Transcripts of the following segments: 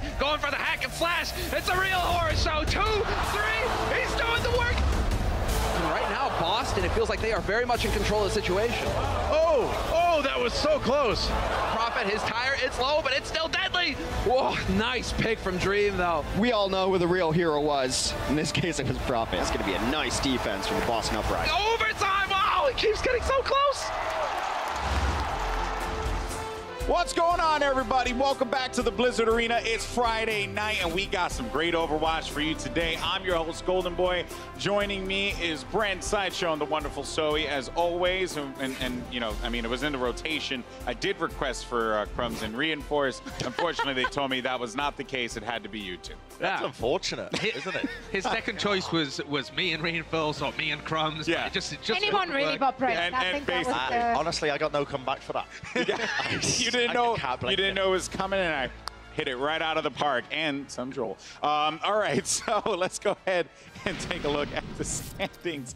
it. Going for the hack and slash. It's a real horror show. 2, 3. He's doing the work. And right now, Boston, it feels like they are very much in control of the situation. Oh, that was so close. Prophet, his tire, it's low, but it's still deadly. Whoa, nice pick from Dream, though. We all know who the real hero was. In this case, it was Prophet. It's going to be a nice defense from the Boston Uprising. Overtime. Wow, it keeps getting so close. What's going on, everybody? Welcome back to the Blizzard Arena. It's Friday night, and we got some great Overwatch for you today. I'm your host, Golden Boy. Joining me is Brent Sideshow and the wonderful Zoe, as always. And you know, I mean, it was in the rotation. I did request for Crumbs and Reinforce. Unfortunately, they told me that was not the case. It had to be you two. That's unfortunate, isn't it? His second choice was me and Reinforce or me and Crumbs. Yeah. Just anyone really but Brent. I think that was honestly, I got no comeback for that. You didn't know it was coming, and I hit it right out of the park, and some Joel. All right, so let's go ahead and take a look at the standings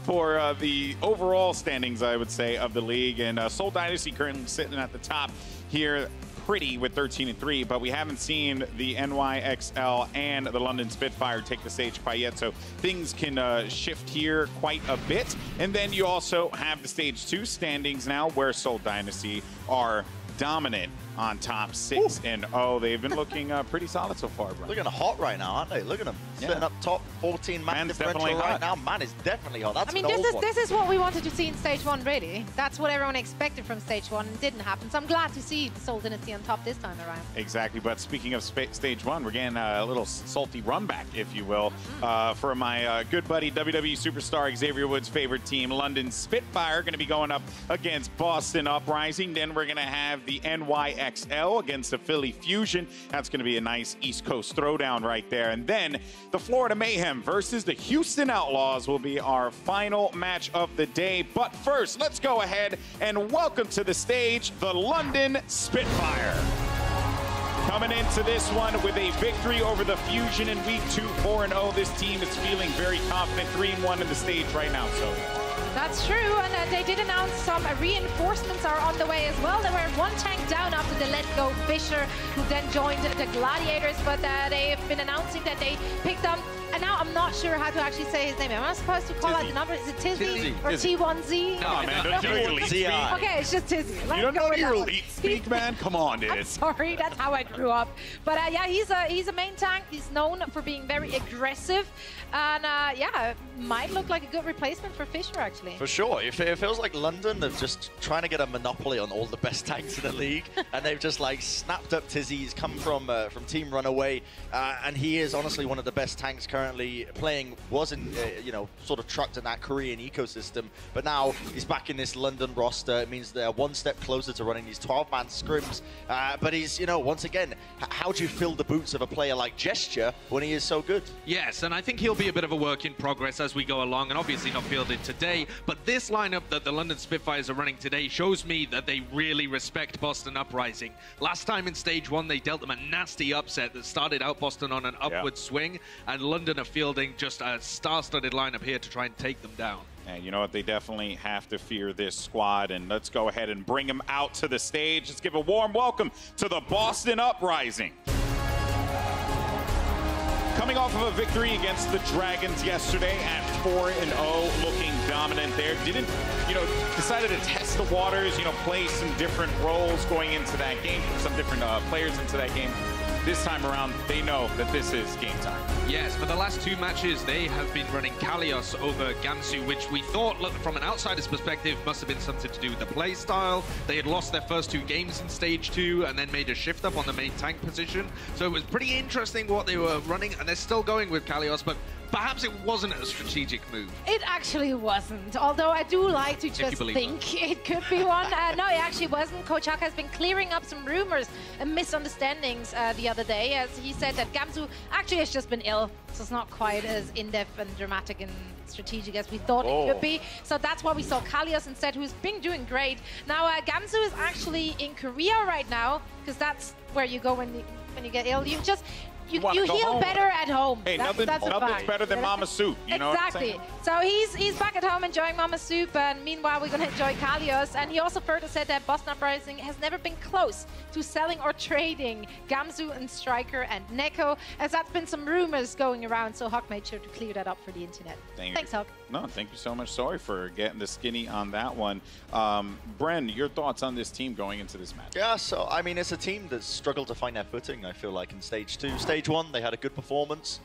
for the overall standings, I would say, of the league. And Seoul Dynasty currently sitting at the top here, pretty with 13-3, but we haven't seen the NYXL and the London Spitfire take the stage quite yet, so things can shift here quite a bit. And then you also have the stage 2 standings now, where Seoul Dynasty are dominant on top 6-0. They've been looking pretty solid so far, bro. Looking hot right now, aren't they? Look at them sitting up top, 14 man differential right now. Man is definitely hot. That's this is what we wanted to see in stage 1, really. That's what everyone expected from stage 1, and it didn't happen. So I'm glad to see the Seoul Dynasty on top this time around. Exactly. But speaking of stage 1, we're getting a little salty run back, if you will, for my good buddy WWE superstar Xavier Woods' favorite team, London Spitfire, going to be going up against Boston Uprising. Then we're going to have the NYXL against the Philly Fusion. That's going to be a nice East Coast throwdown right there. And then the Florida Mayhem versus the Houston Outlaws will be our final match of the day. But first, let's go ahead and welcome to the stage the London Spitfire. Coming into this one with a victory over the Fusion in Week 2, 4-0. This team is feeling very confident, 3-1 in the stage right now. So. That's true, and they did announce some reinforcements are on the way as well. They were 1 tank down after the Let Go Fisher, who then joined the Gladiators, but they've been announcing that they picked up, and now I'm not sure how to actually say his name. Am I supposed to call out the number? Is it Tizzy or T1Z? No, man, don't do your elite speak. Okay, it's just Tizzy. You don't know your elite speak, man? Come on, dude. I'm sorry, that's how I grew up. But yeah, he's a main tank. He's known for being very aggressive, and yeah, might look like a good replacement for Fisher, actually. For sure. It feels like London, they're just trying to get a monopoly on all the best tanks in the league, and they've just like snapped up Tizzy. He's come from Team Runaway, and he is honestly one of the best tanks currently playing. Wasn't you know, sort of trucked in that Korean ecosystem, but now he's back in this London roster. It means they're 1 step closer to running these 12-man scrims. But he's, you know, once again, how do you fill the boots of a player like Gesture when he is so good? Yes, and I think he'll be a bit of a work in progress as we go along, and obviously not fielded today. But this lineup that the London Spitfires are running today shows me that they really respect Boston Uprising. Last time in stage 1, they dealt them a nasty upset that started out Boston on an upward swing, and London are fielding just a star-studded lineup here to try and take them down. And you know what? They definitely have to fear this squad, and let's go ahead and bring them out to the stage. Let's give a warm welcome to the Boston Uprising. Coming off of a victory against the Dragons yesterday at 4-0, looking dominant there. Didn't, you know, decided to test the waters, you know, play some different roles going into that game, some different players into that game. This time around, they know that this is game time. Yes, for the last 2 matches, they have been running Kalios over Gamsu, which we thought, look, from an outsider's perspective, must have been something to do with the play style. They had lost their first 2 games in stage 2 and then made a shift up on the main tank position. So it was pretty interesting what they were running, and they're still going with Kalios, but perhaps it wasn't a strategic move. It actually wasn't, although I do like to just think it could be one. No, it actually wasn't. Coach Haka has been clearing up some rumors and misunderstandings the other day, as he said that Gamsu actually has just been ill, so it's not quite as in-depth and dramatic and strategic as we thought it could be. So that's why we saw Kalios instead, who's been doing great. Now, Gamsu is actually in Korea right now, because that's where you go when you get ill. You just you heal better at home. Hey, that's nothing's better than Mama Soup. You know what I'm saying? So he's back at home enjoying Mama Soup, and meanwhile we're going to enjoy Kalios. And he also further said that Boston Uprising has never been close to selling or trading Gamzu and Striker and Neko, as that's been some rumors going around. So Huck made sure to clear that up for the internet. Thanks, Huck. No, thank you so much. Sorry for getting the skinny on that one. Bren, your thoughts on this team going into this match? Yeah, so I mean, it's a team that's struggled to find their footing, I feel like, in Stage 2. Stage 1, they had a good performance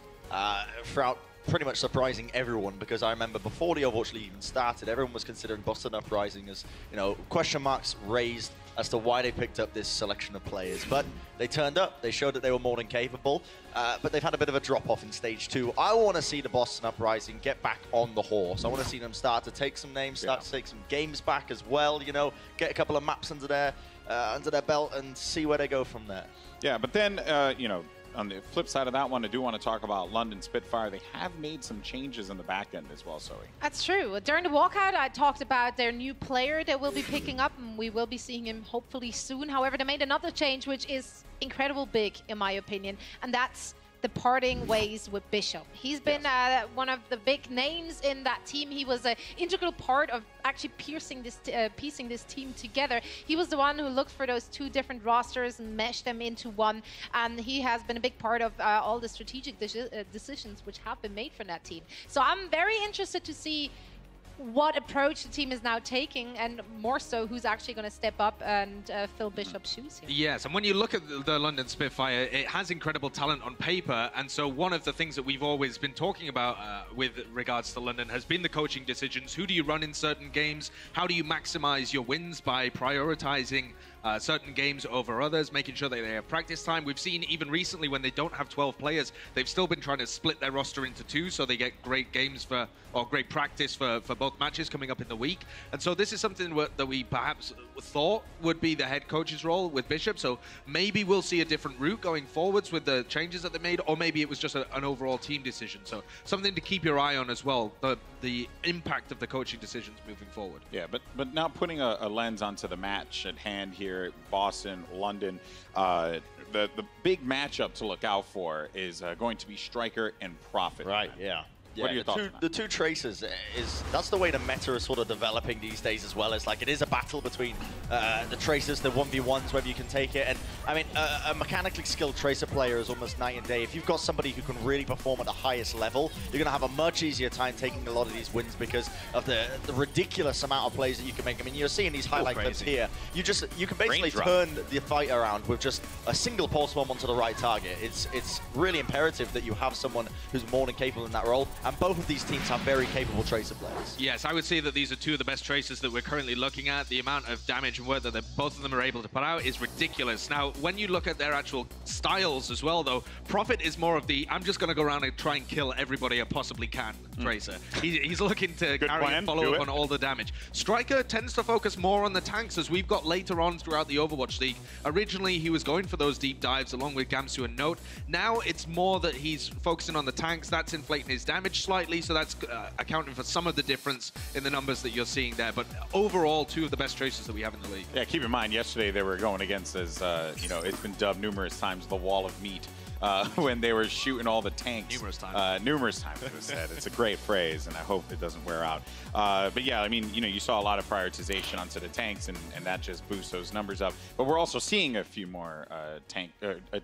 throughout, pretty much surprising everyone, because I remember before the Overwatch League even started, everyone was considering Boston Uprising as, you know, question marks raised as to why they picked up this selection of players. But they turned up, they showed that they were more than capable, but they've had a bit of a drop-off in Stage 2. I want to see the Boston Uprising get back on the horse. I want to see them start to take some names, start to take some games back as well, you know, get a couple of maps under their belt and see where they go from there. Yeah, but then, you know, on the flip side of that one, I do want to talk about London Spitfire. They have made some changes in the back end as well, Zoe. That's true. During the walkout, I talked about their new player that we'll be picking up, and we will be seeing him hopefully soon. However, they made another change, which is incredible big, in my opinion, and that's the parting ways with Bishop. He's been one of the big names in that team. He was an integral part of actually piecing this team together. He was the one who looked for those two different rosters and meshed them into one, and he has been a big part of all the strategic decisions which have been made for that team. So I'm very interested to see what approach the team is now taking, and more so who's actually going to step up and fill Bishop's shoes here. Yes, and when you look at the London Spitfire, it has incredible talent on paper, and so one of the things that we've always been talking about with regards to London has been the coaching decisions. Who do you run in certain games? How do you maximize your wins by prioritizing certain games over others, making sure that they have practice time? We've seen even recently when they don't have 12 players, they've still been trying to split their roster into 2 so they get great games or great practice for both matches coming up in the week. And so this is something that we perhaps thought would be the head coach's role with Bishop. So maybe we'll see a different route going forwards with the changes that they made, or maybe it was just an overall team decision. So something to keep your eye on as well, the impact of the coaching decisions moving forward. Yeah, but now putting a lens onto the match at hand here, Boston, London, the big matchup to look out for is going to be Striker and Prophet. Right, yeah. What are your thoughts? The two Tracers that's the way the meta is sort of developing these days as well. It's like it is a battle between the Tracers, the 1v1s, whether you can take it. And I mean, a mechanically skilled Tracer player is almost night and day. If you've got somebody who can really perform at the highest level, you're going to have a much easier time taking a lot of these wins because of the ridiculous amount of plays that you can make. I mean, you're seeing these highlight clips here. You can basically turn the fight around with just a single pulse bomb onto the right target. It's really imperative that you have someone who's more than capable in that role. And both of these teams have very capable Tracer players. Yes, I would say that these are two of the best Tracers that we're currently looking at. The amount of damage and work that both of them are able to put out is ridiculous. Now, when you look at their actual styles as well, though, Prophet is more of the, I'm just going to go around and try and kill everybody I possibly can Tracer. He's looking to carry and follow up on all the damage. Striker tends to focus more on the tanks, as we've got later on throughout the Overwatch League. Originally, he was going for those deep dives along with Gamsu and Note. Now, it's more that he's focusing on the tanks. That's inflating his damage slightly, so that's accounting for some of the difference in the numbers that you're seeing there. But overall, two of the best Tracers that we have in the league. Yeah, keep in mind, yesterday they were going against, as you know, it's been dubbed numerous times, the wall of meat. When they were shooting all the tanks. Numerous times it was said. It's a great phrase, and I hope it doesn't wear out. But yeah, I mean, you know, you saw a lot of prioritization onto the tanks, and that just boosts those numbers up. But we're also seeing a few more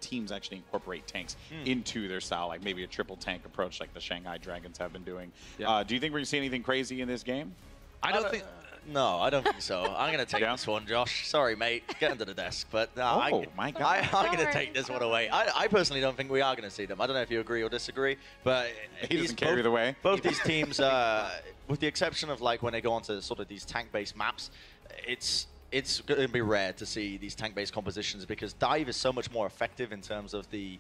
teams actually incorporate tanks into their style, like maybe a triple tank approach like the Shanghai Dragons have been doing. Yeah. Do you think we're going to see anything crazy in this game? I don't think... No, I don't think so. I'm going to take this one, Josh. Sorry, mate. Get under the desk. But no, my God. I'm going to take this one away. I personally don't think we are going to see them. I don't know if you agree or disagree, but he doesn't care either way. Both these teams, with the exception of like when they go onto sort of these tank-based maps, it's going to be rare to see these tank-based compositions because dive is so much more effective in terms of the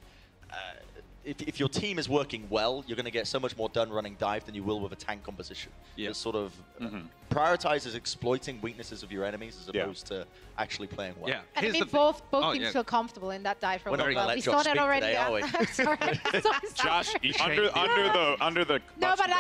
if your team is working well, you're going to get so much more done running dive than you will with a tank composition. Yeah. It sort of prioritizes exploiting weaknesses of your enemies as opposed to actually playing well. Yeah. And I mean, both teams feel comfortable in that dive role. We saw that already. Today, are we? I'm sorry. Josh, under the no, but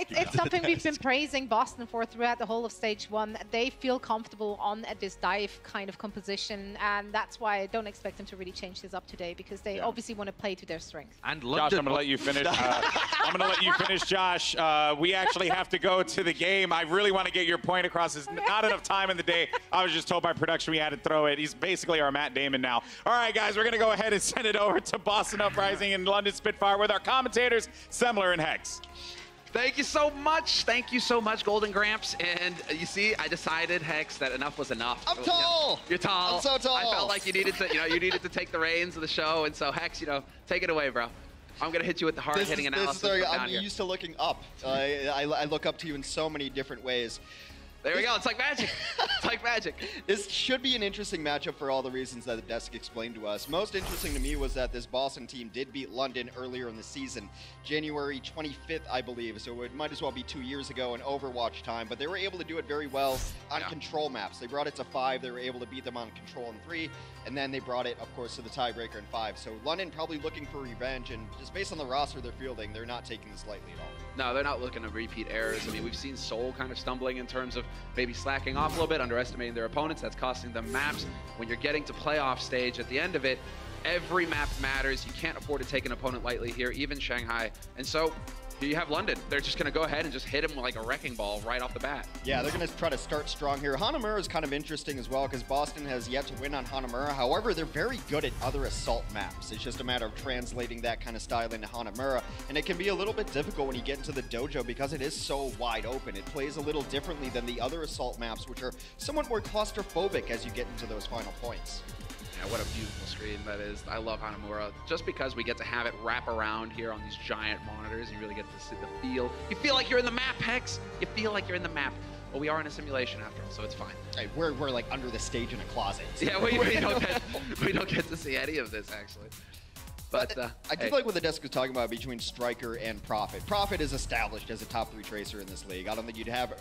it's something we've been praising Boston for throughout the whole of stage 1. They feel comfortable on this dive kind of composition, and that's why I don't expect them to really change this up today, because they obviously want to play to their strength. And Josh, I'm going to let you finish. I'm going to let you finish, Josh. We actually have to go to the game. I really want to get your point across. There's not enough time in the day. I was just told by production we had to throw it. He's basically our Matt Damon now. All right, guys, we're going to go ahead and send it over to Boston Uprising and London Spitfire with our commentators, Semler and Hex. Thank you so much. Thank you so much, Golden Gramps. And you see, I decided, Hex, that enough was enough. I'm tall. You're tall. I'm so tall. I felt like you needed to, you needed to take the reins of the show. And so, Hex, take it away, bro. I'm going to hit you with the hard-hitting analysis. I'm used to looking up. I look up to you in so many different ways. There we go. It's like magic. It's like magic. This should be an interesting matchup for all the reasons that the desk explained to us. Most interesting to me was that this Boston team did beat London earlier in the season, January 25th, I believe. So it might as well be 2 years ago in Overwatch time. But they were able to do it very well on control maps. They brought it to 5. They were able to beat them on control in 3. And then they brought it, of course, to the tiebreaker in 5. So London probably looking for revenge. And just based on the roster they're fielding, they're not taking this lightly at all. No, they're not looking to repeat errors. I mean, we've seen Seoul kind of stumbling in terms of maybe slacking off a little bit, underestimating their opponents. That's costing them maps. When you're getting to playoff stage at the end of it, every map matters. You can't afford to take an opponent lightly here, even Shanghai. And so here you have London. They're just going to go ahead and just hit him like a wrecking ball right off the bat. Yeah, they're going to try to start strong here. Hanamura is kind of interesting as well because Boston has yet to win on Hanamura. However, they're very good at other assault maps. It's just a matter of translating that kind of style into Hanamura. And it can be a little bit difficult when you get into the dojo because it is so wide open. It plays a little differently than the other assault maps, which are somewhat more claustrophobic as you get into those final points. Yeah, what a beautiful screen that is. I love Hanamura just because we get to have it wrap around here on these giant monitors. You really get to see the feel. You feel like you're in the map, Hex. You feel like you're in the map. But we are in a simulation after all, so it's fine. Hey, we're like under the stage in a closet. So yeah, we don't get to see any of this, actually. But I do like what the desk was talking about between Striker and Prophet. Prophet is established as a top 3 tracer in this league. I don't think you'd have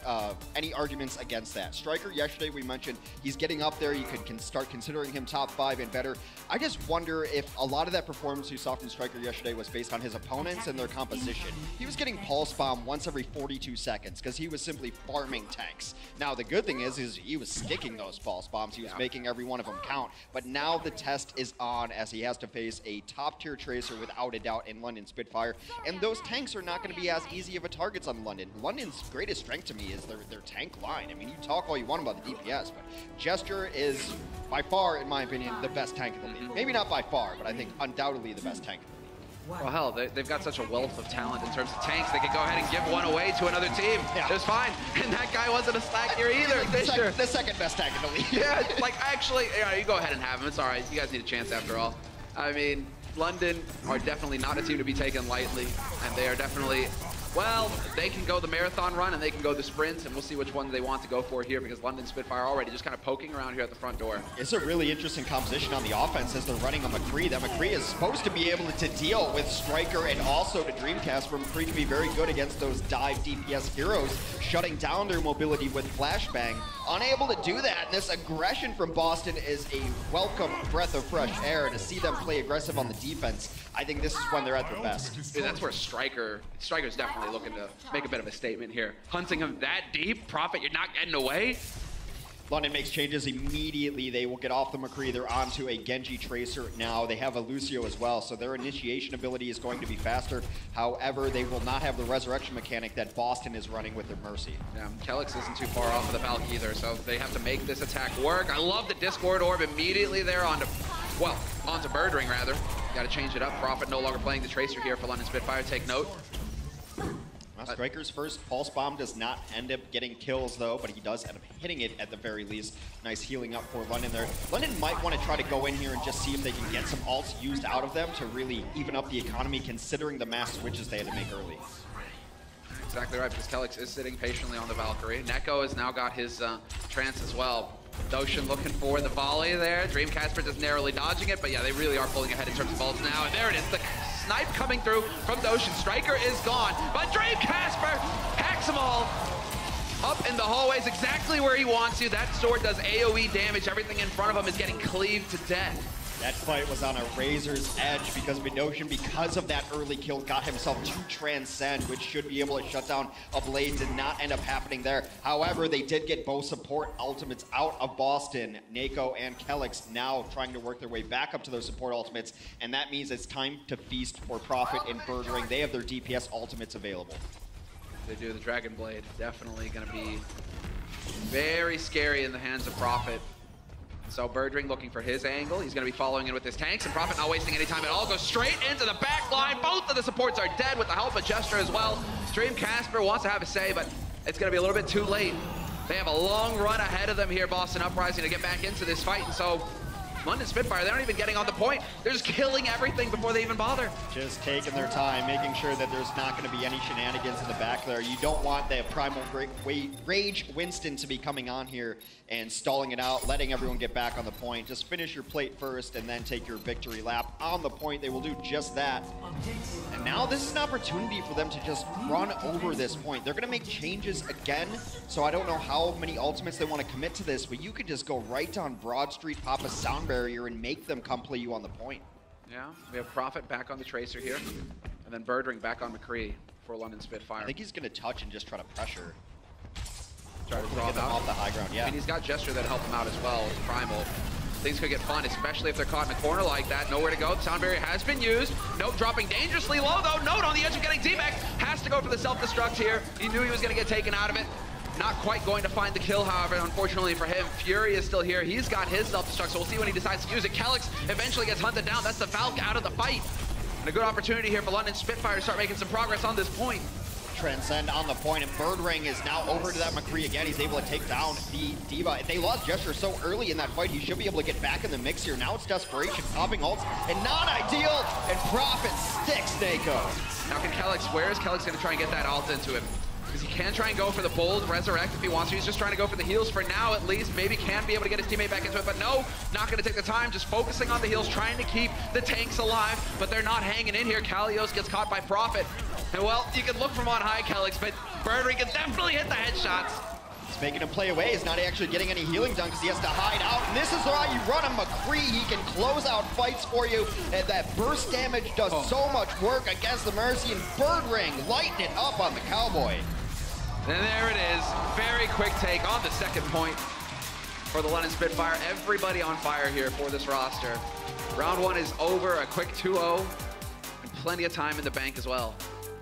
any arguments against that. Striker, yesterday we mentioned he's getting up there. You can start considering him top 5 and better. I just wonder if a lot of that performance you saw from Striker yesterday was based on his opponents and their composition. He was getting pulse bomb once every 42 seconds because he was simply farming tanks. Now the good thing is he was sticking those pulse bombs. He was making every one of them count. But now the test is on as he has to face a top tier tracer without a doubt in London Spitfire, and those tanks are not going to be as easy of a targets on London. London's greatest strength to me is their tank line. I mean, you talk all you want about the DPS, but Gesture is by far, in my opinion, the best tank in the league. Maybe not by far, but I think undoubtedly the best tank in the league. Well, hell, they've got such a wealth of talent in terms of tanks. They can go ahead and give one away to another team. Yeah. Just fine. And that guy wasn't a slack here either. The second best tank in the league. Yeah, like actually, you go ahead and have him. It's all right. You guys need a chance after all. I mean, London are definitely not a team to be taken lightly, and they are definitely, well, they can go the marathon run and they can go the sprint, and we'll see which one they want to go for here because London Spitfire already just kind of poking around here at the front door. It's a really interesting composition on the offense as they're running a McCree. That McCree is supposed to be able to deal with Striker and also to Dreamcast, where McCree can be very good against those dive DPS heroes, shutting down their mobility with Flashbang. Unable to do that, and this aggression from Boston is a welcome breath of fresh air. To see them play aggressive on the defense, I think this is when they're at their best. Dude, that's where Striker's definitely looking to make a bit of a statement here. Hunting him that deep, Prophet, you're not getting away. London makes changes immediately. They will get off the McCree. They're onto a Genji Tracer now. They have a Lucio as well, so their initiation ability is going to be faster. However, they will not have the resurrection mechanic that Boston is running with their Mercy. Yeah, Kelix isn't too far off of the Valk either, so they have to make this attack work. I love the Discord Orb immediately there onto Birdring, rather. Got to change it up. Prophet no longer playing the Tracer here for London Spitfire. Take note. Striker's first pulse bomb does not end up getting kills though, but he does end up hitting it at the very least. Nice healing up for London there. London might want to try to go in here and just see if they can get some ults used out of them to really even up the economy, considering the mass switches they had to make early. Exactly right, because Kelix is sitting patiently on the Valkyrie. Neko has now got his trance as well. Doshin looking for the volley there. Dreamcasper just narrowly dodging it, but yeah, they really are pulling ahead in terms of ults now. And there it is, the snipe coming through from Doshin. Striker is gone, but Dream Casper hacks them all. Up in the hallways, exactly where he wants you. That sword does AoE damage. Everything in front of him is getting cleaved to death. That fight was on a razor's edge because Midoshin, because of that early kill, got himself to Transcend, which should be able to shut down a Blade. Did not end up happening there. However, they did get both support ultimates out of Boston. Nako and Kelix now trying to work their way back up to those support ultimates, and that means it's time to feast or profit in Bird Ring. They have their DPS ultimates available. They do. The Dragon Blade definitely going to be very scary in the hands of Prophet. So Birdring looking for his angle. He's going to be following in with his tanks, and Prophet not wasting any time at all. Goes straight into the back line. Both of the supports are dead with the help of Gesture as well. Dream Casper wants to have a say, but it's going to be a little bit too late. They have a long run ahead of them here, Boston Uprising, to get back into this fight. And so London Spitfire, they're not even getting on the point. They're just killing everything before they even bother. Just taking their time, making sure that there's not going to be any shenanigans in the back there. You don't want the Primal Rage Winston to be coming on here and stalling it out, letting everyone get back on the point. Just finish your plate first and then take your victory lap on the point. They will do just that. And now this is an opportunity for them to just run over this point. They're going to make changes again, so I don't know how many ultimates they want to commit to this, but you could just go right down Broad Street, pop a sound barrier, and make them come play you on the point. Yeah, we have Prophet back on the Tracer here, and then Birdring back on McCree for London Spitfire. I think he's going to touch and just try to pressure. Try to draw get them off the high ground, yeah. I mean, he's got Gesture that'll help him out as well with Primal. Things could get fun, especially if they're caught in a corner like that. Nowhere to go. Sound barrier has been used. Note dropping dangerously low, though. Note on the edge of getting D-Mac. Has to go for the self-destruct here. He knew he was going to get taken out of it. Not quite going to find the kill, however, unfortunately for him. Fury is still here. He's got his self-destruct, so we'll see when he decides to use it. Kelix eventually gets hunted down. That's the Valk out of the fight. And a good opportunity here for London Spitfire to start making some progress on this point. Transcend on the point, and Birdring is now over to that McCree again. He's able to take down the D.Va. They lost Gesture so early in that fight, he should be able to get back in the mix here. Now it's Desperation, popping ults, and not ideal, and Prophet sticks Nako. Now can Kelix, where is Kelix going to try and get that ult into him? Because he can try and go for the bold resurrect if he wants to. He's just trying to go for the heals for now, at least. Maybe can be able to get his teammate back into it, but no, not going to take the time. Just focusing on the heals, trying to keep the tanks alive, but they're not hanging in here. Kalios gets caught by Prophet. And well, you can look from on high, Kelix, but Birdring can definitely hit the headshots. He's making him play away. He's not actually getting any healing done because he has to hide out. And this is why you run a McCree. He can close out fights for you. And that burst damage does so much work against the Mercy. And Birdring lighting it up on the Cowboy. And there it is. Very quick take on the second point for the London Spitfire. Everybody on fire here for this roster. Round one is over. A quick 2-0. And plenty of time in the bank as well.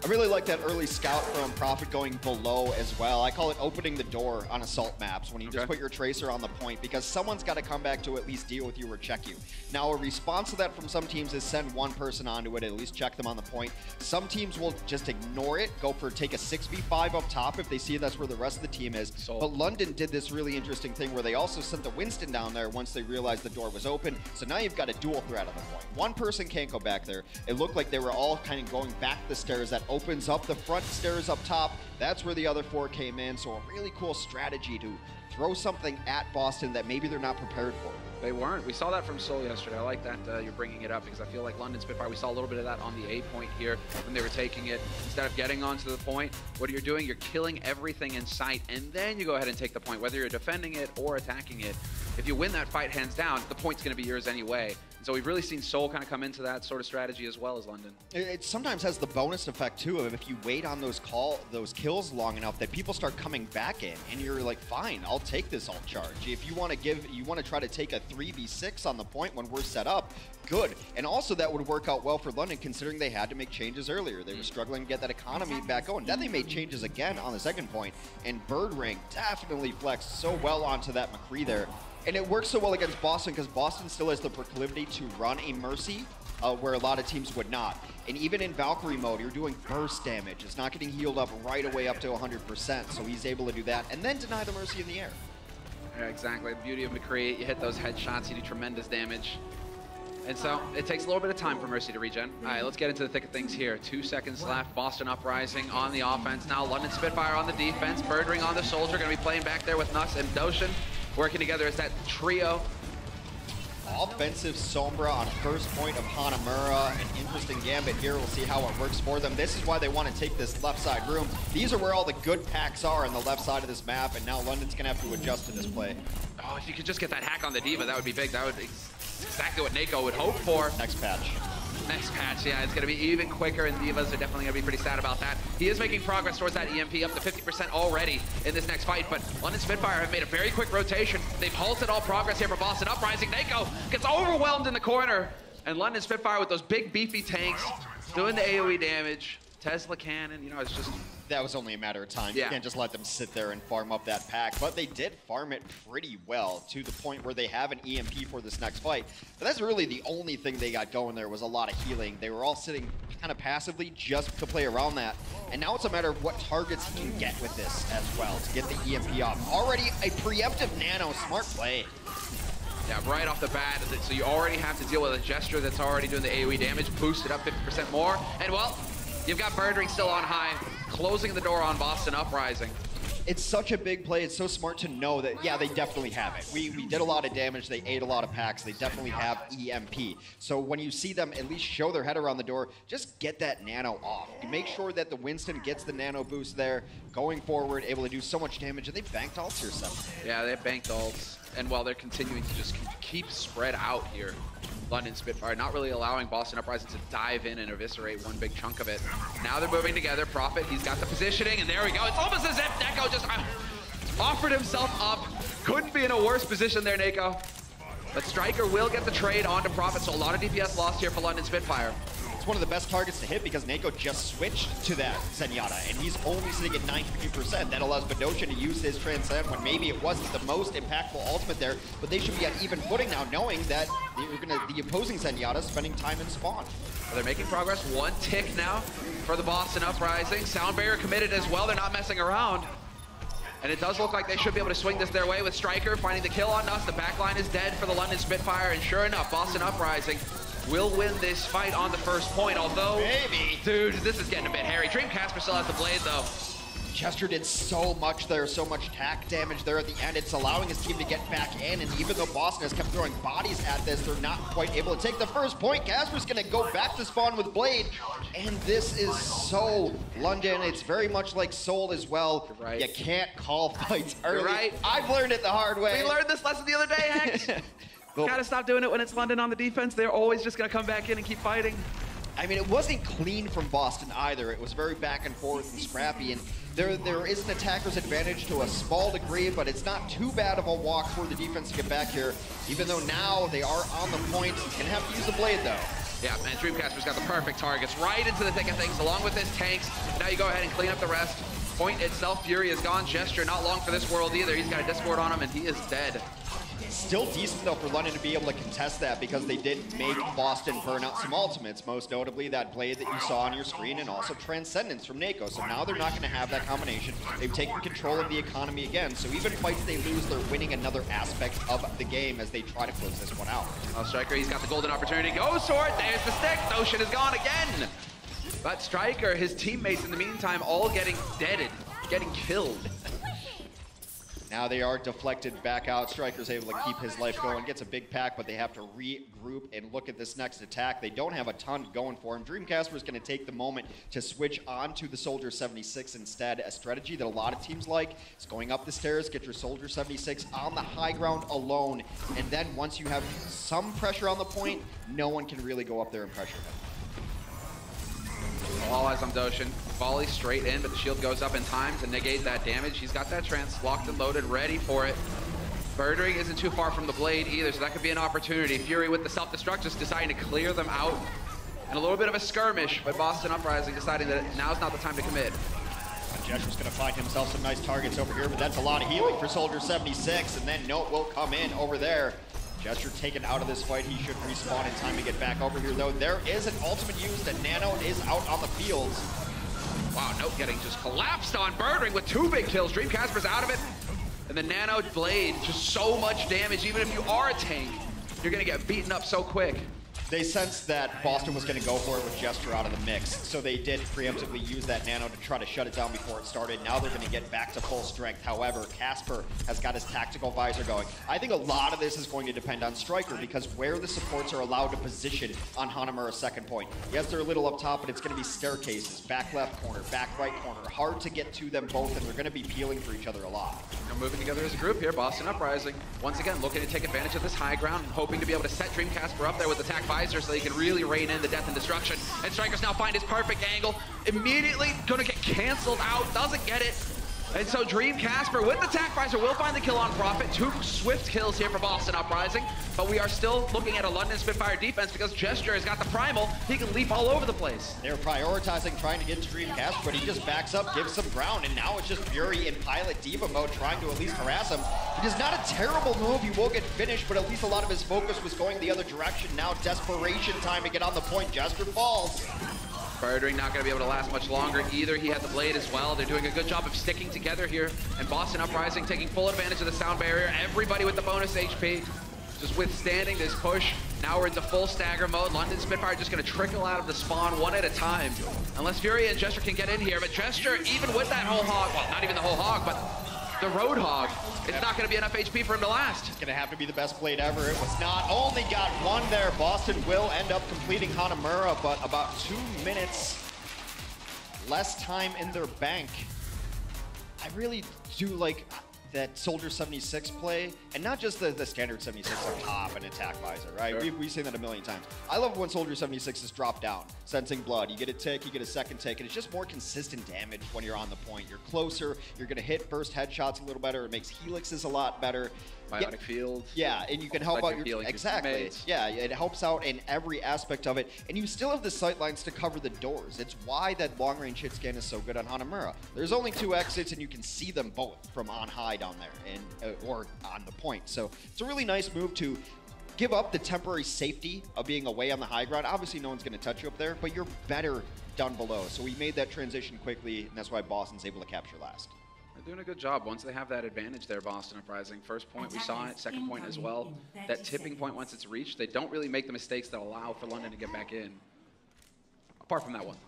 I really like that early scout from Prophet going below as well. I call it opening the door on assault maps when you just put your Tracer on the point, because someone's got to come back to at least deal with you or check you. Now, a response to that from some teams is send one person onto it, at least check them on the point. Some teams will just ignore it, go for take a 6v5 up top if they see that's where the rest of the team is. But London did this really interesting thing where they also sent the Winston down there once they realized the door was open. So now you've got a dual threat on the point. One person can't go back there. It looked like they were all kind of going back the stairs that opens up the front stairs up top. That's where the other four came in. So a really cool strategy to throw something at Boston that maybe they're not prepared for. They weren't. We saw that from Seoul yesterday. I like that you're bringing it up, because I feel like London Spitfire, we saw a little bit of that on the A point here when they were taking it. Instead of getting onto the point, what you're doing, you're killing everything in sight, and then you go ahead and take the point, whether you're defending it or attacking it. If you win that fight hands down, the point's going to be yours anyway. And so we've really seen Seoul kind of come into that sort of strategy as well as London. It sometimes has the bonus effect too of if you wait on those kills long enough that people start coming back in, and you're like, fine, I'll take this ult charge. If you want to try to take a 3v6 on the point when we're set up, good. And also that would work out well for London, considering they had to make changes earlier. They were struggling to get that economy back going. Then they made changes again on the second point, and Birdring definitely flexed so well onto that McCree there. And it works so well against Boston because Boston still has the proclivity to run a Mercy where a lot of teams would not. And even in Valkyrie mode, you're doing burst damage. It's not getting healed up right away up to 100%, so he's able to do that and then deny the Mercy in the air. Yeah, exactly. The beauty of McCree, you hit those headshots, you do tremendous damage. And so it takes a little bit of time for Mercy to regen. All right, let's get into the thick of things here. 2 seconds left. Boston Uprising on the offense. Now London Spitfire on the defense. Birdring on the Soldier. Going to be playing back there with Nux and Doshin. Working together as that trio. offensive Sombra on first point of Hanamura. An interesting gambit here. We'll see how it works for them. This is why they want to take this left side room. These are where all the good packs are on the left side of this map, and now London's going to have to adjust to this play. Oh, if you could just get that hack on the D.Va, that would be big. That would be exactly what NAKO would hope for. Next patch. Next patch, yeah, it's going to be even quicker, and Divas are definitely going to be pretty sad about that. He is making progress towards that EMP, up to 50% already in this next fight, but London Spitfire have made a very quick rotation. They've halted all progress here for Boston Uprising. NAKO gets overwhelmed in the corner, and London Spitfire with those big beefy tanks doing the AoE damage. Tesla cannon, you know, it's just... That was only a matter of time. Yeah. You can't just let them sit there and farm up that pack. But they did farm it pretty well to the point where they have an EMP for this next fight. But that's really the only thing they got going there was a lot of healing. They were all sitting kind of passively just to play around that. And now it's a matter of what targets he can get with this as well to get the EMP off. Already a preemptive nano, smart play. Yeah, right off the bat, so you already have to deal with a gesture that's already doing the AoE damage, boosted up 50% more. And well, you've got Birdring still on high, closing the door on Boston Uprising. It's such a big play. It's so smart to know that, yeah, they definitely have it. We did a lot of damage. They ate a lot of packs. They definitely have EMP. So when you see them at least show their head around the door, just get that nano off. Make sure that the Winston gets the nano boost there, going forward, able to do so much damage. And they banked ults here, Seth. Yeah, they have banked ults. And while they're continuing to just keep spread out here, London Spitfire not really allowing Boston Uprising to dive in and eviscerate one big chunk of it. Now they're moving together. Prophet, he's got the positioning, and there we go. It's almost as if NAKO just offered himself up. Couldn't be in a worse position there, NAKO. But Striker will get the trade onto Prophet, so a lot of DPS lost here for London Spitfire. It's one of the best targets to hit because NAKO just switched to that Zenyatta, and he's only sitting at 93%. That allows Badosha to use his Transcend when maybe it wasn't the most impactful ultimate there, but they should be on even footing now, knowing that the opposing Zenyatta spending time in spawn. So they're making progress. One tick now for the Boston Uprising. Sound Barrier committed as well. They're not messing around. And it does look like they should be able to swing this their way with Striker finding the kill on us. The backline is dead for the London Spitfire, and sure enough, Boston Uprising will win this fight on the first point, although... Maybe. Dude, this is getting a bit hairy. Dreamcasper still has the blade, though. Chester did so much there, so much tack damage there at the end. It's allowing his team to get back in, and even though Boston has kept throwing bodies at this, they're not quite able to take the first point. Casper's gonna go back to spawn with Blade, and this is so London. It's very much like Soul as well. You're right. You can't call fights early. You're right. I've learned it the hard way. We learned this lesson the other day, Hex. Gotta stop doing it when it's London on the defense. They're always just gonna come back in and keep fighting. I mean, it wasn't clean from Boston either. It was very back and forth and scrappy, and there is an attacker's advantage to a small degree, but it's not too bad of a walk for the defense to get back here, even though now they are on the point. Gonna have to use the blade, though. Yeah, and Dreamcasper's got the perfect targets right into the thick of things, along with his tanks. Now you go ahead and clean up the rest. Point itself, Fury is gone. Gesture not long for this world either. He's got a Discord on him, and he is dead. Still decent, though, for London to be able to contest that because they did make Boston burn out some ultimates, most notably that blade that you saw on your screen and also Transcendence from NAKO. So now they're not going to have that combination. They've taken control of the economy again. So even fights they lose, they're winning another aspect of the game as they try to close this one out. Oh, Striker, he's got the golden opportunity. Go for it. There's the stick. Notion is gone again. But Striker, his teammates in the meantime, all getting deaded, getting killed. Now they are deflected back out. Striker's able to keep his life going. Gets a big pack, but they have to regroup and look at this next attack. They don't have a ton going for him. Dreamcasper is going to take the moment to switch onto the Soldier 76 instead. A strategy that a lot of teams like is going up the stairs, get your Soldier 76 on the high ground alone, and then once you have some pressure on the point, no one can really go up there and pressure them. All eyes on Doshin. Volley straight in, but the shield goes up in time to negate that damage. He's got that trance locked and loaded, ready for it. Birdring isn't too far from the blade either, so that could be an opportunity. Fury with the self-destruct just deciding to clear them out. And a little bit of a skirmish, but Boston Uprising deciding that now's not the time to commit. Jesper's going to find himself some nice targets over here, but that's a lot of healing for Soldier 76, and then Note will come in over there. Gesture taken out of this fight. He should respawn in time to get back over here, though. There is an ultimate used, and Nano is out on the fields. Wow, Note getting just collapsed on Birdring with 2 big kills. Dreamcasper's out of it. And the Nano Blade, just so much damage. Even if you are a tank, you're going to get beaten up so quick. They sensed that Boston was going to go for it with Gesture out of the mix, so they did preemptively use that nano to try to shut it down before it started. Now they're going to get back to full strength. However, Casper has got his tactical visor going. I think a lot of this is going to depend on Striker, because where the supports are allowed to position on Hanamura's second point. Yes, they're a little up top, but it's going to be staircases, back left corner, back right corner. Hard to get to them both, and they're going to be peeling for each other a lot. They're moving together as a group here. Boston Uprising, once again, looking to take advantage of this high ground, hoping to be able to set Dream Casper up there with attack visor so he can really rein in the death and destruction. And Strikers now find his perfect angle. Immediately gonna get canceled out, doesn't get it. And so Dream Casper with the attack visor will find the kill on Prophet. 2 swift kills here for Boston Uprising, but we are still looking at a London Spitfire defense because Gesture has got the primal. He can leap all over the place. They're prioritizing trying to get to Dream Casper, but he just backs up, gives some ground, and now it's just Fury in Pilot Diva mode trying to at least harass him. It is not a terrible move. He will get finished, but at least a lot of his focus was going the other direction. Now desperation time to get on the point. Gesture falls. Birdring not going to be able to last much longer either. He had the blade as well. They're doing a good job of sticking together here. And Boston Uprising taking full advantage of the sound barrier. Everybody with the bonus HP just withstanding this push. Now we're into full stagger mode. London Spitfire just going to trickle out of the spawn one at a time. Unless Fury and Gesture can get in here. But Gesture, even with that whole hog, well, not even the whole hog, but the Roadhog, it's not going to be enough HP for him to last. It's going to have to be the best blade ever. It was not. Only got one there. Boston will end up completing Hanamura, but about 2 minutes less time in their bank. I really do like that Soldier 76 play, and not just the standard 76 up top and attack visor, right? Sure. We've seen that a million times. I love when Soldier 76 is dropped down, sensing blood. You get a tick, you get a second tick, and it's just more consistent damage when you're on the point. You're closer, you're gonna hit burst headshots a little better, it makes helixes a lot better. Biotic field. Yeah, and you can help out your exactly. Yeah, it helps out in every aspect of it, and you still have the sight lines to cover the doors. It's why that long range hit scan is so good on Hanamura. There's only 2 exits, and you can see them both from on high down there, and or on the point. So it's a really nice move to give up the temporary safety of being away on the high ground. Obviously, no one's going to touch you up there, but you're better down below. So we made that transition quickly, and that's why Boston's able to capture last. They're doing a good job. Once they have that advantage there, Boston Uprising. First point, we saw it. Second point as well. That tipping point, once it's reached, they don't really make the mistakes that allow for London to get back in. Apart from that one time.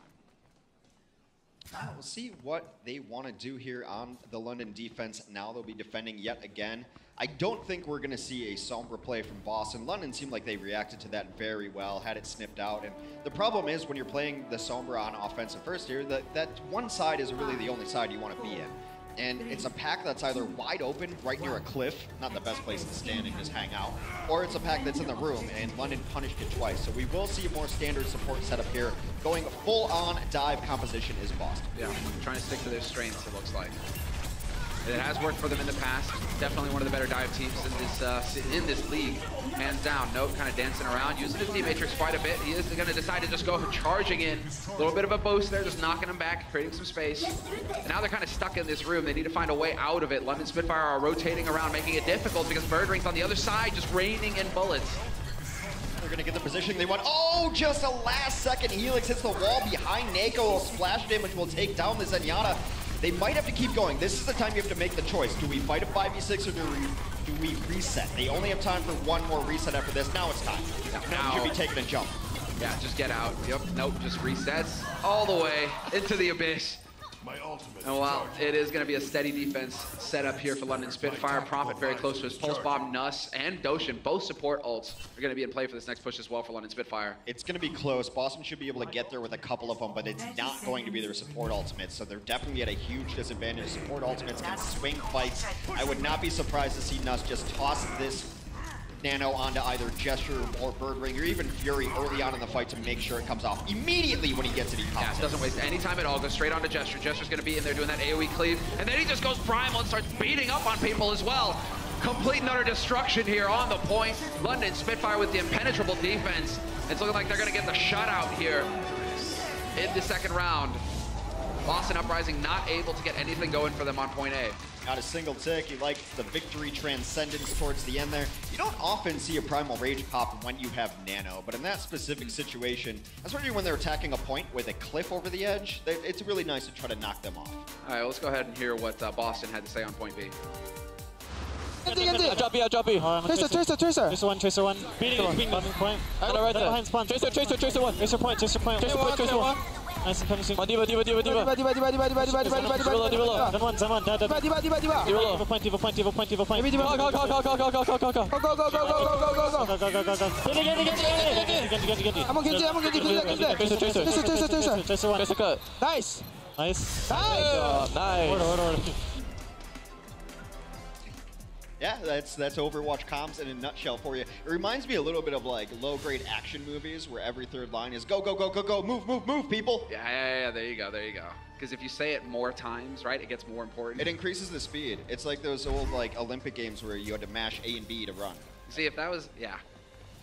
We'll see what they want to do here on the London defense. Now they'll be defending yet again. I don't think we're going to see a Sombra play from Boston. London seemed like they reacted to that very well, had it snipped out. And the problem is when you're playing the Sombra on offensive first here, that one side is really the only side you want to be in. And it's a pack that's either wide open right near a cliff, not the best place to stand and just hang out, or it's a pack that's in the room, and London punished it twice. So we will see a more standard support setup here. Going full-on dive composition is Boston. Yeah, trying to stick to their strengths, it looks like. It has worked for them in the past. Definitely one of the better dive teams in this league, hands down. Note kind of dancing around, using his D-Matrix quite a bit. He is going to decide to just go charging in. A little bit of a boost there, just knocking him back, creating some space. And now they're kind of stuck in this room. They need to find a way out of it. London Spitfire are rotating around, making it difficult because Birdring's on the other side, just raining in bullets. They're going to get the positioning they want. Oh, just a last-second Helix hits the wall behind Nako. Splash damage will take down the Zenyatta. They might have to keep going. This is the time you have to make the choice. Do we fight a 5v6 or do we reset? They only have time for one more reset after this. Now it's time. Now should be taking a jump. Yeah, just get out. Yep, nope, just resets all the way into the abyss. And while it is going to be a steady defense set up here for London Spitfire, Prophet very close to his Pulse Bomb, Nuss, and Doshin, both support ults, are going to be in play for this next push as well for London Spitfire. It's going to be close. Boston should be able to get there with a couple of them, but it's not going to be their support ultimates, so they're definitely at a huge disadvantage. Support ultimates can swing fights. I would not be surprised to see Nuss just toss this Nano onto either Gesture or Birdring, or even Fury early on in the fight to make sure it comes off immediately when he gets it. He pops it. Doesn't waste any time at all. Goes straight onto Gesture. Gesture's going to be in there doing that AoE cleave, and then he just goes primal and starts beating up on people as well. Complete and utter destruction here on the point. London Spitfire with the impenetrable defense. It's looking like they're going to get the shutout here in the second round. Boston Uprising not able to get anything going for them on point A. Got a single tick. He likes the victory transcendence towards the end there. You don't often see a Primal Rage pop when you have Nano, but in that specific situation, especially when they're attacking a point with a cliff over the edge, it's really nice to try to knock them off. All right, let's go ahead and hear what Boston had to say on point B. I drop B, I drop B. Tracer. Tracer one. Beating point. Right there. Behind spawn. Tracer one. Tracer point. Tracer one. Nice and punishing. Diva. Diva. Then one. Dead. Diva point. Go. I'm on Genji. Tracer one. Tracer cut. Nice. Nice. Order. Yeah, that's Overwatch comms in a nutshell for you. It reminds me a little bit of like low-grade action movies where every third line is go, move, people. Yeah, there you go. Because if you say it more times, right, it gets more important. It increases the speed. It's like those old like Olympic games where you had to mash A and B to run. See, if that was,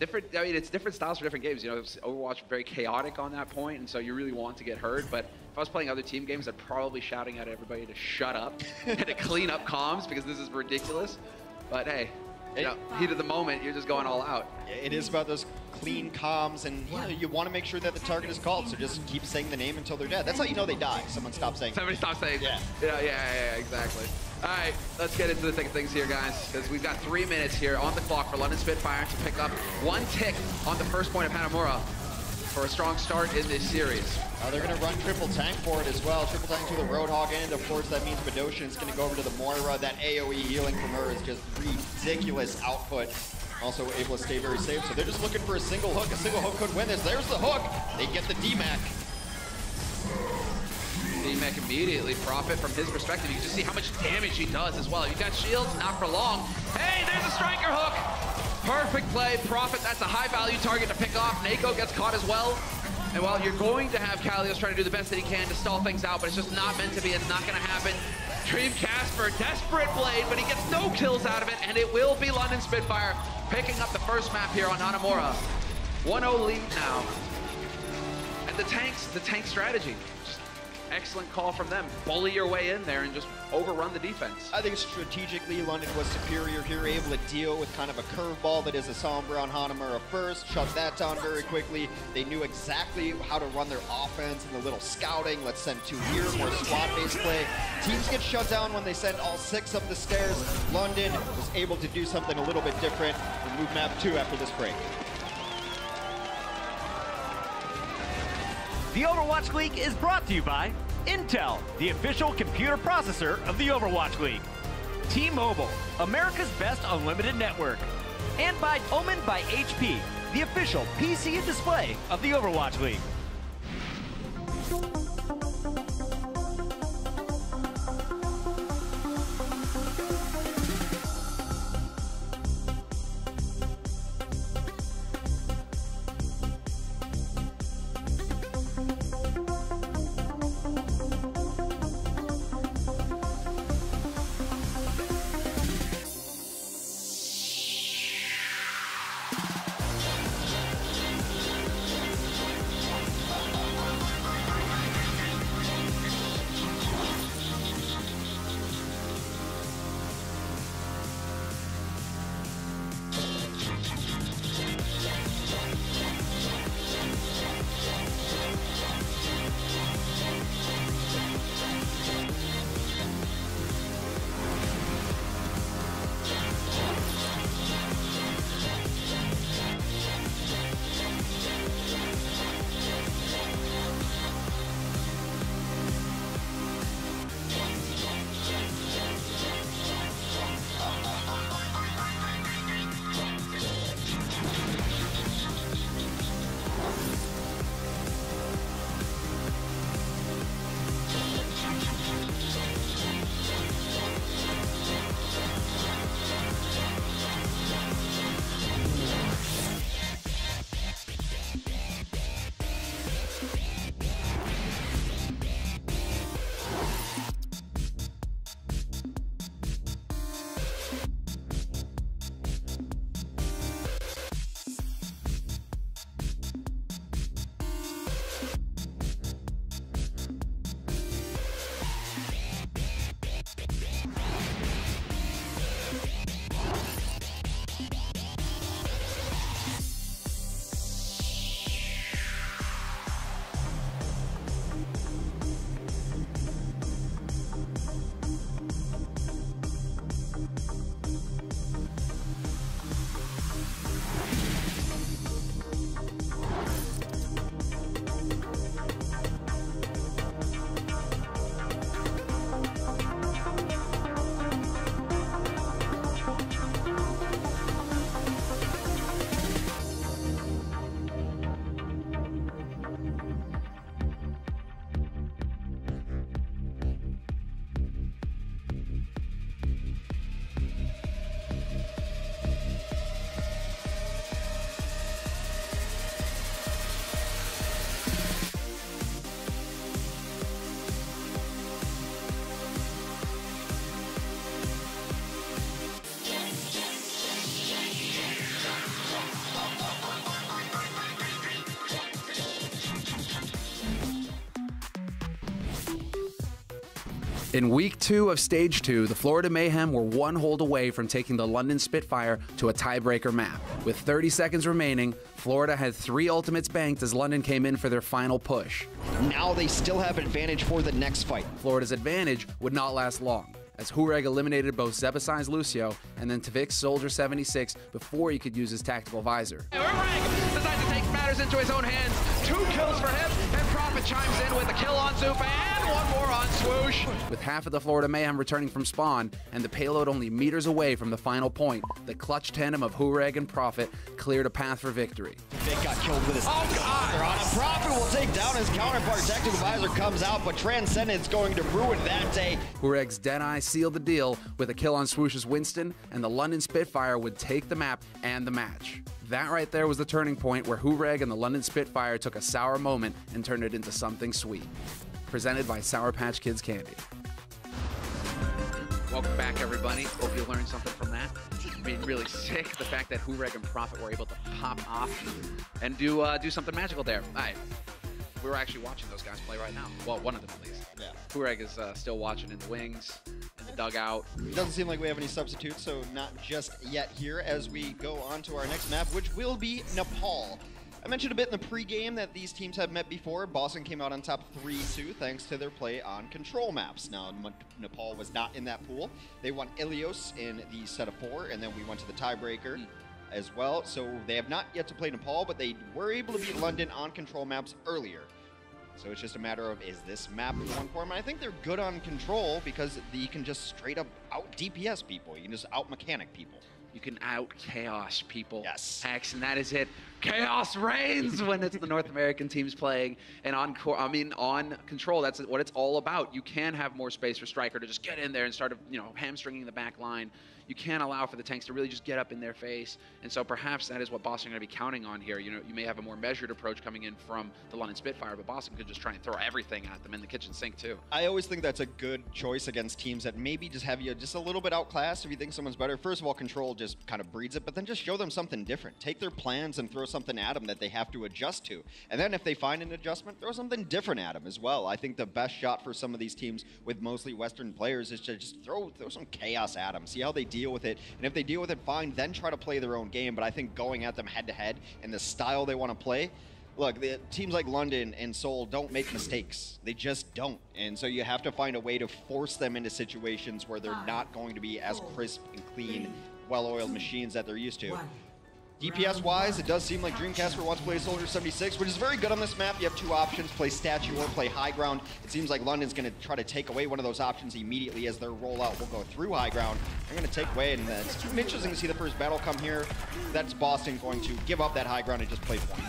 different, I mean, it's different styles for different games. You know, Overwatch very chaotic on that point, and so you really want to get hurt. But if I was playing other team games, I'd probably shouting at everybody to shut up and to clean up comms because this is ridiculous. But hey, you know, heat of the moment, you're just going all out. It is about those clean comms, and you want to make sure that the target is called, so just keep saying the name until they're dead. That's how you know they die. Someone stops saying Somebody stops saying Yeah, exactly. All right, let's get into the thick of things here, guys, because we've got 3 minutes here on the clock for London Spitfire to pick up 1 tick on the first point of Hanamura for a strong start in this series. They're going to run triple tank for it as well. Triple tank to the Roadhog end. Of course, that means Badoshin is going to go over to the Moira. That AoE healing from her is just ridiculous output. Also able to stay very safe. So they're just looking for a single hook. A single hook could win this. There's the hook. They get the DMAC. DMAC immediately profit from his perspective. You can just see how much damage he does as well. You've got shields, not for long. Hey, there's a striker hook. Perfect play. Profit, that's a high-value target to pick off. Nako gets caught as well. And while you're going to have Kalios trying to do the best that he can to stall things out, but it's just not meant to be. It's not going to happen. Dream Casper, desperate blade, but he gets no kills out of it, and it will be London Spitfire picking up the first map here on Hanamura. 1-0 lead now. And the tank strategy. Just excellent call from them. Bully your way in there and just overrun the defense. I think strategically, London was superior here, able to deal with kind of a curveball that is a Sombra on Hanamura first, shut that down very quickly. They knew exactly how to run their offense and the little scouting. Let's send 2 here, more squad-based play. Teams get shut down when they send all 6 up the stairs. London was able to do something a little bit different and move map 2 after this break. The Overwatch League is brought to you by Intel, the official computer processor of the Overwatch League. T-Mobile, America's best unlimited network. And by Omen by HP, the official PC and display of the Overwatch League. In week 2 of stage 2, the Florida Mayhem were 1 hold away from taking the London Spitfire to a tiebreaker map. With 30 seconds remaining, Florida had 3 ultimates banked as London came in for their final push. Now they still have advantage for the next fight. Florida's advantage would not last long, as Hureg eliminated both Zebasai's Lucio and then Tvik's Soldier 76 before he could use his tactical visor. Hureg decides to take matters into his own hands. 2 kills for him, and Prophet chimes in with a kill on Zoop and 1 more on Swoosh. With half of the Florida Mayhem returning from spawn and the payload only meters away from the final point, the clutch tandem of Hureg and Prophet cleared a path for victory. Vic got killed with his Prophet will take down his counterpart. Tactical visor comes out, but Transcendence going to ruin that day. Hureg's Deadeye sealed the deal with a kill on Swoosh's Winston, and the London Spitfire would take the map and the match. That right there was the turning point where Hureg and the London Spitfire took a sour moment and turned it into something sweet. Presented by Sour Patch Kids Candy. Welcome back, everybody. Hope you learned something from that. I mean, really sick, the fact that Hureg and Prophet were able to pop off and do something magical there. We were actually watching those guys play right now. Well, one of them at least. Yeah. Hureg is still watching in the wings, in the dugout. It doesn't seem like we have any substitutes, so not just yet here as we go on to our next map, which will be Nepal. I mentioned a bit in the pregame that these teams have met before. Boston came out on top 3-2 thanks to their play on control maps. Now, Nepal was not in that pool. They won Ilios in the set of 4, and then we went to the tiebreaker as well. So they have not yet to play Nepal, but they were able to beat London on control maps earlier. So it's just a matter of, is this map one for them? And I think they're good on control because you can just straight up out DPS people. You can just out mechanic people. You can out chaos people. Yes. Hex, and that is it. Chaos reigns when it's the North American teams playing. And on control, that's what it's all about. You can have more space for Striker to just get in there and start, hamstringing the back line. You can't allow for the tanks to really just get up in their face. And so perhaps that is what Boston are going to be counting on here. You may have a more measured approach coming in from the London Spitfire, but Boston could just try and throw everything at them in the kitchen sink too. I always think that's a good choice against teams that maybe just have you just a little bit outclassed if you think someone's better. First of all, control just kind of breeds it, but then just show them something different. Take their plans and throw something at them that they have to adjust to. And then if they find an adjustment, throw something different at them as well. I think the best shot for some of these teams with mostly Western players is to just throw some chaos at them, see how they deal with it. And if they deal with it fine, then try to play their own game. But I think going at them head-to-head and the style they want to play, look, the teams like London and Seoul don't make mistakes. They just don't. And so you have to find a way to force them into situations where they're not going to be as crisp and clean, well-oiled machines that they're used to. DPS-wise, it does seem like Dreamcasper wants to play Soldier 76, which is very good on this map. You have 2 options, play Statue or play High Ground. It seems like London's going to try to take away one of those options immediately as their rollout will go through High Ground. They're going to take away, and it's interesting to see the first battle come here. That's Boston going to give up that High Ground and just play point.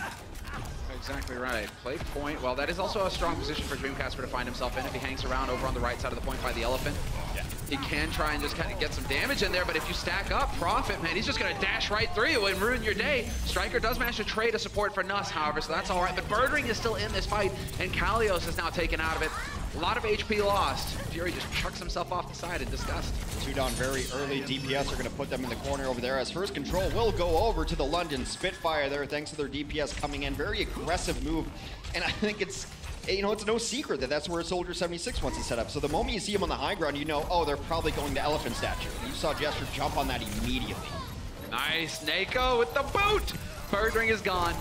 Exactly right. Play point. Well, that is also a strong position for Dreamcasper to find himself in if he hangs around over on the right side of the point by the elephant. Yeah. He can try and just kind of get some damage in there, but if you stack up Prophet, man, he's just going to dash right through you and ruin your day. Striker does manage to trade a support for Nuss, however, so that's all right. But Birdring is still in this fight, and Kalios is now taken out of it. A lot of HP lost. Fury just chucks himself off the side in disgust. 2 down very early. DPS are going to put them in the corner over there as first control will go over to the London Spitfire there thanks to their DPS coming in. Very aggressive move. And I think it's no secret that that's where Soldier 76 wants to set up. So the moment you see him on the high ground, you know, oh, they're probably going to Elephant Statue. You saw Jester jump on that immediately. Nice. Neko with the boot. Birdring is gone.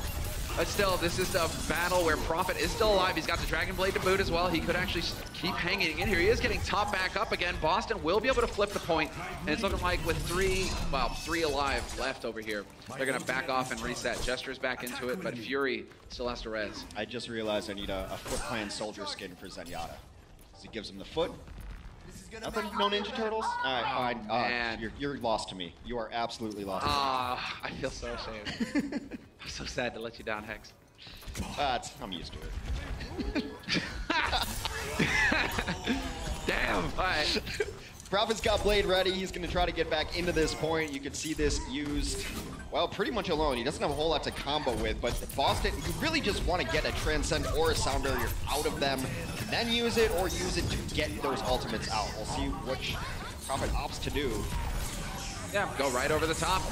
But still, this is a battle where Prophet is still alive. He's got the Dragon Blade to boot as well. He could actually keep hanging in here. He is getting top back up again. Boston will be able to flip the point. And it's looking like with 3 alive left over here, they're going to back off and reset. Jester's back into it, but Fury still has to res. I just realized I need a Foot Clan Soldier skin for Zenyatta. So he gives him the foot. Nothing, no Ninja Turtles? All right, fine. You're lost to me. You are absolutely lost to me. I feel so ashamed. I'm so sad to let you down, Hex. I'm used to it. Damn. All right. Prophet's got Blade ready. He's going to try to get back into this point. You could see this used, well, pretty much alone. He doesn't have a whole lot to combo with, but Boston, you really just want to get a Transcend or a Sound Barrier out of them, then use it, or use it to get those ultimates out. We'll see which Prophet opts to do. Yeah, go right over the top.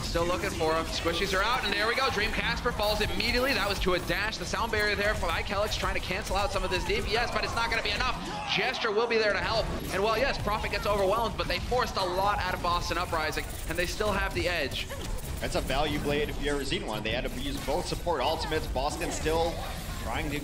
Still looking for him. Squishies are out, and there we go. Dream Casper falls immediately. That was to a dash. The sound barrier there for Kelix trying to cancel out some of this DPS, but it's not going to be enough. Gesture will be there to help. And well, yes, Prophet gets overwhelmed, but they forced a lot out of Boston Uprising, and they still have the edge. That's a value blade if you've ever seen one. They had to use both support ultimates. Boston still trying to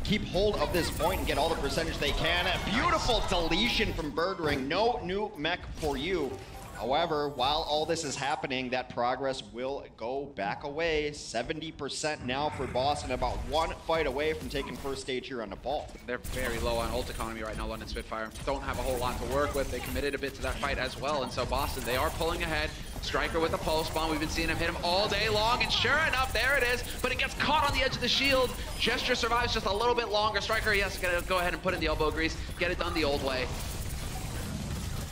keep hold of this point and get all the percentage they can. A beautiful deletion from Birdring. No new mech for you. However, while all this is happening, that progress will go back away. 70% now for Boston, about one fight away from taking first stage here on Nepal. They're very low on ult economy right now, London Spitfire. Don't have a whole lot to work with. They committed a bit to that fight as well, and so Boston, they are pulling ahead. Striker with a pulse bomb. We've been seeing him hit him all day long, and sure enough, there it is, but it gets caught on the edge of the shield. Gesture survives just a little bit longer. Striker, he has to go ahead and put in the elbow grease, get it done the old way.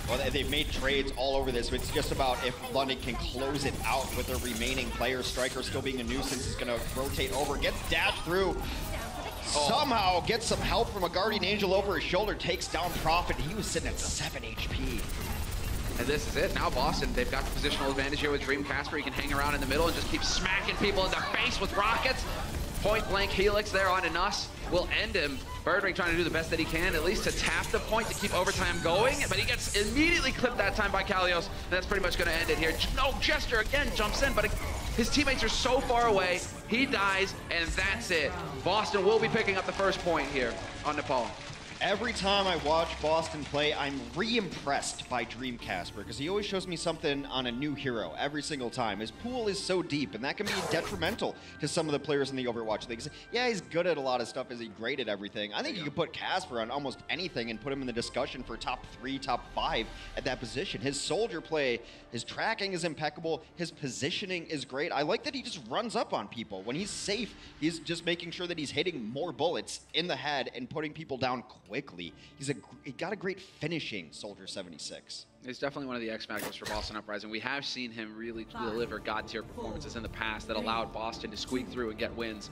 Well, they've made trades all over this. It's just about if London can close it out with their remaining players. Striker still being a nuisance is going to rotate over, gets dashed through. Somehow gets some help from a Guardian Angel over his shoulder, takes down Prophet. He was sitting at 7 HP. And this is it. Now Boston, they've got the positional advantage here with Dream Casper. He can hang around in the middle and just keep smacking people in the face with rockets. Point blank Helix there on Nus will end him. Birdring trying to do the best that he can, at least to tap the point to keep overtime going, but he gets immediately clipped that time by Kalios, and that's pretty much going to end it here. No, Gesture again jumps in, but his teammates are so far away, he dies, and that's it. Boston will be picking up the first point here on Nepal. Every time I watch Boston play, I'm re-impressed by Dream Casper because he always shows me something on a new hero every single time. His pool is so deep, and that can be detrimental to some of the players in the Overwatch League. Yeah, he's good at a lot of stuff. Is he great at everything? I think you could put Casper on almost anything and put him in the discussion for top 3, top 5 at that position. His soldier play, his tracking is impeccable. His positioning is great. I like that he just runs up on people. When he's safe, he's just making sure that he's hitting more bullets in the head and putting people down quickly. He got a great finishing Soldier 76. He's definitely one of the X factors for Boston Uprising. We have seen him really deliver god tier performances in the past that allowed Boston to squeak through and get wins.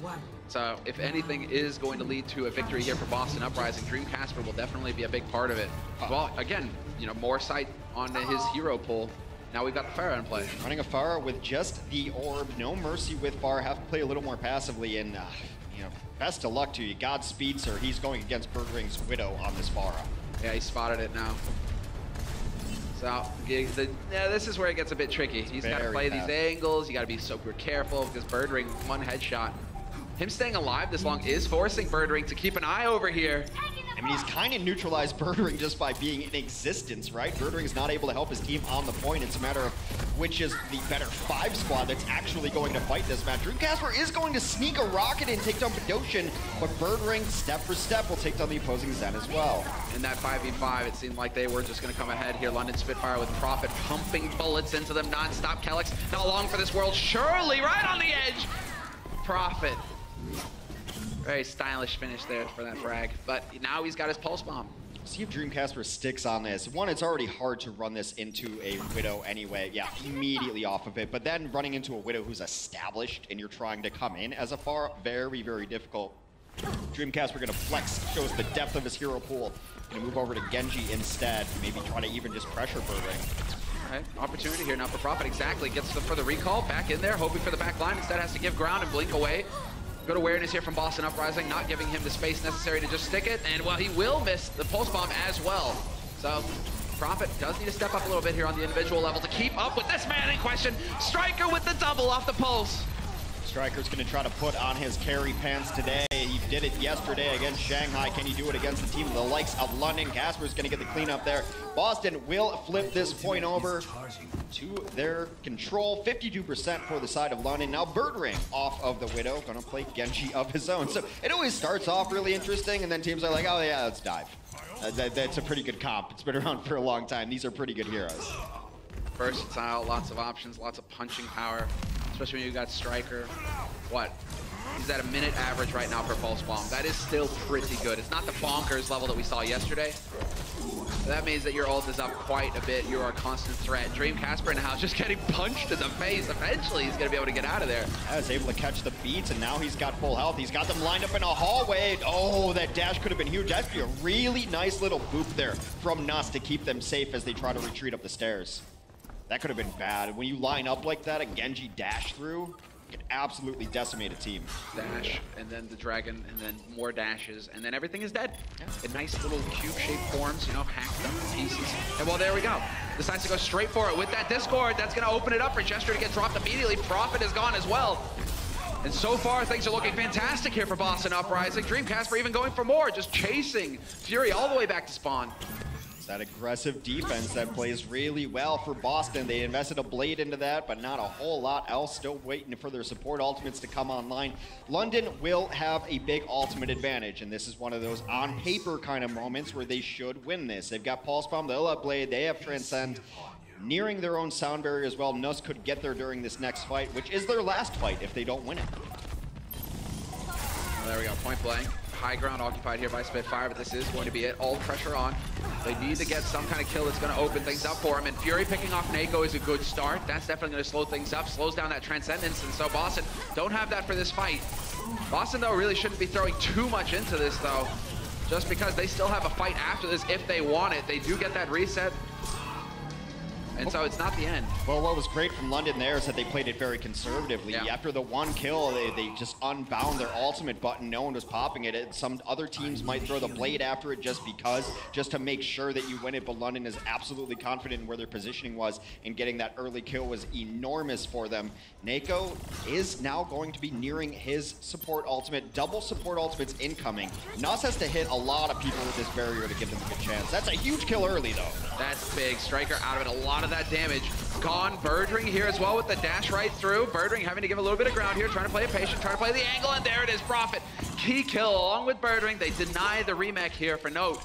So if anything is going to lead to a victory here for Boston Uprising, Dream Casper will definitely be a big part of it. Well, again, you know, more sight on his hero pool. Now we've got the Pharah in play. Running a Pharah with just the orb, no mercy with Pharah, have to play a little more passively, and you know, best of luck to you. Godspeed, sir. He's going against Birdring's Widow on this Pharah. Yeah, he spotted it now. So this is where it gets a bit tricky. He's got to play these angles. You got to be super careful because Birdring, one headshot. Him staying alive this long is forcing Birdring to keep an eye over here. I mean, he's kind of neutralized Birdring just by being in existence, right? Birdring's not able to help his team on the point. It's a matter of which is the better 5 squad that's actually going to fight this match. Dream Casper is going to sneak a rocket and take down Padoshin, but Birdring, step for step, will take down the opposing Zen as well. In that 5v5, it seemed like they were just going to come ahead here. London Spitfire with Prophet pumping bullets into them non-stop. Kelix, not long for this world. Surely, right on the edge. Prophet. Very stylish finish there for that frag, but now he's got his pulse bomb. See if Dream Casper sticks on this. One, it's already hard to run this into a Widow anyway. Yeah, immediately off of it. But then running into a Widow who's established and you're trying to come in as a Pharah, very, very difficult. Dream Casper gonna flex, shows the depth of his hero pool. Gonna move over to Genji instead. Maybe try to even just pressure Birdring. All right, opportunity here now for Prophet. Exactly, gets for the recall, back in there, hoping for the back line. Instead has to give ground and blink away. Good awareness here from Boston Uprising, not giving him the space necessary to just stick it. And, well, he will miss the pulse bomb as well. So, Prophet does need to step up a little bit here on the individual level to keep up with this man in question. Striker with the double off the pulse. Striker's going to try to put on his carry pants today. He did it yesterday against Shanghai. Can he do it against the team of the likes of London? Casper's going to get the cleanup there. Boston will flip this point over to their control. 52% for the side of London. Now Birdring off of the Widow. Going to play Genji of his own. So it always starts off really interesting, and then teams are like, oh yeah, let's dive. That's a pretty good comp. It's been around for a long time. These are pretty good heroes. Versatile, lots of options, lots of punching power. Especially when you got Striker. What? He's at a minute average right now for Pulse Bomb. That is still pretty good. It's not the bonkers level that we saw yesterday. But that means that your ult is up quite a bit. You are a constant threat. Dream Casper now just getting punched in the face. Eventually, he's going to be able to get out of there. I was able to catch the beats, and now he's got full health. He's got them lined up in a hallway. Oh, that dash could have been huge. That'd be a really nice little boop there from Nus to keep them safe as they try to retreat up the stairs. That could have been bad. When you line up like that, a Genji dash through, it can absolutely decimate a team. Dash, and then the dragon, and then more dashes, and then everything is dead. In nice little cube-shaped forms, you know, hacked up in pieces. And well, there we go. Decides to go straight for it with that Discord. That's going to open it up for Gesture to get dropped immediately. Prophet is gone as well. And so far, things are looking fantastic here for Boston Uprising. Dreamcast even going for more, just chasing Fury all the way back to spawn. It's that aggressive defense that plays really well for Boston. They invested a blade into that, but not a whole lot else. Still waiting for their support ultimates to come online. London will have a big ultimate advantage, and this is one of those on paper kind of moments where they should win this. They've got Pulse Bomb, they'll have Blade, they have Transcend. Nearing their own sound barrier as well. Nuss could get there during this next fight, which is their last fight if they don't win it. Well, there we go, point blank. High ground occupied here by Spitfire, but this is going to be it. All pressure on. They need to get some kind of kill that's going to open things up for him. And Fury picking off Nako is a good start. That's definitely going to slow things up, slows down that Transcendence. And so Boston don't have that for this fight. Boston, though, really shouldn't be throwing too much into this, though. Just because they still have a fight after this if they want it. They do get that reset. And so it's not the end. Well, what was great from London there is that they played it very conservatively. Yeah. After the one kill, they just unbound their ultimate button. No one was popping it. Some other teams might throw the blade after it just because, just to make sure that you win it. But London is absolutely confident in where their positioning was, and getting that early kill was enormous for them. Nako is now going to be nearing his support ultimate. Double support ultimates incoming. Nuss has to hit a lot of people with this barrier to give them a good chance. That's a huge kill early, though. That's big. Striker out of it. A lot of that damage gone. Birdring here as well with the dash right through. Birdring having to give a little bit of ground here, trying to play it patient, trying to play the angle, and there it is, Prophet. Key kill along with Birdring. They deny the remake here for Note.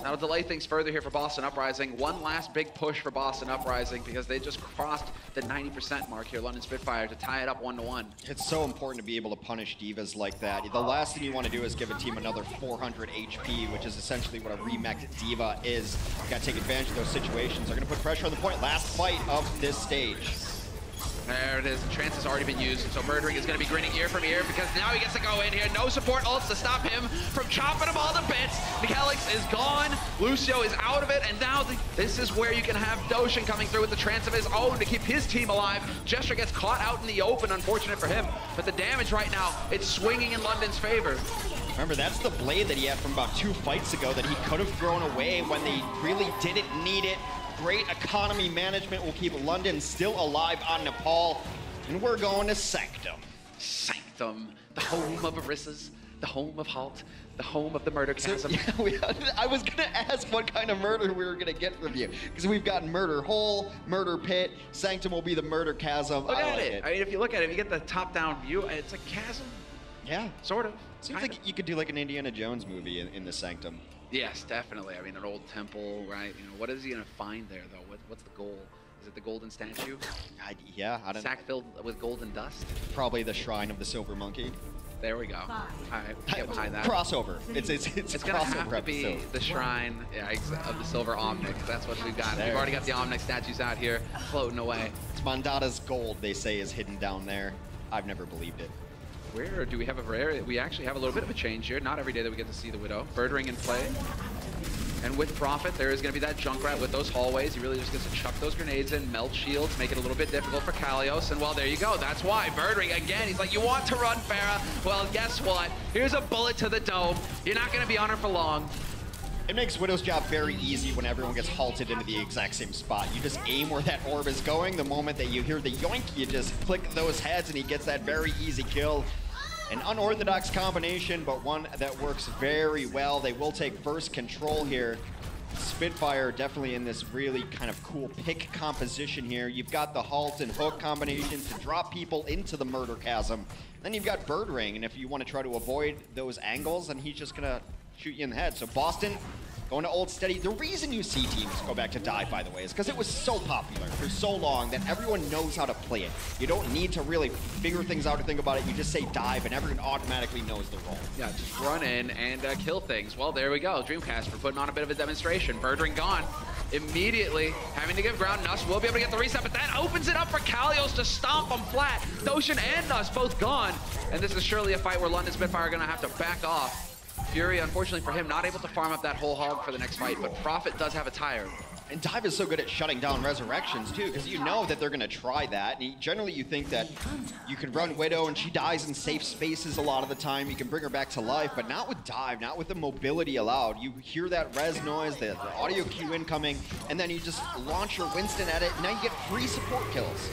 That'll delay things further here for Boston Uprising. One last big push for Boston Uprising because they just crossed the 90% mark here, London Spitfire, to tie it up 1-1. It's so important to be able to punish divas like that. The last thing you want to do is give a team another 400 HP, which is essentially what a remech diva is. You got to take advantage of those situations. They're going to put pressure on the point. Last fight of this stage. There it is. The trance has already been used, so Birdring is going to be grinning ear from ear because now he gets to go in here. No support ults to stop him from chopping him all to bits. Michalix is gone. Lucio is out of it, and now this is where you can have Doshin coming through with the trance of his own to keep his team alive. Gesture gets caught out in the open, unfortunate for him, but the damage right now, it's swinging in London's favor. Remember, that's the blade that he had from about 2 fights ago that he could have thrown away when they really didn't need it. Great economy management will keep London still alive on Nepal. And we're going to Sanctum. Sanctum, the home of Orissas, the home of Halt, the home of the murder chasm. So, yeah, I was going to ask what kind of murder we were going to get from you. Because we've got Murder Hole, Murder Pit, Sanctum will be the murder chasm. Look at it. I mean, if you look at it, if you get the top-down view, it's a chasm. Yeah. Sort of. Seems like you could do like an Indiana Jones movie in the Sanctum. Yes, definitely. I mean, an old temple, right? You know, what is he gonna find there, though? What's the goal? Is it the golden statue? Yeah, I don't know. Sack filled with golden dust? Probably the Shrine of the Silver Monkey. There we go. All right, get behind that. Crossover. It's gonna have to be the Shrine of the Silver Omnic. That's what we've got. We've already got the Omnic statues out here floating away. It's Mandata's gold, they say, is hidden down there. I've never believed it. Where do we have a rare? We actually have a little bit of a change here. Not every day that we get to see the Widow. Birdring in play. And with Prophet, there is going to be that Junkrat with those hallways. He really just gets to chuck those grenades in, melt shields, make it a little bit difficult for Kalios. And well, there you go. That's why. Birdring, again, he's like, you want to run, Farah? Well, guess what? Here's a bullet to the dome. You're not going to be on her for long. It makes Widow's job very easy when everyone gets halted into the exact same spot. You just aim where that orb is going. The moment that you hear the yoink, you just click those heads and he gets that very easy kill. An unorthodox combination, but one that works very well. They will take first control here. Spitfire definitely in this really kind of cool pick composition here. You've got the halt and hook combination to drop people into the murder chasm. Then you've got Birdring, and if you want to try to avoid those angles, then he's just gonna shoot you in the head. So Boston going to Old Steady. The reason you see teams go back to dive, by the way, is because it was so popular for so long that everyone knows how to play it. You don't need to really figure things out or think about it. You just say dive, and everyone automatically knows the role. Yeah, just run in and kill things. Well, there we go. Dreamcast for putting on a bit of a demonstration. Birdring gone. Immediately having to give ground. Nuss will be able to get the reset, but that opens it up for Kalios to stomp him flat. Doshin and Nuss both gone. And this is surely a fight where London Spitfire are going to have to back off. Fury, unfortunately for him, not able to farm up that whole hog for the next fight, but Prophet does have a tire. And Dive is so good at shutting down resurrections too, because you know that they're going to try that. And generally you think that you can run Widow and she dies in safe spaces a lot of the time. You can bring her back to life, but not with Dive, not with the mobility allowed. You hear that res noise, the audio cue incoming, and then you just launch your Winston at it, and now you get free support kills.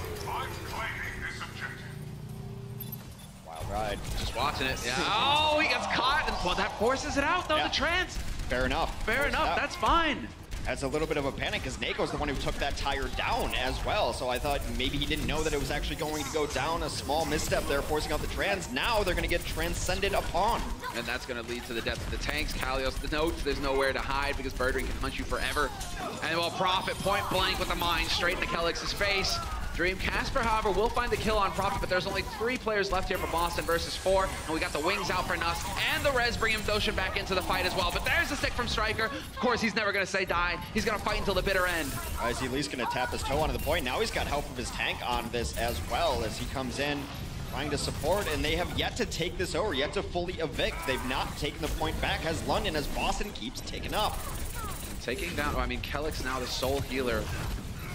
Wild ride. Just watching it. Yeah. Oh, he gets caught. And, well, that forces it out, though, the trance. Fair enough. Fair enough. That's fine. That's a little bit of a panic because Nako's the one who took that tire down as well. So I thought maybe he didn't know that it was actually going to go down. A small misstep there, forcing out the trans. Now they're going to get transcended upon. And that's going to lead to the death of the tanks. Kalios, the notes, there's nowhere to hide because Birdring can hunt you forever. And well, Prophet point blank with the mine straight into Kelix's face. Dream Casper, however, will find the kill on Prophet, but there's only 3 players left here for Boston versus 4. And we got the wings out for Nuss, and the res bring him Doshin back into the fight as well. But there's the stick from Striker. Of course, he's never going to say die. He's going to fight until the bitter end. Is he at least going to tap his toe onto the point? Now he's got help of his tank on this as well as he comes in trying to support, and they have yet to take this over, yet to fully evict. They've not taken the point back as London, as Boston keeps taking up. Taking down, I mean, Kelix now the sole healer.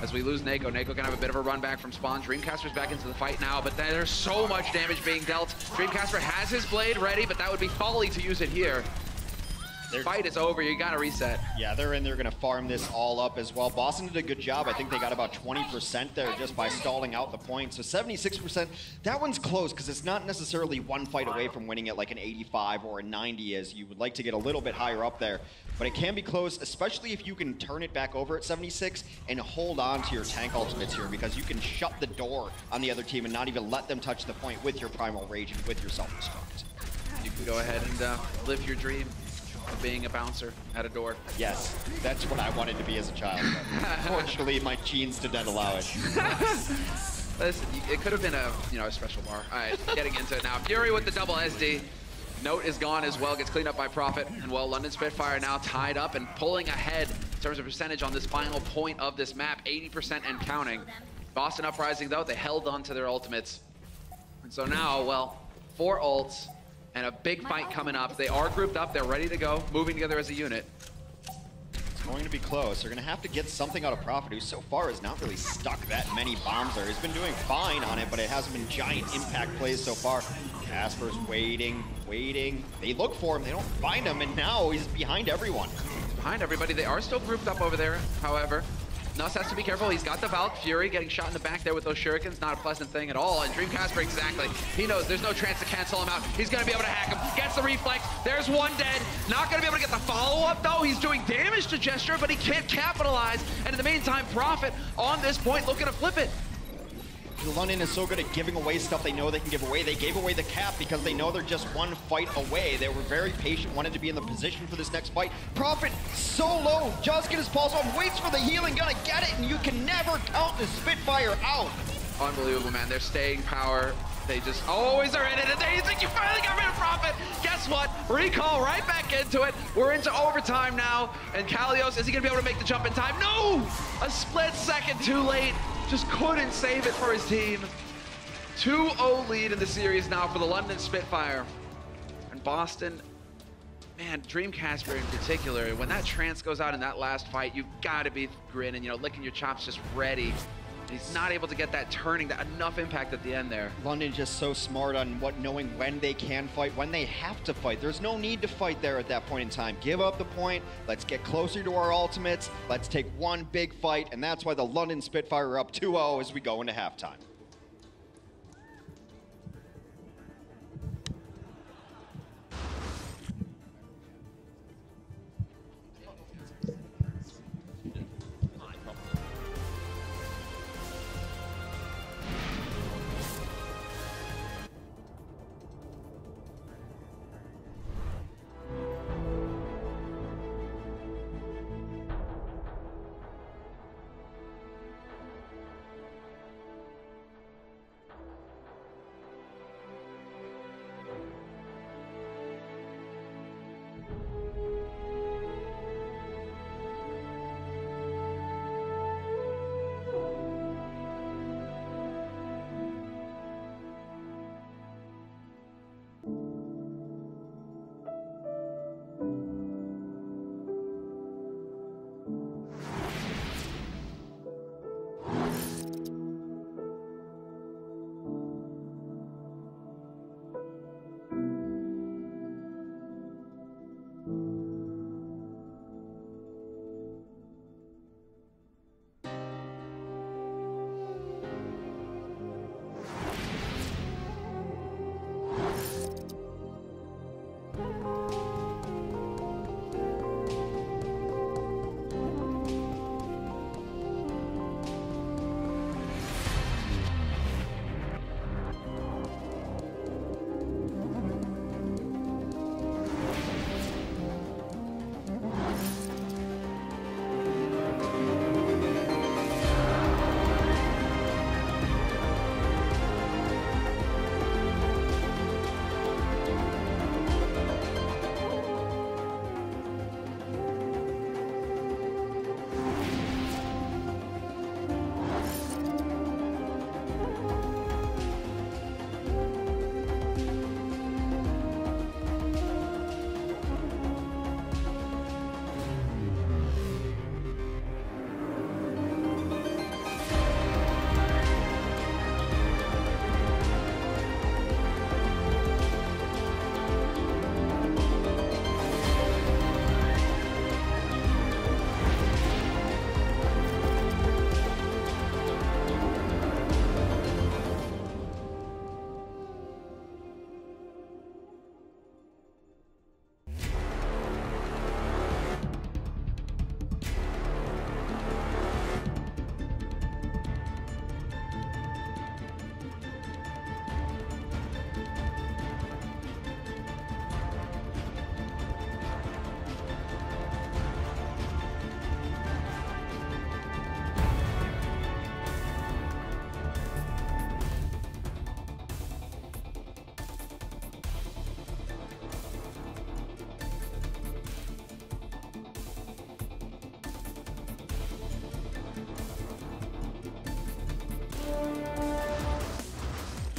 As we lose Nako, Nako can have a bit of a run back from spawn. Dreamcaster's back into the fight now, but there's so much damage being dealt. Dreamcaster has his blade ready, but that would be folly to use it here. The fight is over, you gotta reset. Yeah, they're in there gonna farm this all up as well. Boston did a good job. I think they got about 20% there just by stalling out the point. So 76%, that one's close because it's not necessarily one fight away from winning it like an 85 or a 90 as you would like to get a little bit higher up there. But it can be close, especially if you can turn it back over at 76 and hold on to your tank ultimates here because you can shut the door on the other team and not even let them touch the point with your Primal Rage and with your Self-Destruct. You can go ahead and live your dream of being a bouncer at a door. Yes, that's what I wanted to be as a child. Unfortunately, my genes didn't allow it. Listen, it could have been a special bar. All right, getting into it now. Fury with the double SD. Note is gone as well, gets cleaned up by Prophet. And well, London Spitfire now tied up and pulling ahead in terms of percentage on this final point of this map, 80% and counting. Boston Uprising, though, they held on to their ultimates. And so now, well, 4 ults and a big fight coming up. They are grouped up, they're ready to go, moving together as a unit. It's going to be close. They're going to have to get something out of Prophet, who so far has not really stuck that many bombs there. He's been doing fine on it, but it hasn't been giant impact plays so far. Casper's waiting. They look for him, they don't find him, and now he's behind everyone. He's behind everybody. They are still grouped up over there, however. Nuss has to be careful. He's got the Valk. Fury getting shot in the back there with those shurikens. Not a pleasant thing at all. And Dreamcasper, exactly. He knows there's no chance to cancel him out. He's going to be able to hack him. Gets the reflex. There's one dead. Not going to be able to get the follow-up, though. He's doing damage to Gesture, but he can't capitalize. And in the meantime, Prophet on this point looking to flip it. London is so good at giving away stuff they know they can give away. They gave away the cap because they know they're just one fight away. They were very patient, wanted to be in the position for this next fight. Prophet so low, just get his pulse on, waits for the healing, gonna get it, and you can never count the Spitfire out. Unbelievable, man. Their staying power, they just always are in it. And there you think you finally got rid of Prophet. Guess what? Recall right back into it. We're into overtime now. And Kalios, is he gonna be able to make the jump in time? No! A split second too late. Just couldn't save it for his team. 2-0 lead in the series now for the London Spitfire. And Boston, man, Dreamcasper in particular, when that trance goes out in that last fight, you've got to be grinning, licking your chops, just ready. He's not able to get that turning, that enough impact at the end there. London just so smart on knowing when they can fight, when they have to fight. There's no need to fight there at that point in time. Give up the point. Let's get closer to our ultimates. Let's take one big fight, and that's why the London Spitfire are up 2-0 as we go into halftime.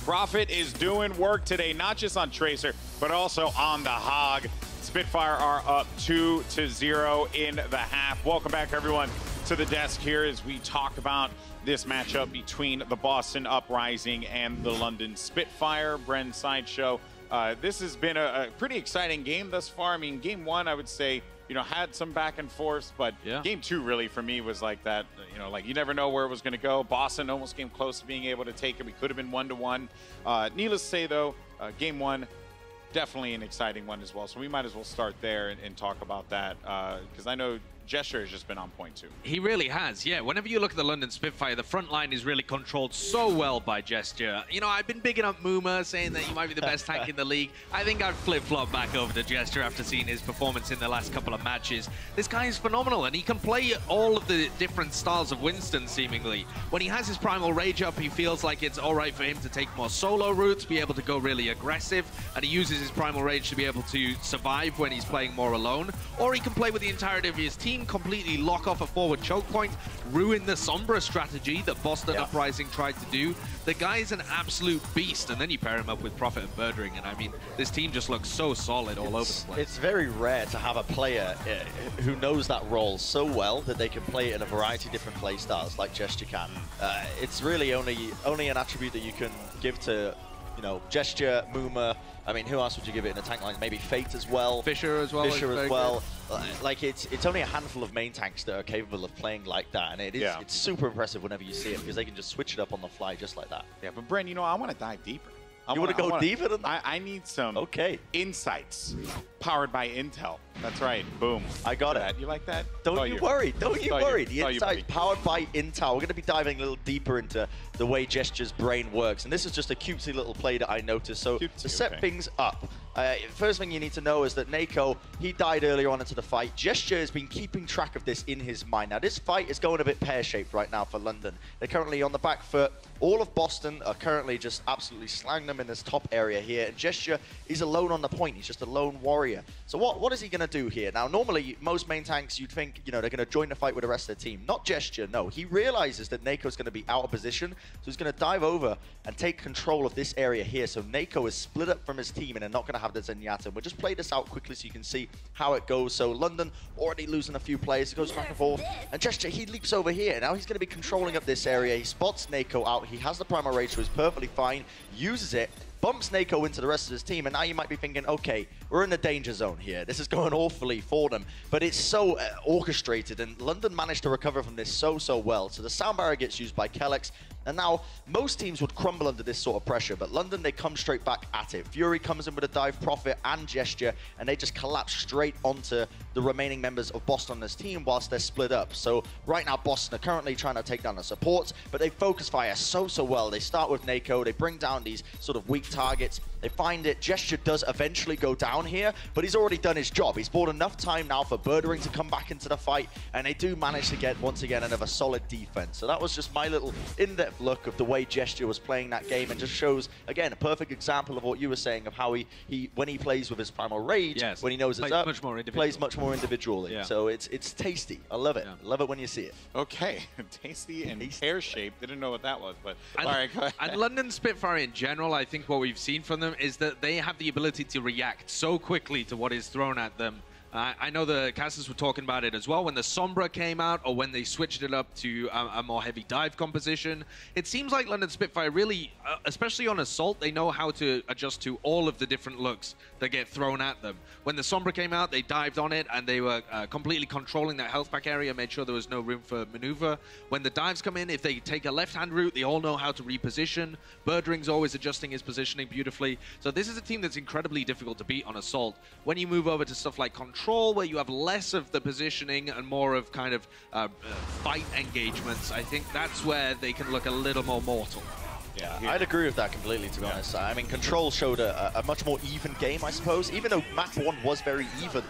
Profit is doing work today, not just on Tracer, but also on the Hog. Spitfire are up 2-0 in the half. Welcome back, everyone, to the desk here as we talk about this matchup between the Boston Uprising and the London Spitfire. Bren Sideshow. This has been a pretty exciting game thus far. I mean, game one, I would say, had some back and forth, but game two really for me was like that, like you never know where it was going to go. Boston almost came close to being able to take it. We could have been 1-1. Needless to say, though, game one, definitely an exciting one as well. So we might as well start there and talk about that because I know Gesture has just been on point too. He really has, yeah. Whenever you look at the London Spitfire, the front line is really controlled so well by Gesture. I've been bigging up Muma, saying that he might be the best tank in the league. I think I'd flip-flop back over to Gesture after seeing his performance in the last couple of matches. This guy is phenomenal, and he can play all of the different styles of Winston, seemingly. When he has his Primal Rage up, he feels like it's all right for him to take more solo routes, be able to go really aggressive, and he uses his Primal Rage to be able to survive when he's playing more alone. Or he can play with the entirety of his team, completely lock off a forward choke point, ruin the Sombra strategy that Boston Uprising tried to do. The guy's an absolute beast, and then you pair him up with Prophet and Birdring, and I mean, this team just looks so solid all over the place. It's very rare to have a player who knows that role so well that they can play it in a variety of different play styles like Gesture can. It's really only an attribute that you can give to Gesture, Muma. I mean, who else would you give it in the tank line? Maybe Fate as well. Fisher as well. Fisher as well. Like, it's only a handful of main tanks that are capable of playing like that, and it's super impressive whenever you see it because they can just switch it up on the fly just like that. Yeah, but Bren, I want to dive deeper. You want to go deeper than that? I need some insights powered by Intel. That's right. Boom. I got it. You like that? Don't you worry. Don't you worry. The insights powered by Intel. We're going to be diving a little deeper into the way Gesture's brain works. And this is just a cutesy little play that I noticed. So to set things up, first thing you need to know is that Nako, he died earlier on into the fight. Gesture has been keeping track of this in his mind. Now, this fight is going a bit pear-shaped right now for London. They're currently on the back foot. All of Boston are currently just absolutely slanging them in this top area here. And Gesture is alone on the point. He's just a lone warrior. So what is he going to do here? Now, normally, most main tanks, you'd think, they're going to join the fight with the rest of the team. Not Gesture, no. He realizes that Nako's going to be out of position, so he's going to dive over and take control of this area here. So Nako is split up from his team, and they're not going to have the Zenyatta. We'll just play this out quickly so you can see how it goes. So London already losing a few players. It goes back and forth. And Gesture, he leaps over here. Now he's going to be controlling up this area. He spots Nako out. He has the Primal Rage, so he's perfectly fine. Uses it. bumps Nako into the rest of his team, and now you might be thinking, okay, we're in the danger zone here. This is going awfully for them, but it's so orchestrated, and London managed to recover from this so well. So the sound barrier gets used by Kellex, and now most teams would crumble under this sort of pressure, but London, they come straight back at it. Fury comes in with a dive, Profit, and Gesture, and they just collapse straight onto the remaining members of Boston on this team whilst they're split up. So right now, Boston are currently trying to take down the supports, but they focus fire so well. They start with Nako, they bring down these sort of weak targets, they find it. Gesture does eventually go down here, but he's already done his job. He's bought enough time now for Birdering to come back into the fight, and they do manage to get, once again, another solid defense. So that was just my little in-depth look of the way Gesture was playing that game, and just shows, again, a perfect example of what you were saying of how he when he plays with his Primal Rage, when he knows it's up, plays much more individually. Yeah. So it's tasty. I love it. I love it when you see it. Okay, tasty and pear-shaped. Didn't know what that was, but all right, go ahead. And London Spitfire in general, I think what we've seen from them is that they have the ability to react so quickly to what is thrown at them. I know the casters were talking about it as well when the Sombra came out, or when they switched it up to a more heavy dive composition. It seems like London Spitfire really, especially on Assault, they know how to adjust to all of the different looks that get thrown at them. When the Sombra came out, they dived on it, and they were completely controlling that health pack area, made sure there was no room for maneuver. When the dives come in, if they take a left-hand route, they all know how to reposition. Birdering's always adjusting his positioning beautifully. So this is a team that's incredibly difficult to beat on Assault. When you move over to stuff like Control, where you have less of the positioning and more of kind of fight engagements, I think that's where they can look a little more mortal. Yeah, I'd agree with that completely, to be honest. I mean, Control showed a much more even game, I suppose. Even though map 1 was very even,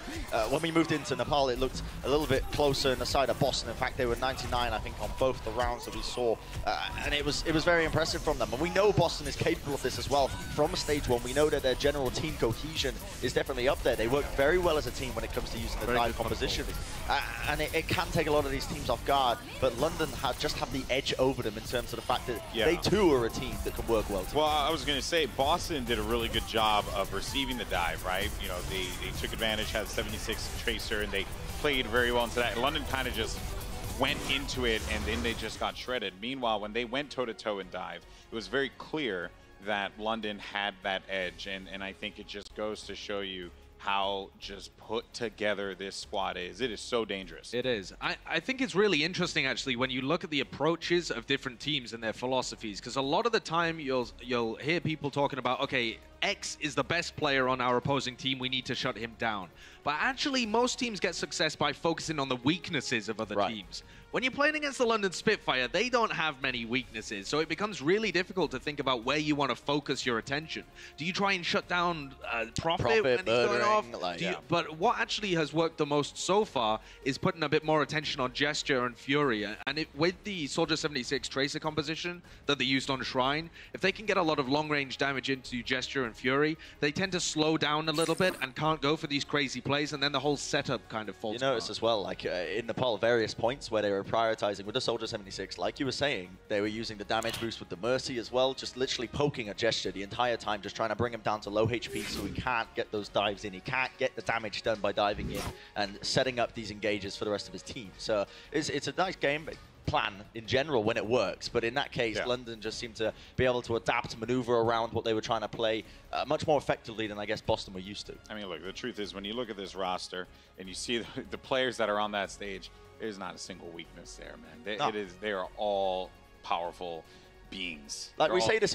when we moved into Nepal, it looked a little bit closer in the side of Boston. In fact, they were 99, I think, on both the rounds that we saw, and it was very impressive from them. And we know Boston is capable of this as well from stage 1. We know that their general team cohesion is definitely up there. They work very well as a team when it comes to using the dive composition, and it can take a lot of these teams off guard. But London just have the edge over them in terms of the fact that they too are a team that can work well together. Well, I was going to say, Boston did a really good job of receiving the dive, right? You know, they took advantage, had 76 Tracer, and they played very well into that. And London kind of just went into it, and then they just got shredded. Meanwhile, when they went toe-to-toe in dive, it was very clear that London had that edge, and I think it just goes to show you how just put together this squad is. It is so dangerous. It is. I think it's really interesting, actually, when you look at the approaches of different teams and their philosophies, because a lot of the time you'll hear people talking about, okay, X is the best player on our opposing team, we need to shut him down. But actually, most teams get success by focusing on the weaknesses of other teams. When you're playing against the London Spitfire, they don't have many weaknesses, so it becomes really difficult to think about where you want to focus your attention. Do you try and shut down Profit when he's going off? But what actually has worked the most so far is putting a bit more attention on Gesture and Fury. And with the Soldier 76 Tracer composition that they used on Shrine, if they can get a lot of long-range damage into Gesture and Fury, they tend to slow down a little bit and can't go for these crazy plays, and then the whole setup kind of falls apart. You notice as well, like in Nepal, various points where they were prioritizing with the Soldier 76, like you were saying, they were using the damage boost with the Mercy as well, just literally poking at Gesture the entire time, just trying to bring him down to low HP so he can't get those dives in, he can't get the damage done by diving in and setting up these engages for the rest of his team. So it's a nice game plan in general when it works, but in that case, London just seemed to be able to adapt, maneuver around what they were trying to play much more effectively than I guess Boston were used to. I mean, look, the truth is, when you look at this roster and you see the players that are on that stage, there's not a single weekness there, man. They are all powerful beings. Like we say this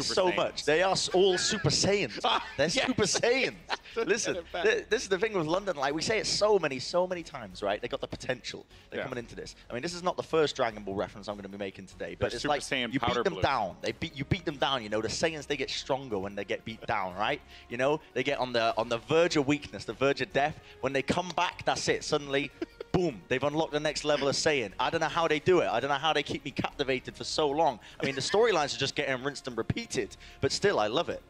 so much. They are all Super Saiyans. They're Super Saiyans. Listen, this is the thing with London. Like we say it so many times, right? They got the potential. They're coming into this. I mean, this is not the first Dragon Ball reference I'm going to be making today, but it's like you beat them down. You beat them down. You know, the Saiyans, they get stronger when they get beat down, right? You know, they get on the verge of weakness, the verge of death. When they come back, that's it. Suddenly, boom, they've unlocked the next level of Saiyan. I don't know how they do it. I don't know how they keep me captivated for so long. I mean, the storylines are just getting rinsed and repeated, but still, I love it.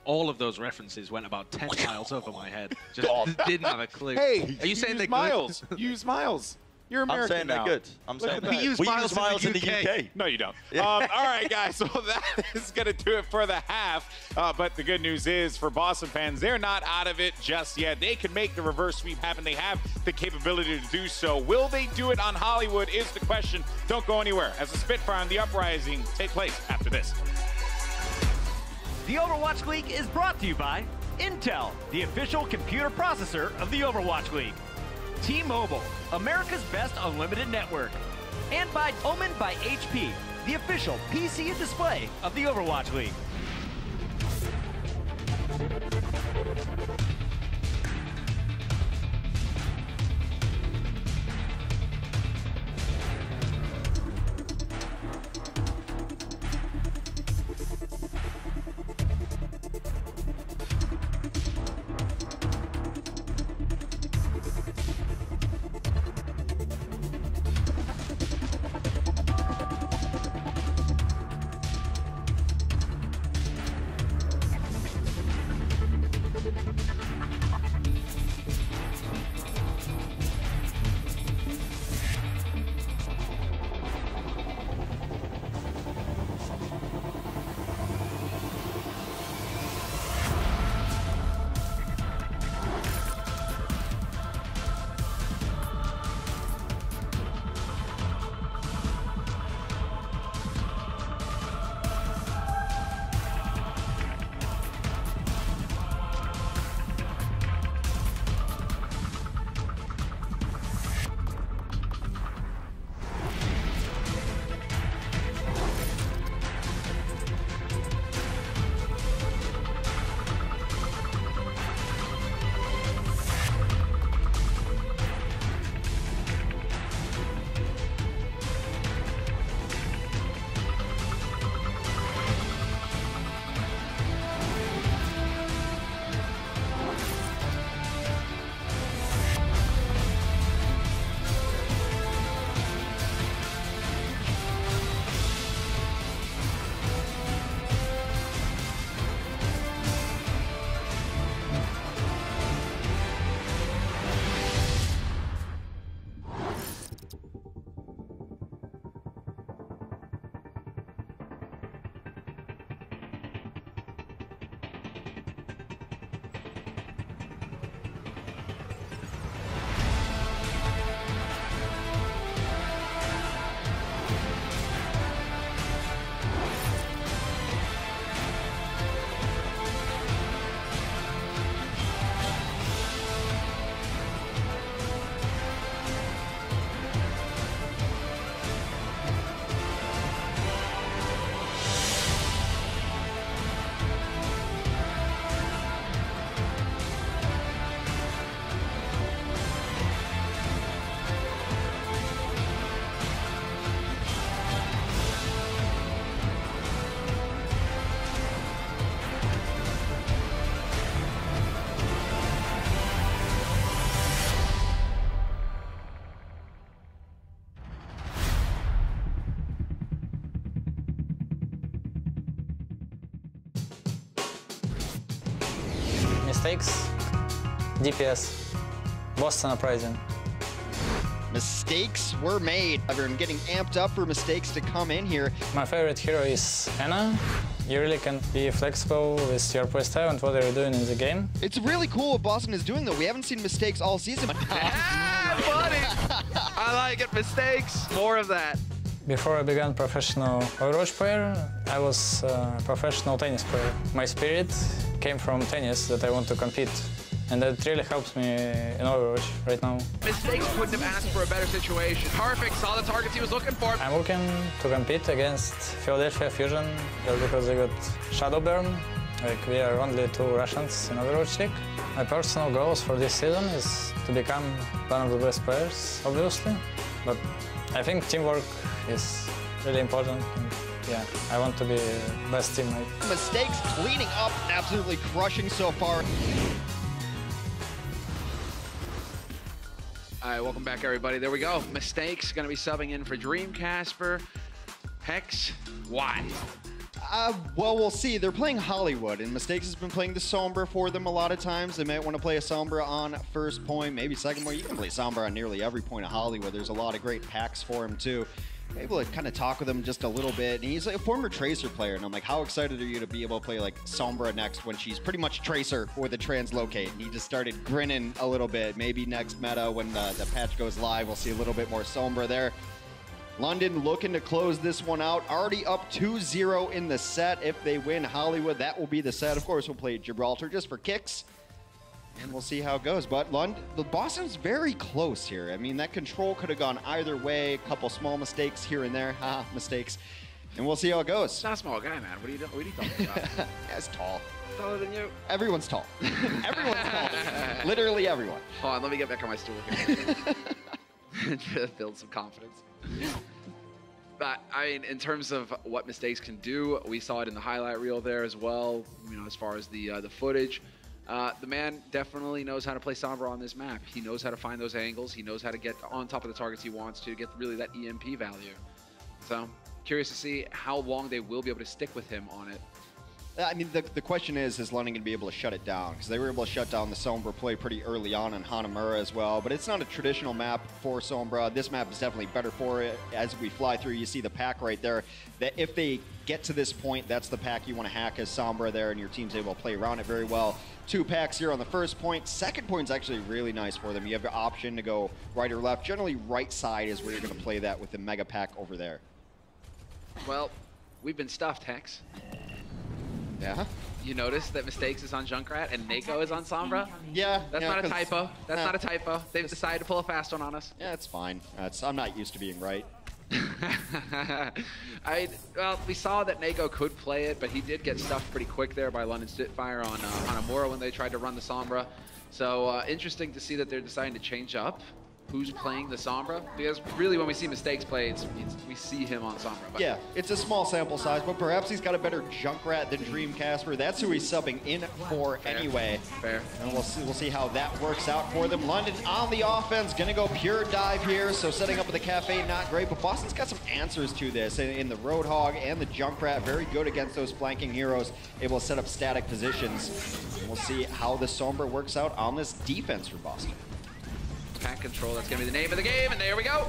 All of those references went about 10 miles over my head. Just didn't have a clue. Hey, are you saying they're Miles? Use Miles. You're American. I'm saying now. they're good. I'm saying we use Miles in the UK. No, you don't. All right, guys. So that is going to do it for the half. But the good news is, for Boston fans, they're not out of it just yet. They can make the reverse sweep happen. They have the capability to do so. Will they do it on Hollywood is the question. Don't go anywhere as the Spitfire and the Uprising take place after this. The Overwatch League is brought to you by Intel, the official computer processor of the Overwatch League. T-Mobile, America's best unlimited network. And by Omen by HP, the official PC and display of the Overwatch League. Mistakes, DPS, Boston Uprising. Mistakes were made. Everyone getting amped up for mistakes to come in here. My favorite hero is Anna. You really can be flexible with your playstyle and what you're doing in the game. It's really cool what Boston is doing, though. We haven't seen mistakes all season. Funny. I like it. Mistakes. More of that. Before I began professional Overwatch player, I was a professional tennis player. My spirit came from tennis, that I want to compete. And that really helps me in Overwatch right now. Mistakes couldn't have asked for a better situation. Perfect, saw the targets he was looking for. I'm looking to compete against Philadelphia Fusion just because they got Shadowburn. Like, we are only 2 Russians in Overwatch League. My personal goals for this season is to become one of the best players, obviously. But I think teamwork is really important. And yeah, I want to be best teammate. Mistakes cleaning up, absolutely crushing so far. All right, welcome back, everybody. There we go. Mistakes going to be subbing in for Dream Casper. Hex, why? Well, we'll see. They're playing Hollywood, and Mistakes has been playing the Sombra for them a lot of times. They might want to play a Sombra on first point, maybe second point. You can play Sombra on nearly every point of Hollywood. There's a lot of great packs for him, too. I'm able to kind of talk with him just a little bit. And he's like a former Tracer player, and I'm like, how excited are you to be able to play like Sombra next when she's pretty much Tracer for the Translocate? And he just started grinning a little bit. Maybe next meta when the patch goes live, we'll see a little bit more Sombra there. London looking to close this one out. Already up 2-0 in the set. If they win Hollywood, that will be the set. Of course, we'll play Gibraltar just for kicks. And we'll see how it goes. But Boston's very close here. I mean, that control could have gone either way. A couple small mistakes here and there. Haha, mistakes. And we'll see how it goes. It's not a small guy, man. What are you talking about? Yeah, it's tall. Taller than you? Everyone's tall. Everyone's tall. Literally everyone. Hold on, let me get back on my stool here. Build some confidence. But I mean, in terms of what mistakes can do, we saw it in the highlight reel there as well. You know, as far as the footage, the man definitely knows how to play Sombra on this map. He knows how to find those angles. He knows how to get on top of the targets he wants to get really that EMP value. So curious to see how long they will be able to stick with him on it. I mean, the question is London going to be able to shut it down? Because they were able to shut down the Sombra play pretty early on in Hanamura as well. But it's not a traditional map for Sombra. This map is definitely better for it. As we fly through, you see the pack right there. That if they get to this point, that's the pack you want to hack as Sombra there, and your team's able to play around it very well. 2 packs here on the first point. Second point is actually really nice for them. You have the option to go right or left. Generally, right side is where you're going to play that with the mega pack over there. Well, we've been stuffed, Hex. Yeah? You notice that Mistakes is on Junkrat and Nako is on Sombra? Yeah. That's not a typo. That's not a typo. They've decided to pull a fast one on us. Yeah, it's fine. I'm not used to being right. Well, we saw that Nako could play it, but he did get stuffed pretty quick there by London Spitfire on Hanamura when they tried to run the Sombra. So interesting to see that they're deciding to change up who's playing the Sombra, because really when we see Mistakes play, we see him on Sombra. But yeah, it's a small sample size, but perhaps he's got a better Junkrat than Dreamcasper. That's who he's subbing in for anyway. Fair. And we'll see how that works out for them. London on the offense, gonna go pure dive here, so setting up with the Cafe, not great, but Boston's got some answers to this in the Roadhog and the Junkrat, very good against those flanking heroes, able to set up static positions. And we'll see how the Sombra works out on this defense for Boston. Pack control, that's gonna be the name of the game, and there we go.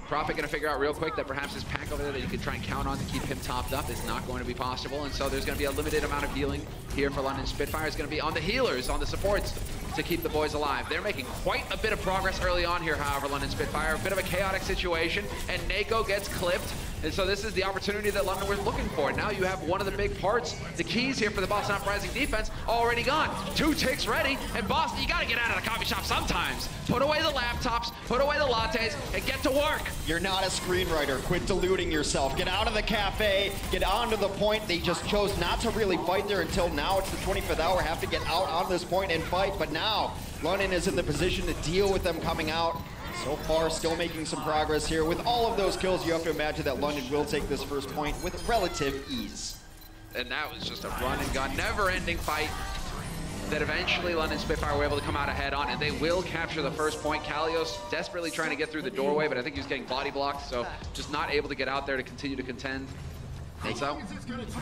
Prophet gonna figure out real quick that perhaps his pack over there that you could try and count on to keep him topped up is not going to be possible, and so there's gonna be a limited amount of healing here for London Spitfire. It's gonna be on the healers, on the supports to keep the boys alive. They're making quite a bit of progress early on here, however, London Spitfire. A bit of a chaotic situation, and Nako gets clipped. And so this is the opportunity that London was looking for. Now you have one of the big parts, the keys here for the Boston Uprising defense, already gone. 2 ticks ready, and Boston, you gotta get out of the coffee shop sometimes. Put away the laptops, put away the lattes, and get to work. You're not a screenwriter. Quit deluding yourself. Get out of the cafe, get onto the point. They just chose not to really fight there until now. It's the 25th hour, have to get out on this point and fight, but now London is in the position to deal with them coming out. So far, still making some progress here. With all of those kills, you have to imagine that London will take this first point with relative ease. And that was just a run and gun, never-ending fight that eventually London Spitfire were able to come out ahead on, and they will capture the first point. Kalios desperately trying to get through the doorway, but I think he was getting body blocked, so just not able to get out there to continue to contend. And so,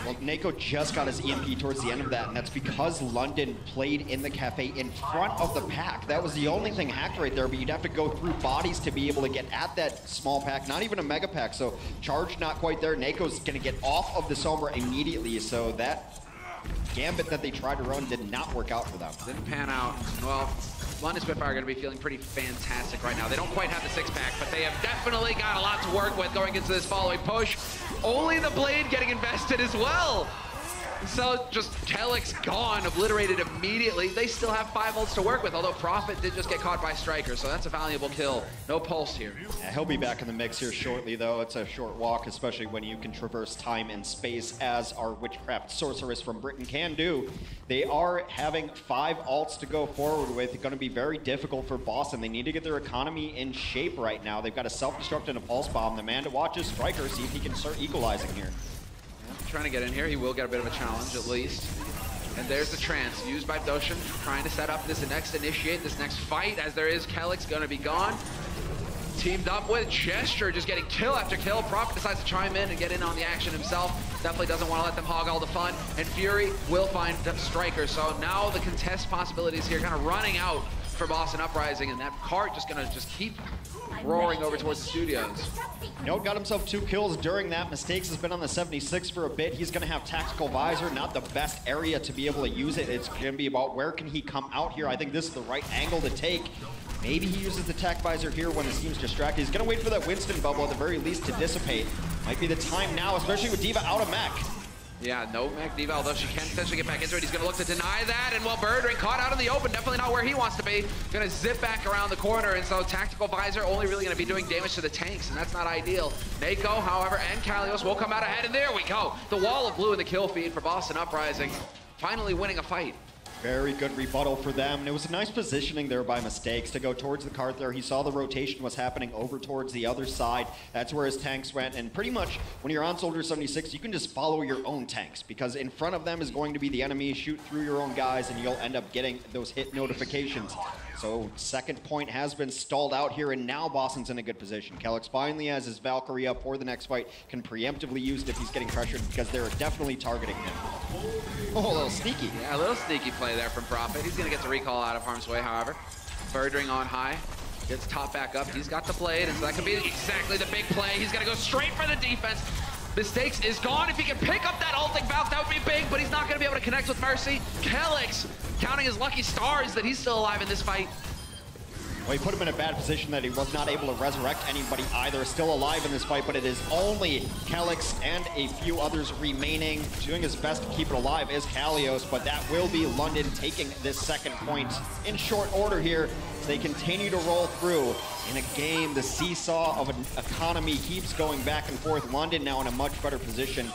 well, Nako just got his EMP towards the end of that, and that's because London played in the cafe in front of the pack. That was the only thing hacked right there, but you'd have to go through bodies to be able to get at that small pack, not even a mega pack. So charge not quite there. Nako's gonna get off of the Sombra immediately, so that gambit that they tried to run did not work out for them. Didn't pan out. Well, London Spitfire are going to be feeling pretty fantastic right now. They don't quite have the 6-pack, but they have definitely got a lot to work with going into this following push. Only the Blade getting invested as well. So just Kelix gone, obliterated immediately. They still have 5 ults to work with, although Prophet did just get caught by Striker, so that's a valuable kill. No pulse here. Yeah, he'll be back in the mix here shortly, though. It's a short walk, especially when you can traverse time and space, as our Witchcraft Sorceress from Britain can do. They are having 5 alts to go forward with. It's going to be very difficult for Boston. They need to get their economy in shape right now. They've got a self-destruct and a pulse bomb. The man to watch is Striker, see if he can start equalizing here. Trying to get in here. He will get a bit of a challenge at least. And there's the trance used by Doshin, trying to set up this next initiate, this next fight, as there is Kelix going to be gone. Teamed up with Gesture, just getting kill after kill. Prophet decides to chime in and get in on the action himself. Definitely doesn't want to let them hog all the fun. And Fury will find Striker. So now the contest possibilities here kind of running out for Boston Uprising, and that cart just going to just keep roaring over towards the studios. Note got himself 2 kills during that. Mistakes has been on the 76 for a bit. He's going to have Tactical Visor, not the best area to be able to use it. It's going to be about where can he come out here. I think this is the right angle to take. Maybe he uses the Tech Visor here when his team's distracted. He's going to wait for that Winston bubble at the very least to dissipate. Might be the time now, especially with D.Va out of mech. Yeah, no mech D.Va, although she can potentially get back into it. He's going to look to deny that, and well, Birdring caught out in the open, definitely not where he wants to be. Going to zip back around the corner, and so Tactical Visor only really going to be doing damage to the tanks, and that's not ideal. Nako, however, and Kalios will come out ahead, and there we go. The wall of blue in the kill feed for Boston Uprising, finally winning a fight. Very good rebuttal for them. And it was a nice positioning there by Mistakes to go towards the cart there. He saw the rotation was happening over towards the other side. That's where his tanks went. And pretty much when you're on Soldier 76, you can just follow your own tanks because in front of them is going to be the enemy. Shoot through your own guys and you'll end up getting those hit notifications. So second point has been stalled out here, and now Boston's in a good position. Kellex finally has his Valkyrie up for the next fight, can preemptively use it if he's getting pressured because they're definitely targeting him. Oh, a little sneaky. Yeah, a little sneaky play there from Prophet. He's going to get the recall out of harm's way, however. Birdring on high, gets top back up. He's got the blade, and so that could be exactly the big play. He's going to go straight for the defense. Mistakes is gone. If he can pick up that ulting Valk, that would be big, but he's not going to be able to connect with Mercy. Kellex counting his lucky stars that he's still alive in this fight. Well, he put him in a bad position that he was not able to resurrect anybody either. Still alive in this fight, but it is only Kellex and a few others remaining. Doing his best to keep it alive is Kalios, but that will be London taking this second point in short order here. They continue to roll through. In a game, the seesaw of an economy keeps going back and forth. London now in a much better position.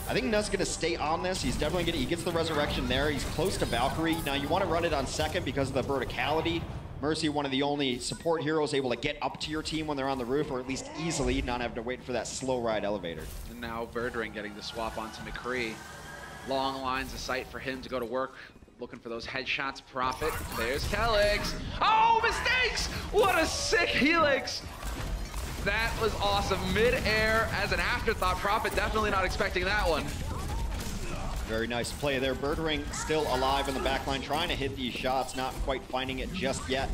I think Nutt's gonna stay on this. He's definitely he gets the resurrection there. He's close to Valkyrie. Now you wanna run it on second because of the verticality. Mercy, one of the only support heroes able to get up to your team when they're on the roof, or at least easily, not having to wait for that slow ride elevator. And now Birdring getting the swap onto McCree. Long lines of sight for him to go to work. Looking for those headshots, Prophet. There's Kellex. Oh, Mistakes! What a sick helix! That was awesome. Mid-air as an afterthought. Prophet definitely not expecting that one. Very nice play there. Birdring still alive in the backline, trying to hit these shots, not quite finding it just yet.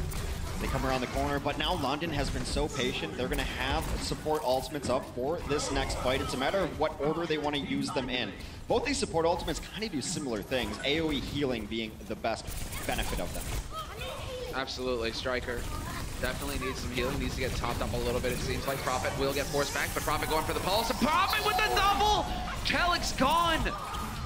They come around the corner, but now London has been so patient. They're gonna have support ultimates up for this next fight. It's a matter of what order they want to use them in. Both these support ultimates kind of do similar things, AoE healing being the best benefit of them. Absolutely, Striker definitely needs some healing, needs to get topped up a little bit. It seems like Prophet will get forced back, but Prophet going for the pulse, and Prophet with the double! Kellex gone!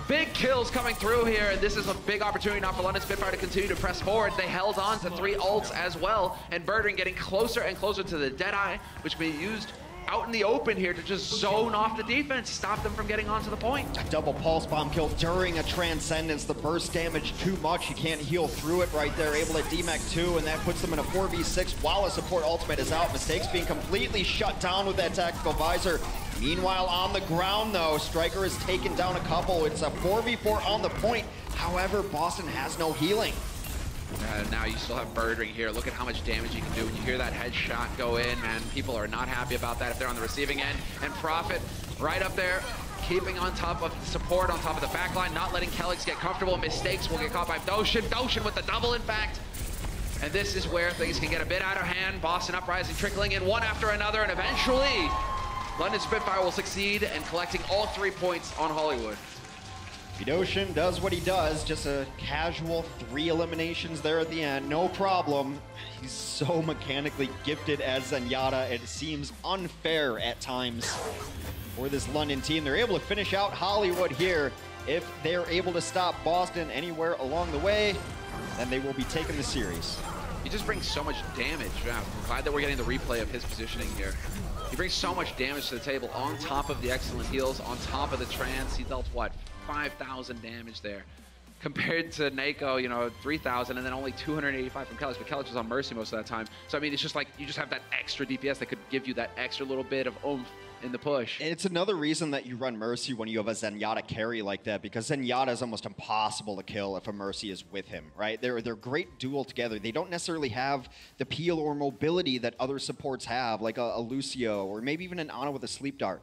Big kills coming through here, and this is a big opportunity now for London Spitfire to continue to press forward. They held on to 3 ults as well, and Birdring getting closer and closer to the Deadeye, which can be used out in the open here to just zone off the defense, stop them from getting onto the point. A double pulse bomb kill during a Transcendence. The burst damage too much. You can't heal through it right there. Able to demech 2, and that puts them in a 4v6 while a support ultimate is out. Mistakes being completely shut down with that Tactical Visor. Meanwhile, on the ground, though, Striker has taken down a couple. It's a 4v4 on the point. However, Boston has no healing. Now you still have Birdring here. Look at how much damage you can do when you hear that headshot go in, man. People are not happy about that if they're on the receiving end. And Prophet right up there, keeping on top of the support, on top of the backline, not letting Kellex get comfortable. Mistakes will get caught by Doshin. Doshin with the double, in fact. And this is where things can get a bit out of hand. Boston Uprising trickling in one after another, and eventually London Spitfire will succeed in collecting all 3 points on Hollywood. Doshin does what he does, just a casual 3 eliminations there at the end, no problem. He's so mechanically gifted as Zenyatta, it seems unfair at times for this London team. They're able to finish out Hollywood here. If they're able to stop Boston anywhere along the way, then they will be taking the series. He just brings so much damage. Yeah, I'm glad that we're getting the replay of his positioning here. He brings so much damage to the table on top of the excellent heals, on top of the trance. He dealt, what, 5,000 damage there. Compared to Nako, you know, 3,000, and then only 285 from Kellex, but Kellex was on Mercy most of that time. So, I mean, it's just like, you just have that extra DPS that could give you that extra little bit of oomph in the push. And it's another reason that you run Mercy when you have a Zenyatta carry like that, because Zenyatta is almost impossible to kill if a Mercy is with him, right? They're great duel together. They don't necessarily have the peel or mobility that other supports have, like a Lucio, or maybe even an Ana with a Sleep Dart.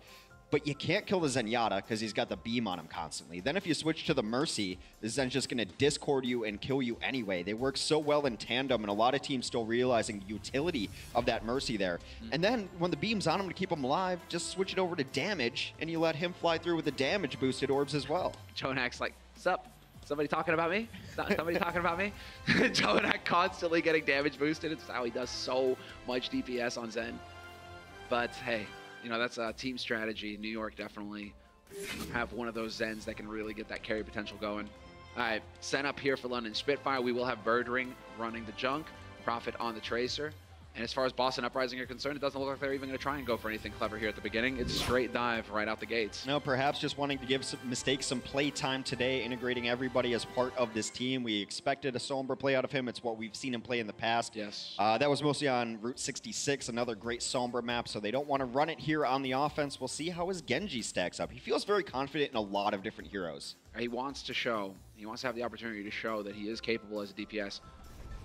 But you can't kill the Zenyatta because he's got the beam on him constantly. Then if you switch to the Mercy, the Zen's just going to discord you and kill you anyway. They work so well in tandem, and a lot of teams still realizing the utility of that Mercy there. And then when the beam's on him to keep him alive, just switch it over to damage, and you let him fly through with the damage boosted orbs as well. Jonak's like, sup? Somebody talking about me? Somebody talking about me? Jonak constantly getting damage boosted. It's how he does so much DPS on Zen. But hey, you know, that's a team strategy. New York definitely have one of those Zens that can really get that carry potential going. All right, set up here for London Spitfire. We will have Birdring running the junk, Prophet on the Tracer. And as far as Boston Uprising are concerned, it doesn't look like they're even going to try and go for anything clever here at the beginning. It's straight dive right out the gates. No, perhaps just wanting to give some Mistakes some play time today, integrating everybody as part of this team. We expected a Sombra play out of him. It's what we've seen him play in the past. Yes. That was mostly on Route 66, another great Sombra map, so they don't want to run it here on the offense. We'll see how his Genji stacks up. He feels very confident in a lot of different heroes. He wants to show, he wants to have the opportunity to show that he is capable as a DPS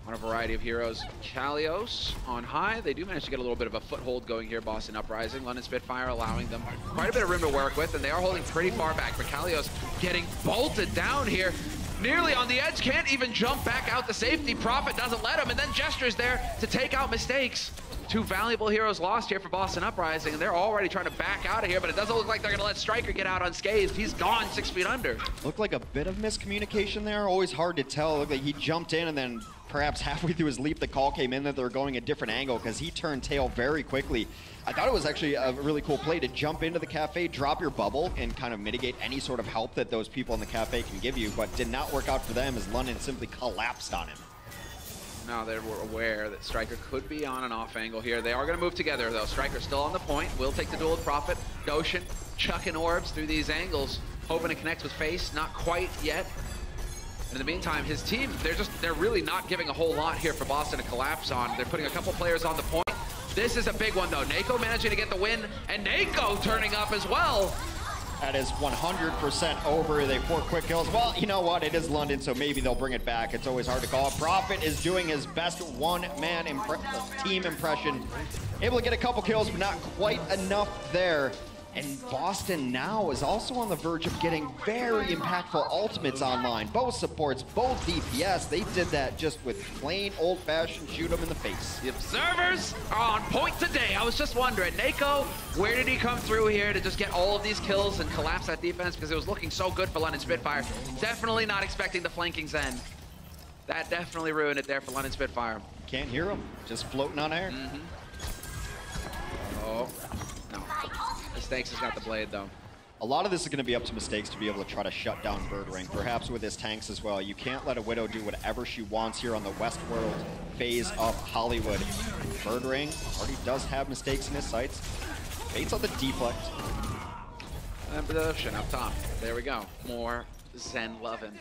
on a variety of heroes. Kalios on high. They do manage to get a little bit of a foothold going here, Boston Uprising. London Spitfire allowing them quite a bit of room to work with, and they are holding pretty far back. But Kalios getting bolted down here, nearly on the edge, can't even jump back out the safety. Prophet doesn't let him, and then Gesture's there to take out Mistakes. Two valuable heroes lost here for Boston Uprising, and they're already trying to back out of here, but it doesn't look like they're going to let Striker get out unscathed. He's gone 6 feet under. Looked like a bit of miscommunication there. Always hard to tell. Looked like he jumped in, and then perhaps halfway through his leap, the call came in that they were going a different angle because he turned tail very quickly. I thought it was actually a really cool play to jump into the cafe, drop your bubble, and kind of mitigate any sort of help that those people in the cafe can give you, but did not work out for them as London simply collapsed on him. Now they were aware that Striker could be on an off angle here. They are going to move together, though. Striker still on the point. Will take the duel with Prophet. Goshen chucking orbs through these angles, hoping to connect with Face. Not quite yet. And in the meantime, his team, they're really not giving a whole lot here for Boston to collapse on. They're putting a couple players on the point. This is a big one, though. Nako managing to get the win, and Nako turning up as well. That is 100% over. They 4 quick kills. Well, you know what? It is London, so maybe they'll bring it back. It's always hard to call. Prophet is doing his best one-man team impression. Able to get a couple kills, but not quite enough there. And Boston now is also on the verge of getting very impactful ultimates online. Both supports, both DPS. They did that just with plain old-fashioned shoot them in the face. The observers are on point today. I was just wondering, Nako, where did he come through here to just get all of these kills and collapse that defense? Because it was looking so good for London Spitfire. Definitely not expecting the flanking Zen. That definitely ruined it there for London Spitfire. Can't hear him, just floating on air. Oh, no. Mistakes has got the blade, though. A lot of this is going to be up to Mistakes to be able to try to shut down Birdring, perhaps with his tanks as well. You can't let a Widow do whatever she wants here on the Westworld phase of Hollywood. Birdring already does have Mistakes in his sights. Baits on the deflect. And production up top. There we go. More Zen loving.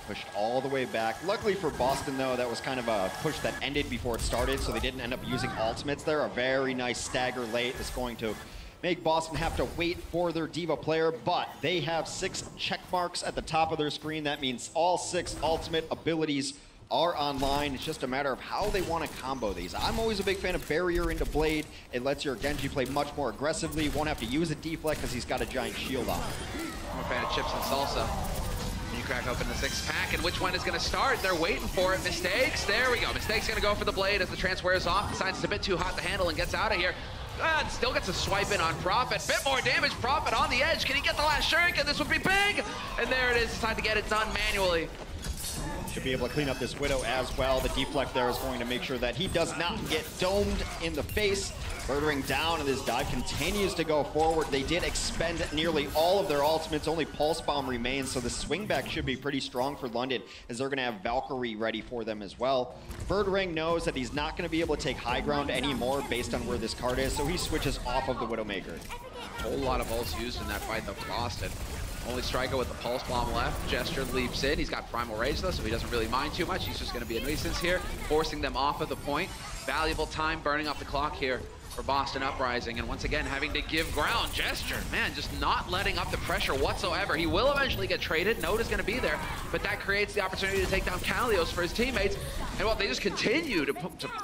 Pushed all the way back. Luckily for Boston, though, that was kind of a push that ended before it started, so they didn't end up using ultimates there. A very nice stagger late is going to make Boston have to wait for their Diva player, but they have 6 check marks at the top of their screen. That means all 6 ultimate abilities are online. It's just a matter of how they want to combo these. I'm always a big fan of Barrier into Blade. It lets your Genji play much more aggressively. Won't have to use a deflect because he's got a giant shield on. I'm a fan of Chips and Salsa. You crack open the 6 pack, and which one is going to start? They're waiting for it. Mistakes. There we go. Mistakes going to go for the blade as the trance wears off. Decides it's a bit too hot to handle and gets out of here. And still gets a swipe in on Prophet. Bit more damage. Prophet on the edge. Can he get the last shuriken? This would be big. And there it is. It's time to get it done manually. Should be able to clean up this Widow as well. The deflect there is going to make sure that he does not get domed in the face. Birdring down, and this dive continues to go forward. They did expend nearly all of their ultimates. Only Pulse Bomb remains, so the swing back should be pretty strong for London, as they're going to have Valkyrie ready for them as well. Birdring knows that he's not going to be able to take high ground anymore based on where this card is, so he switches off of the Widowmaker. A whole lot of ults used in that fight, though, for Boston. Only Striker with the Pulse Bomb left. Gesture leaps in. He's got Primal Rage, though, so he doesn't really mind too much. He's just going to be a nuisance here, forcing them off of the point. Valuable time burning off the clock here for Boston Uprising, and once again having to give ground. Gesture, man, just not letting up the pressure whatsoever. He will eventually get traded. Note is going to be there, but that creates the opportunity to take down Kalios for his teammates. And well, they just continue to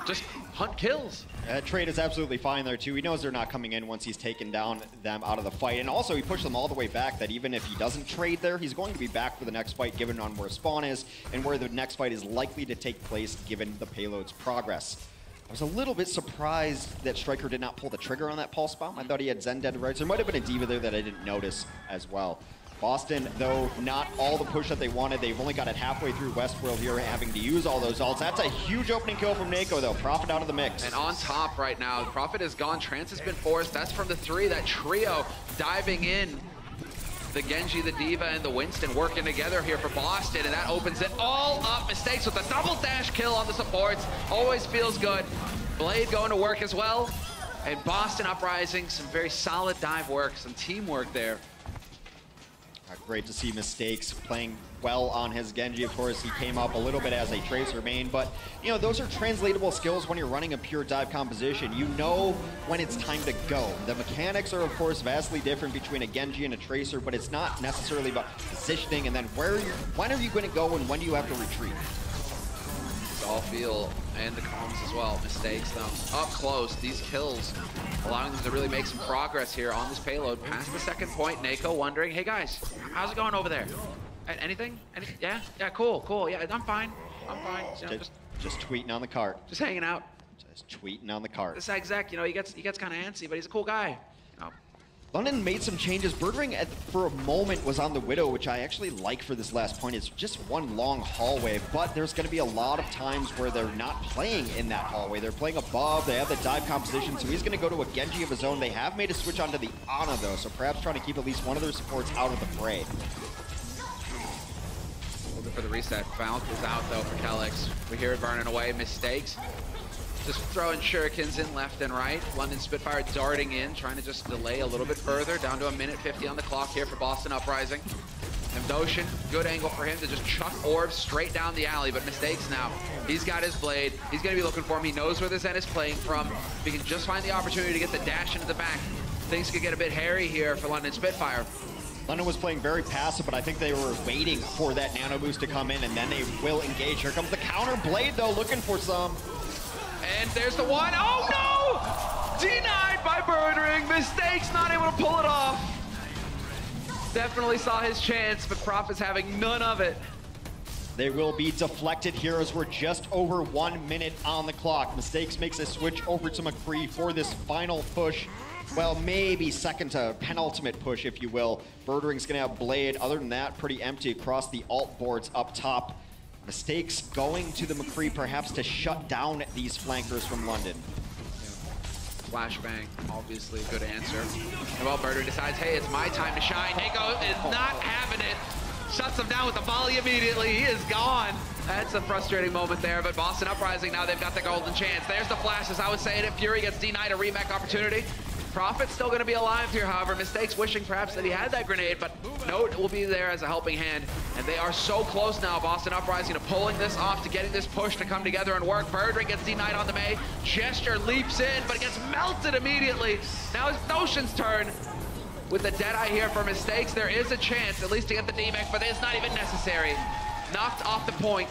just hunt kills. That trade is absolutely fine there too. He knows they're not coming in once he's taken down them out of the fight. And also he pushed them all the way back, that even if he doesn't trade there, he's going to be back for the next fight given on where spawn is and where the next fight is likely to take place given the payload's progress. I was a little bit surprised that Striker did not pull the trigger on that Pulse Bomb. I thought he had Zen dead right. So there might have been a Diva there that I didn't notice as well. Boston, though, not all the push that they wanted. They've only got it halfway through Westworld here, having to use all those ults. That's a huge opening kill from Nako, though. Profit out of the mix. And on top right now, Profit is gone. Trance has been forced. That's from the 3. That trio diving in. The Genji, the Diva, and the Winston working together here for Boston, and that opens it all up. Mistakes with a double dash kill on the supports. Always feels good. Blade going to work as well. And Boston Uprising, some very solid dive work, some teamwork there. Great to see Mistakes playing well on his Genji. Of course, he came up a little bit as a Tracer main, but you know, those are translatable skills when you're running a pure dive composition. You know when it's time to go. The mechanics are, of course, vastly different between a Genji and a Tracer, but it's not necessarily about positioning and then when are you going to go and when do you have to retreat? It's all feel and the comms as well. Mistakes, though, up close. These kills allowing them to really make some progress here on this payload. Past the second point, Nako wondering, hey guys, how's it going over there? Anything? Yeah? Yeah, cool, cool. Yeah, I'm fine. I'm fine. You know, just tweeting on the cart. Just hanging out. Just tweeting on the cart. This exec, you know, he gets kind of antsy, but he's a cool guy. You know. London made some changes. Birdring, for a moment, was on the Widow, which I actually like for this last point. It's just one long hallway, but there's going to be a lot of times where they're not playing in that hallway. They're playing above. They have the dive composition, so he's going to go to a Genji of his own. They have made a switch onto the Ana, though, so perhaps trying to keep at least one of their supports out of the fray. Looking for the reset. Bounce is out, though, for Kellex. We hear it burning away. Mistakes. Just throwing shurikens in left and right. London Spitfire darting in, trying to just delay a little bit further. Down to 1:50 on the clock here for Boston Uprising. Mdoshin, good angle for him to just chuck orbs straight down the alley, but Mistakes now. He's got his blade. He's going to be looking for him. He knows where the Zen is playing from. If he can just find the opportunity to get the dash into the back, things could get a bit hairy here for London Spitfire. London was playing very passive, but I think they were waiting for that nano boost to come in, and then they will engage. Here comes the counter blade, though, looking for some. And there's the one. Oh no! Denied by Birdring. Mistakes, not able to pull it off. Definitely saw his chance, but Profit's having none of it. They will be deflected here as we're just over 1 minute on the clock. Mistakes makes a switch over to McCree for this final push. Well, maybe second to penultimate push, if you will. Birdring's gonna have Blade. Other than that, pretty empty across the alt boards up top. Mistakes going to the McCree perhaps to shut down these flankers from London. Flashbang, obviously a good answer. And well, Birdring decides, hey, it's my time to shine. Nako is not having it. Shuts him down with the volley immediately. He is gone. That's a frustrating moment there, but Boston Uprising, now they've got the golden chance. There's the flashes. I was saying it. Fury gets denied a remake opportunity. Profit's still going to be alive here, however. Mistakes wishing perhaps that he had that grenade, but Note will be there as a helping hand. And they are so close now, Boston Uprising, to pulling this off, to getting this push to come together and work. Birdring gets denied on the Mei. Gesture leaps in, but it gets melted immediately. Now it's Notion's turn. With the Deadeye here for Mistakes, there is a chance at least to get the DMX, but it's not even necessary. Knocked off the point.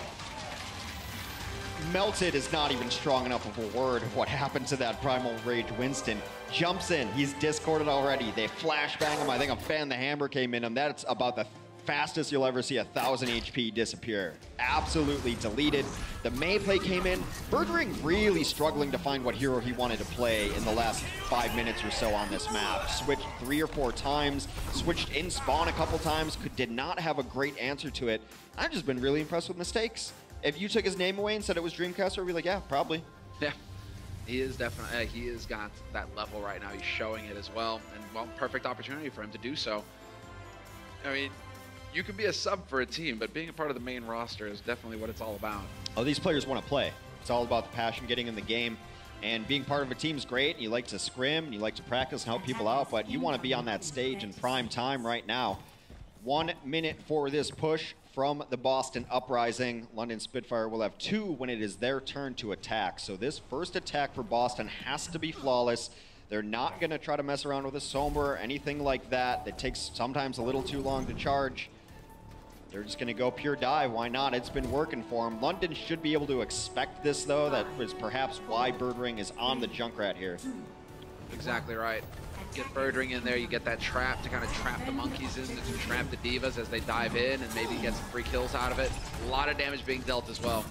Melted is not even strong enough of a word of what happened to that Primal Rage Winston. Jumps in, he's discorded already. They flashbang him. I think a fan the hammer came in him. That's about the fastest you'll ever see 1,000 HP disappear. Absolutely deleted. The Mei play came in. Birdring really struggling to find what hero he wanted to play in the last 5 minutes or so on this map. Switched 3 or 4 times, switched in spawn a couple times, did not have a great answer to it. I've just been really impressed with Mistakes. If you took his name away and said it was Dreamcast, I'd be like, yeah, probably. Yeah, he is definitely, he has got that level right now. He's showing it as well. And, well, perfect opportunity for him to do so. I mean, you can be a sub for a team, but being a part of the main roster is definitely what it's all about. Oh, these players want to play. It's all about the passion, getting in the game. And being part of a team is great. You like to scrim, you like to practice and help people out, but you want to be on that stage in prime time right now. 1 minute for this push from the Boston Uprising. London Spitfire will have 2 when it is their turn to attack. So this first attack for Boston has to be flawless. They're not going to try to mess around with a Sombra or anything like that. That takes sometimes a little too long to charge. They're just going to go pure dive. Why not? It's been working for them. London should be able to expect this, though. That was perhaps why Birdring is on the Junkrat here. Exactly right. Get Birdring in there, you get that trap to kind of trap the monkeys in, to trap the divas as they dive in and maybe get some free kills out of it. A lot of damage being dealt as well.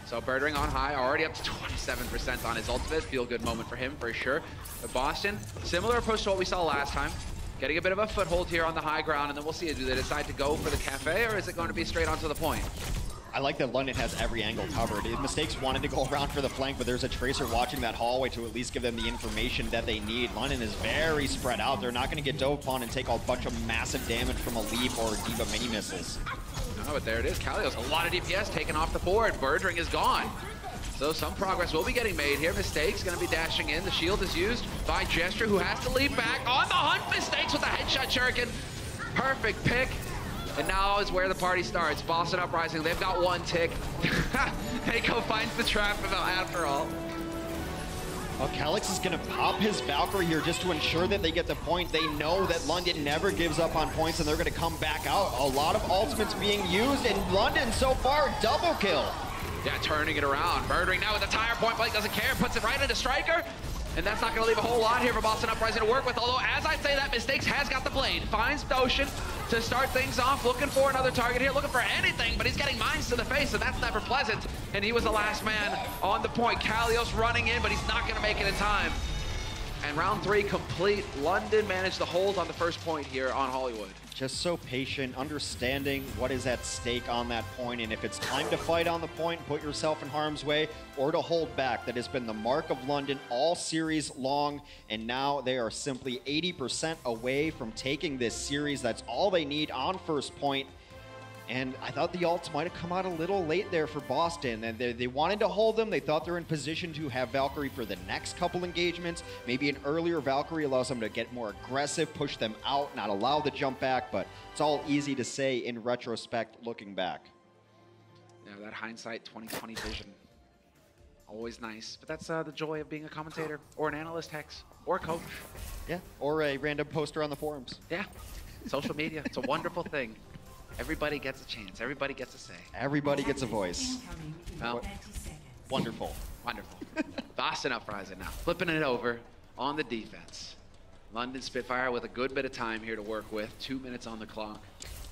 So Birdring on high, already up to 27% on his ultimate. Feel good moment for him, for sure. But Boston, similar approach to what we saw last time. getting a bit of a foothold here on the high ground, and then we'll see, do they decide to go for the cafe, or is it going to be straight onto the point? I like that London has every angle covered. Mistakes wanted to go around for the flank, but there's a Tracer watching that hallway to at least give them the information that they need. London is very spread out. They're not going to get dove upon and take a bunch of massive damage from a Leap or D.Va mini missiles. No, but there it is. Kalios, a lot of DPS taken off the board. Birdring is gone. So some progress will be getting made here. Mistakes going to be dashing in. The shield is used by Gesture, who has to leap back. On the hunt, Mistakes with a headshot shuriken. Perfect pick. And now is where the party starts. Boston Uprising, they've got one tick. Heiko finds the trap after all. Well, Calyx is going to pop his Valkyrie here just to ensure that they get the point. They know that London never gives up on points, and they're going to come back out. A lot of ultimates being used, and London so far, double kill. Yeah, turning it around. Birdring now with the tire point blank, doesn't care, puts it right into Striker. And that's not going to leave a whole lot here for Boston Uprising to work with. Although, as I say that, Mistakes has got the blade. Finds Ocean to start things off. Looking for another target here. Looking for anything, but he's getting mines to the face, so that's never pleasant. And he was the last man on the point. Kalios running in, but he's not going to make it in time. And round 3 complete. London managed to hold on the first point here on Hollywood. Just so patient, understanding what is at stake on that point, and if it's time to fight on the point, put yourself in harm's way, or to hold back. That has been the mark of London all series long, and now they are simply 80% away from taking this series. That's all they need on first point. And I thought the ults might have come out a little late there for Boston, and they wanted to hold them. They thought they're in position to have Valkyrie for the next couple engagements. Maybe an earlier Valkyrie allows them to get more aggressive, push them out, not allow the jump back, but it's all easy to say in retrospect, looking back. Yeah, that hindsight 2020 vision. Always nice, but that's the joy of being a commentator, or an analyst, Hex, or a coach. Yeah, or a random poster on the forums. Yeah, social media, it's a wonderful thing. Everybody gets a chance. Everybody gets a say. Everybody gets a voice. Well, wonderful. Wonderful. Boston Uprising now. Flipping it over on the defense. London Spitfire with a good bit of time here to work with. 2 minutes on the clock.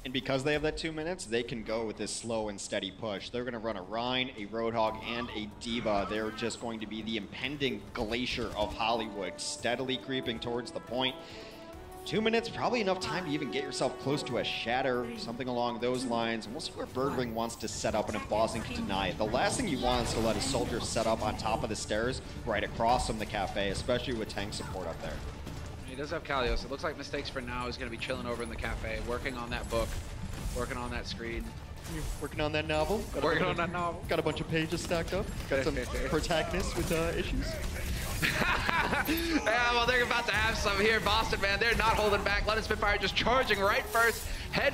And because they have that 2 minutes, they can go with this slow and steady push. They're going to run a Rhine, a Roadhog, and a D.Va. They're just going to be the impending glacier of Hollywood, steadily creeping towards the point. 2 minutes, probably enough time to even get yourself close to a shatter, something along those lines. And we'll see where Birdring wants to set up and if Boston can deny it. The last thing you want is to let a soldier set up on top of the stairs right across from the cafe, especially with tank support up there. He does have Kalios. It looks like Mistakes for now is going to be chilling over in the cafe, working on that book, working on that screen. You're working on that novel? Working on that novel. Got a bunch of pages stacked up. Got some protagonists with issues. Yeah, well, they're about to have some here. Boston, man, they're not holding back. London Spitfire just charging right first, head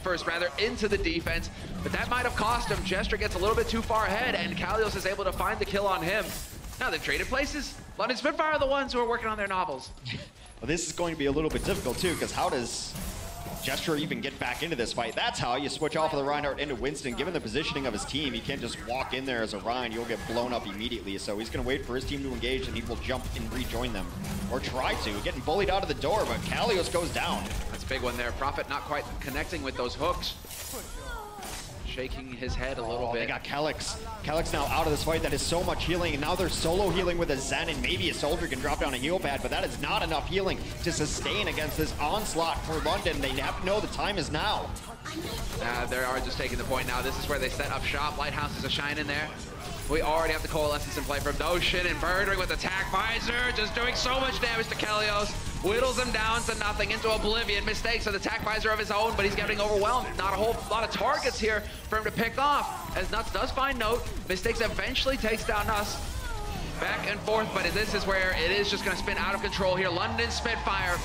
first rather, into the defense. But that might have cost him. Gesture gets a little bit too far ahead, and Kalios is able to find the kill on him. Now they've traded places. London Spitfire are the ones who are working on their novels. Well, this is going to be a little bit difficult, too, because how does Gesture even get back into this fight? That's how you switch off of the Reinhardt into Winston. Given the positioning of his team, he can't just walk in there as a Rein. You'll get blown up immediately. So he's going to wait for his team to engage, and he will jump and rejoin them. Or try to. Getting bullied out of the door, but Kalios goes down. That's a big one there. Prophet not quite connecting with those hooks. Shaking his head a little bit. They got Calyx. Calyx now out of this fight. That is so much healing, and now they're solo healing with a Zen, and maybe a soldier can drop down a heal pad, but that is not enough healing to sustain against this onslaught for London. They have to know the time is now. They are just taking the point now. This is where they set up shop. Lighthouse is a shine in there. We already have the Coalescence in play from Doshin, and Birdring with attack visor, just doing so much damage to Kalios. Whittles him down to nothing, into oblivion. Mistakes an attack visor of his own, but he's getting overwhelmed. Not a whole lot of targets here for him to pick off, as Nuts does find Note. Mistakes eventually takes down Nuts. Back and forth, but this is where it is just going to spin out of control here. London Spitfire,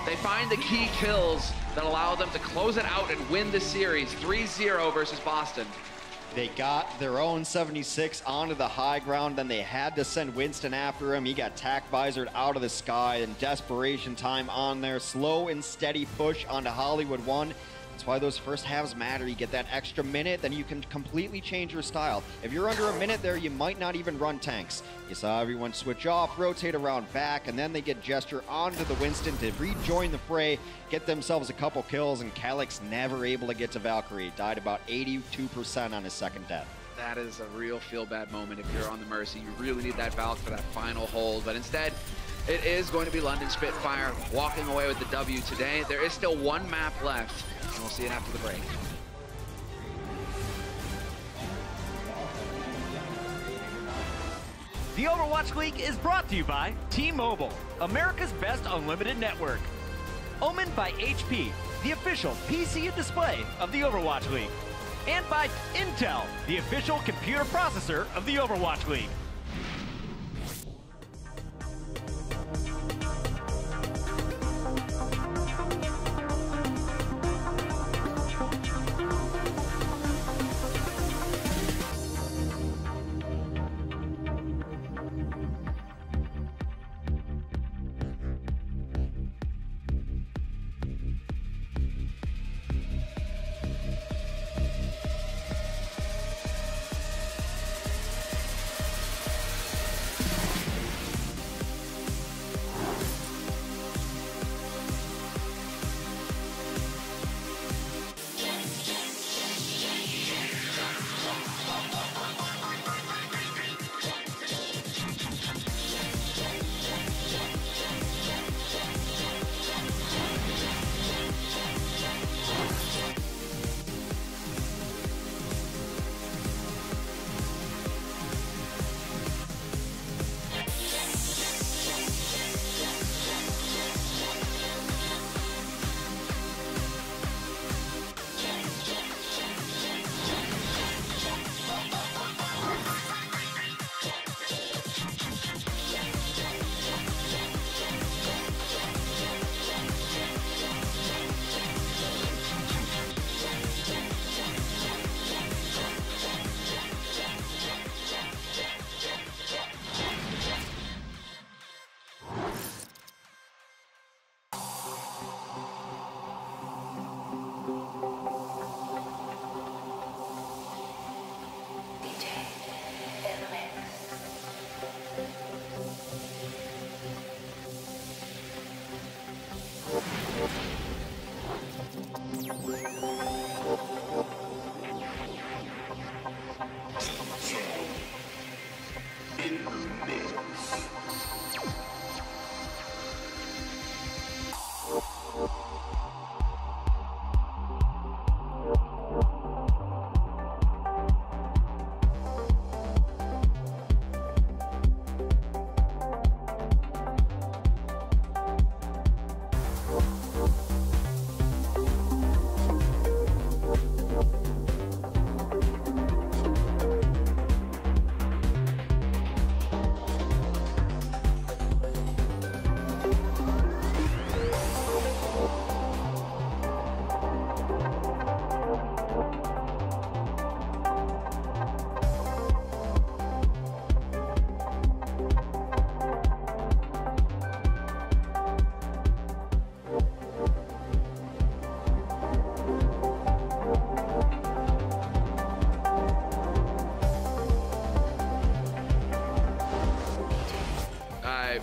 they find the key kills that allow them to close it out and win the series. 3-0 versus Boston. They got their own 76 onto the high ground, then they had to send Winston after him. He got tack visored out of the sky, and desperation time on there. Slow and steady push onto Hollywood 1. That's why those first halves matter. You get that extra minute, then you can completely change your style. If you're under a minute there, you might not even run tanks. You saw everyone switch off, rotate around back, and then they get Gesture onto the Winston to rejoin the fray, get themselves a couple kills, and Calyx never able to get to Valkyrie. Died about 82% on his second death. That is a real feel-bad moment if you're on the Mercy. You really need that Valk for that final hold, but instead, It is going to be London Spitfire walking away with the W today. There is still one map left, and we'll see it after the break. The Overwatch League is brought to you by T-Mobile, America's best unlimited network. Omened by HP, the official PC and display of the Overwatch League. And by Intel, the official computer processor of the Overwatch League.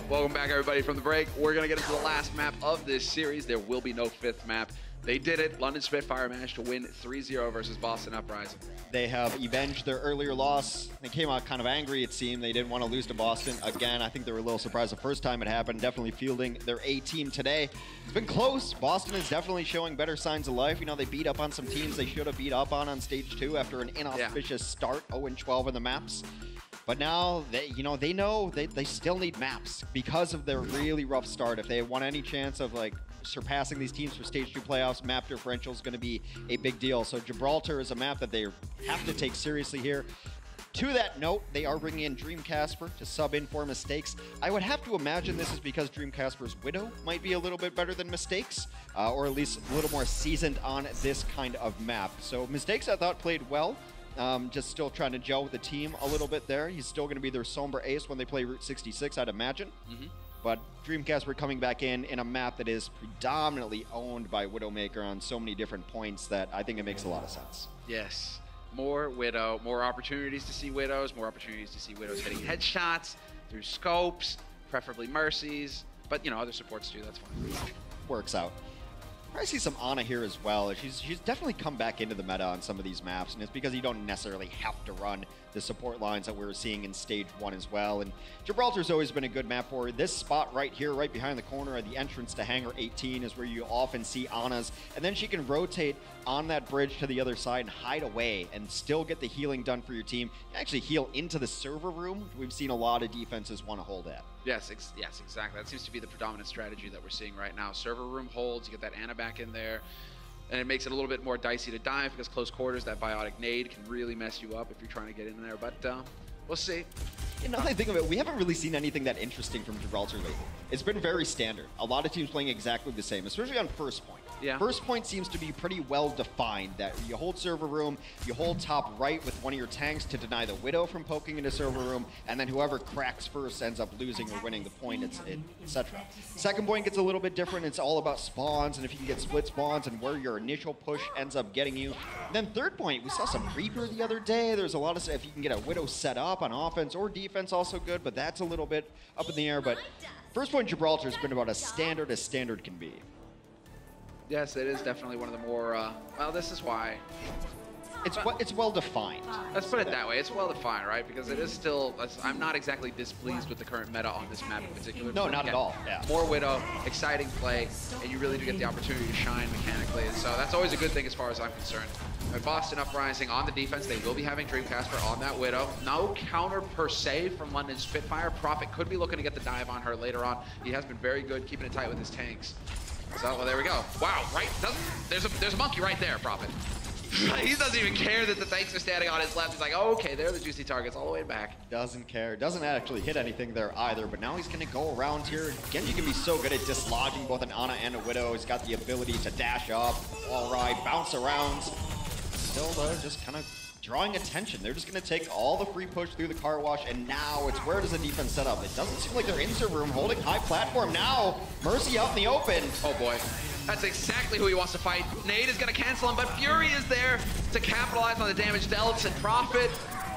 Welcome back, everybody, from the break. We're going to get into the last map of this series. There will be no fifth map. They did it. London Spitfire managed to win 3-0 versus Boston Uprising. They have avenged their earlier loss. They came out kind of angry, it seemed. They didn't want to lose to Boston. Again, I think they were a little surprised the first time it happened. Definitely fielding their A team today. It's been close. Boston is definitely showing better signs of life. You know, they beat up on some teams they should have beat up on stage 2 after an inauspicious start, 0-12 in the maps. But now, they know they still need maps because of their really rough start. If they want any chance of like surpassing these teams for stage 2 playoffs, map differential is going to be a big deal. So Gibraltar is a map that they have to take seriously here. To that note, they are bringing in Dreamcasper to sub in for Mistakes. I would have to imagine this is because Dreamcasper's Widow might be a little bit better than Mistakes, or at least a little more seasoned on this kind of map. So Mistakes, I thought, played well. Just still trying to gel with the team a little bit there. He's still going to be their Sombra ace when they play Route 66, I'd imagine. But Dreamcasper coming back in a map that is predominantly owned by Widowmaker on so many different points that I think it makes a lot of sense. Yes. More Widow, more opportunities to see Widows, more opportunities to see Widows hitting headshots through scopes, preferably Mercies, but, you know, other supports too, that's fine. Works out. I see some Ana here as well. She's definitely come back into the meta on some of these maps, and it's because you don't necessarily have to run the support lines that we were seeing in Stage 1 as well. And Gibraltar's always been a good map for her. This spot right here, right behind the corner of the entrance to Hangar 18 is where you often see Ana's, and then she can rotate on that bridge to the other side and hide away and still get the healing done for your team. You actually heal into the server room. We've seen a lot of defenses want to hold that. Yes, yes, exactly. That seems to be the predominant strategy that we're seeing right now. Server room holds, you get that Ana back in there, and it makes it a little bit more dicey to dive because close quarters, that biotic nade can really mess you up if you're trying to get in there, but we'll see. You know, I think of it, we haven't really seen anything that interesting from Gibraltar lately. It's been very standard. A lot of teams playing exactly the same, especially on first point. Yeah. First point seems to be pretty well defined, that you hold server room, you hold top right with one of your tanks to deny the Widow from poking into server room, and then whoever cracks first ends up losing or winning the point, etc. Second point gets a little bit different. It's all about spawns, and if you can get split spawns and where your initial push ends up getting you. And then third point, we saw some Reaper the other day. There's a lot of, if you can get a Widow set up on offense or defense, also good, but that's a little bit up in the air. But first point Gibraltar has been about as standard can be. Yes, it is definitely one of the more, well, this is why. It's well defined. Let's put it that way. It's well defined, right? Because it is still, I'm not exactly displeased with the current meta on this map in particular. No, not at all. Yeah. More Widow, exciting play, and you really do get the opportunity to shine mechanically. And so that's always a good thing as far as I'm concerned. With Boston Uprising on the defense, they will be having Dreamcasper on that Widow. No counter per se from London Spitfire. Prophet could be looking to get the dive on her later on. He has been very good keeping it tight with his tanks. So, well, there we go. Wow, right? There's a monkey right there, Prophet. He doesn't even care that the tanks are standing on his left. He's like, oh, okay, they're the juicy targets all the way back. Doesn't care. Doesn't actually hit anything there either, but now he's going to go around here. Genji can be so good at dislodging both an Ana and a Widow. He's got the ability to dash up, all right, bounce around. Still, though, just kind of drawing attention. They're just going to take all the free push through the car wash, and now it's where does the defense set up? It doesn't seem like they're in server room holding high platform. Now, Mercy out in the open. Oh, boy. That's exactly who he wants to fight. Nade is going to cancel him, but Fury is there to capitalize on the damage dealt. And Prophet,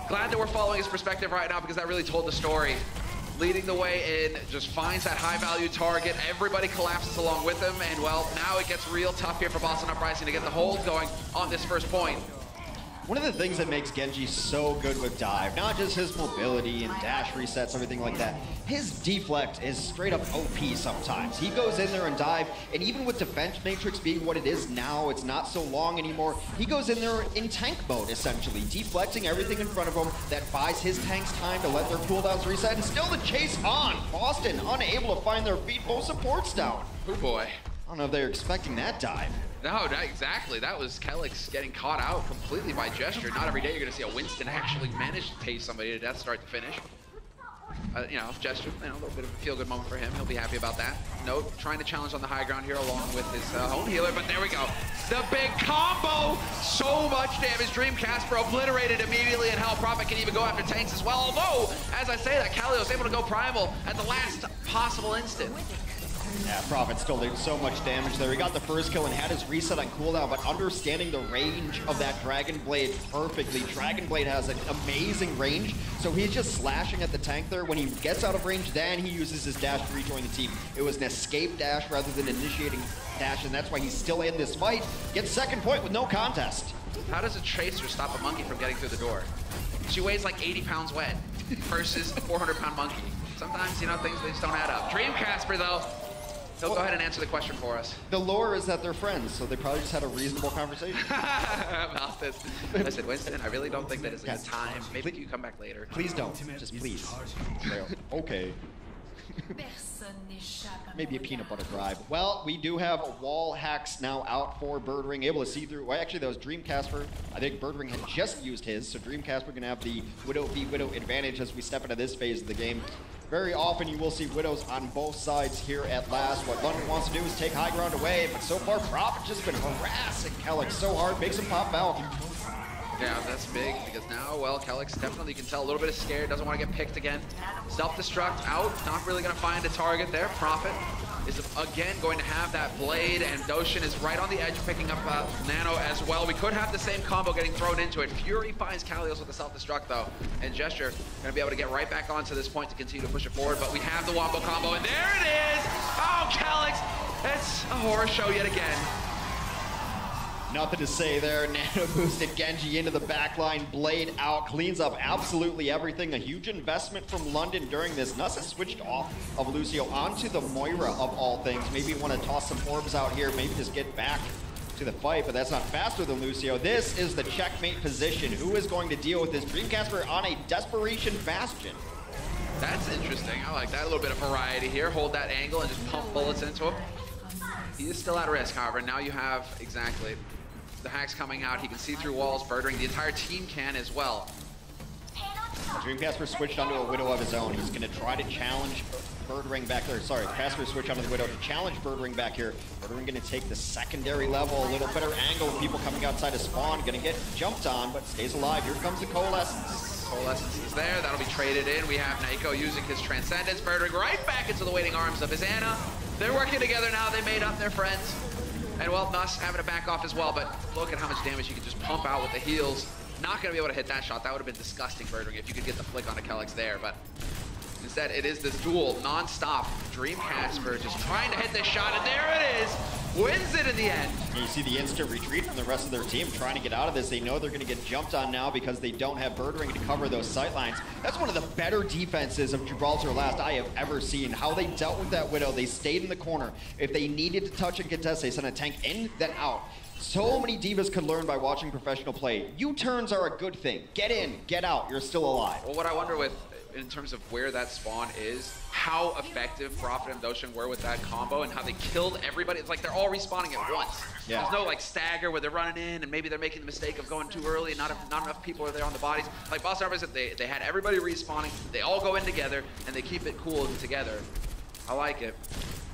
glad that we're following his perspective right now because that really told the story. Leading the way in, just finds that high-value target. Everybody collapses along with him, and, well, now it gets real tough here for Boston Uprising to get the hold going on this first point. One of the things that makes Genji so good with dive, not just his mobility and dash resets, everything like that, his deflect is straight up OP sometimes. He goes in there and dive, and even with defense matrix being what it is now, it's not so long anymore, he goes in there in tank mode, essentially, deflecting everything in front of him that buys his tanks time to let their cooldowns reset, and still the chase on. Boston unable to find their feet, both supports down. Oh boy. I don't know if they're expecting that dive. No, exactly. That was Kelix getting caught out completely by Gesture. Not every day you're going to see a Winston actually manage to tase somebody to death start to finish. You know, Gesture, you know, a little bit of a feel-good moment for him. He'll be happy about that. Note, trying to challenge on the high ground here along with his own healer, but there we go. The big combo! So much damage. Dreamcasper obliterated immediately, and Hell Prophet can even go after tanks as well. Although, as I say that, Kalio's able to go primal at the last possible instant. Yeah, Prophet still did so much damage there. He got the first kill and had his reset on cooldown, but understanding the range of that Dragon Blade perfectly. Dragon Blade has an amazing range, so he's just slashing at the tank there. When he gets out of range, then he uses his dash to rejoin the team. It was an escape dash rather than initiating dash, and that's why he's still in this fight. Gets second point with no contest. How does a Tracer stop a monkey from getting through the door? She weighs like 80 pounds wet versus a 400-pound monkey. Sometimes, you know, things they just don't add up. Dreamcasper, though, he'll go ahead and answer the question for us. The lore is that they're friends, so they probably just had a reasonable conversation. About this. I said, Winston, I really don't think that is a good time. Maybe you come back later. Please don't. Just please. Okay. Maybe a peanut butter bribe. Well, we do have wall hacks now out for Birdring, able to see through. Well, actually, that was Dreamcasper. I think Birdring had just used his, so Dreamcasper can have the Widow v Widow advantage as we step into this phase of the game. Very often you will see Widows on both sides here at last. What London wants to do is take high ground away, but so far Prophet just been harassing Kelix so hard, makes him pop Valk. Yeah, that's big because now, well, Kelix definitely, you can tell, a little bit scared, doesn't want to get picked again. Self-destruct out, not really going to find a target there. Prophet is again going to have that blade, and Doshin is right on the edge picking up Nano as well. We could have the same combo getting thrown into it. Fury finds Kalios with the self-destruct though, and Gesture going to be able to get right back onto this point to continue to push it forward, but we have the Wombo combo, and there it is! Oh, Kelix! It's a horror show yet again. Nothing to say there. Nano boosted Genji into the backline. Blade out. Cleans up absolutely everything. A huge investment from London during this. Nuss has switched off of Lucio onto the Moira of all things. Maybe want to toss some orbs out here. Maybe just get back to the fight, but that's not faster than Lucio. This is the checkmate position. Who is going to deal with this? Dreamcasper on a desperation bastion. That's interesting. I like that. A little bit of variety here. Hold that angle and just pump bullets into him. He is still at risk, however. Now you have, exactly, the hacks coming out. He can see through walls, Birdring. The entire team can as well. Dreamcasper switched onto a Widow of his own. He's going to try to challenge Birdring back there. Sorry, Casper switched onto the Widow to challenge Birdring back here. Birdring going to take the secondary level, a little better angle with people coming outside of spawn. Going to get jumped on, but stays alive. Here comes the Coalescence. Coalescence is there. That'll be traded in. We have Naiko using his Transcendence. Birdring right back into the waiting arms of his Ana. They're working together now. They made up their friends. And well, Nuss having to back off as well, but look at how much damage you can just pump out with the heals. Not going to be able to hit that shot. That would have been disgusting, Birdring, if you could get the flick onto Kellex there, but instead it is this duel non-stop. Dreamcasper just trying to hit this shot, and there it is. Wins it in the end. You see the instant retreat from the rest of their team trying to get out of this. They know they're going to get jumped on now because they don't have Birdring to cover those sightlines. That's one of the better defenses of Gibraltar Last I have ever seen. How they dealt with that Widow. They stayed in the corner. If they needed to touch and contest, they sent a tank in, then out. So many divas could learn by watching professional play. U-turns are a good thing. Get in, get out, you're still alive. Well, what I wonder with, in terms of where that spawn is, how effective Prophet and Doshin were with that combo and how they killed everybody. It's like they're all respawning at once. Yeah. There's no like stagger where they're running in and maybe they're making the mistake of going too early and not enough people are there on the bodies. Like Boston Uprising, they had everybody respawning, they all go in together and they keep it cool together. I like it.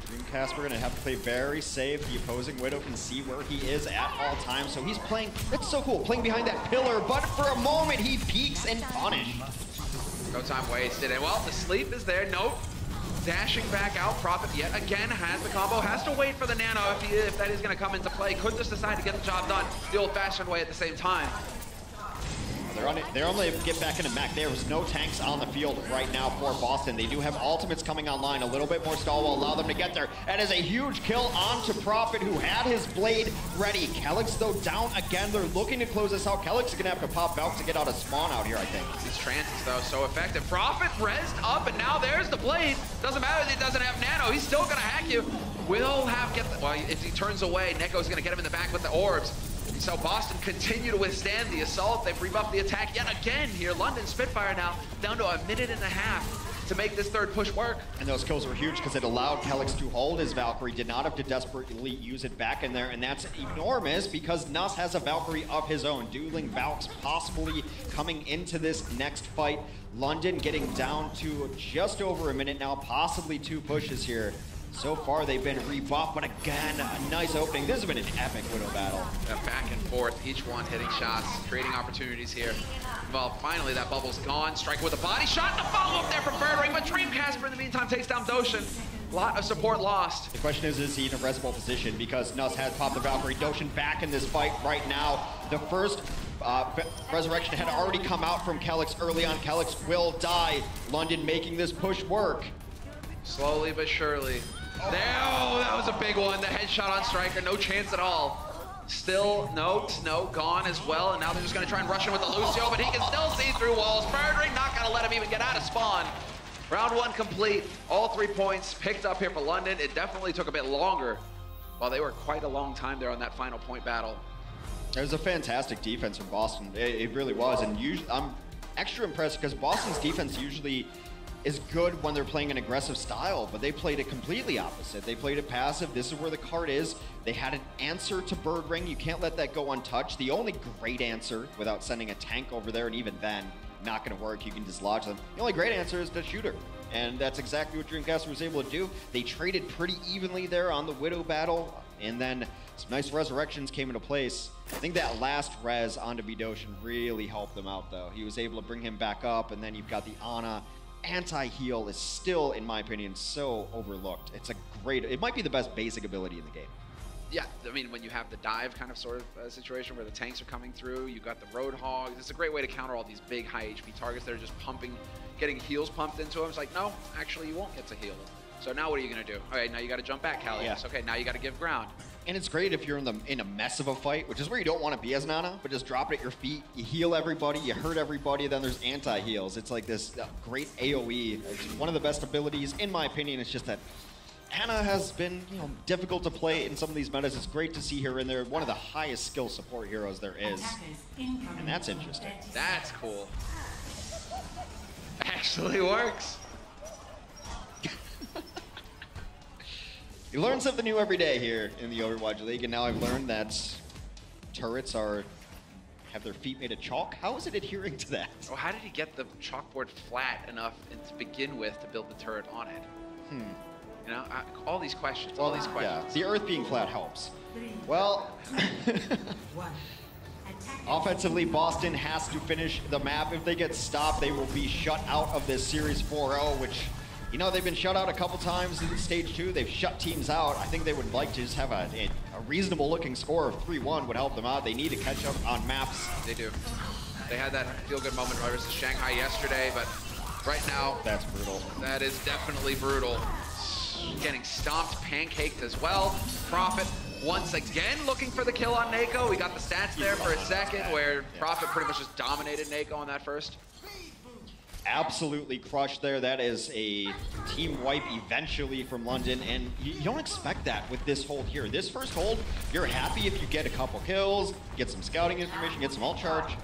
Dreamcasper gonna have to play very safe. The opposing Widow can see where he is at all times, so he's playing, it's so cool, playing behind that pillar, but for a moment he peeks and punished. No time wasted, and well, the sleep is there, nope. Dashing back out, Prophet yet again has the combo, has to wait for the nano if that is gonna come into play. Could just decide to get the job done the old-fashioned way at the same time. They're only get back into mech. There was no tanks on the field right now for Boston. They do have ultimates coming online. A little bit more stall will allow them to get there. That is a huge kill onto Prophet, who had his blade ready. Kellex, though, down again. They're looking to close this out. Kellex is going to have to pop out to get out of spawn out here, I think. These trances, though, so effective. Prophet rezzed up, and now there's the blade. Doesn't matter if he doesn't have nano. He's still going to hack you. Will have well, if he turns away, Neko's going to get him in the back with the orbs. So Boston continue to withstand the assault. They've rebuffed the attack yet again here. London Spitfire now down to a minute and a half to make this third push work. And those kills were huge because it allowed Kellex to hold his Valkyrie, did not have to desperately use it back in there, and that's enormous because Nuss has a Valkyrie of his own. Dueling Valks possibly coming into this next fight. London getting down to just over a minute now, possibly 2 pushes here. So far, they've been rebuffed, but again, a nice opening. This has been an epic Widow battle. Back and forth, each one hitting shots, creating opportunities here. Well, finally, that bubble's gone. Striker with a body shot, and a follow-up there from Birdring, but Dreamcasper in the meantime takes down Doshin. A lot of support lost. The question is he in a resible position? Because Nuss has popped the Valkyrie. Doshin back in this fight right now. The first resurrection had already come out from Kellex early on. Kellex will die. London making this push work. Slowly but surely. There, oh, that was a big one. The headshot on Striker, no chance at all. Still, no, gone as well. And now they're just going to try and rush him with the Lucio, but he can still see through walls. Birdring not going to let him even get out of spawn. Round 1 complete. All 3 points picked up here for London. It definitely took a bit longer. While they were quite a long time there on that final point battle. It was a fantastic defense from Boston. It really was. And usually, I'm extra impressed because Boston's defense usually is good when they're playing an aggressive style, but they played it completely opposite. They played it passive. This is where the card is. They had an answer to Birdring. You can't let that go untouched. The only great answer, without sending a tank over there, and even then, not gonna work. You can dislodge them. The only great answer is to shoot her. And that's exactly what Dreamcasper was able to do. They traded pretty evenly there on the Widow battle, and then some nice resurrections came into place. I think that last res onto Bidoshin really helped them out, though. He was able to bring him back up, and then you've got the Ana. Anti-heal is still, in my opinion, so overlooked. It's a great, it might be the best basic ability in the game. Yeah, I mean, when you have the dive kind of sort of situation where the tanks are coming through, you got the Roadhogs. It's a great way to counter all these big high HP targets that are just pumping, getting heals pumped into them. It's like, no, actually you won't get to heal. So now what are you gonna do? Okay, now you gotta jump back, Callius. Yeah. Okay, now you gotta give ground. And it's great if you're in a mess of a fight, which is where you don't want to be as Nana, but just drop it at your feet, you heal everybody, you hurt everybody, then there's anti-heals. It's like this great AoE. It's one of the best abilities, in my opinion. It's just that Hannah has been, difficult to play in some of these metas. It's great to see her in there. One of the highest skill support heroes there is. And that's interesting. That's cool. Actually works. You learn something new every day here in the Overwatch League, and now I've learned that turrets have their feet made of chalk. How is it adhering to that? Oh, how did he get the chalkboard flat enough to begin with to build the turret on it? All these questions, all these questions. Yeah, the Earth being flat helps. Well, offensively, Boston has to finish the map. If they get stopped, they will be shut out of this Series 4-0, which, they've been shut out a couple times in Stage 2. They've shut teams out. I think they would like to just have a reasonable looking score of 3-1 would help them out. They need to catch up on maps. They do. They had that feel-good moment versus Shanghai yesterday, but right now... That's brutal. That is definitely brutal. Getting stomped, pancaked as well. Prophet once again looking for the kill on Nako. We got the stats there for a second where Prophet pretty much just dominated Nako on that first. Absolutely crushed there. That is a team wipe eventually from London, and you don't expect that with this hold here. This first hold, you're happy if you get a couple kills, get some scouting information, get some ult charge,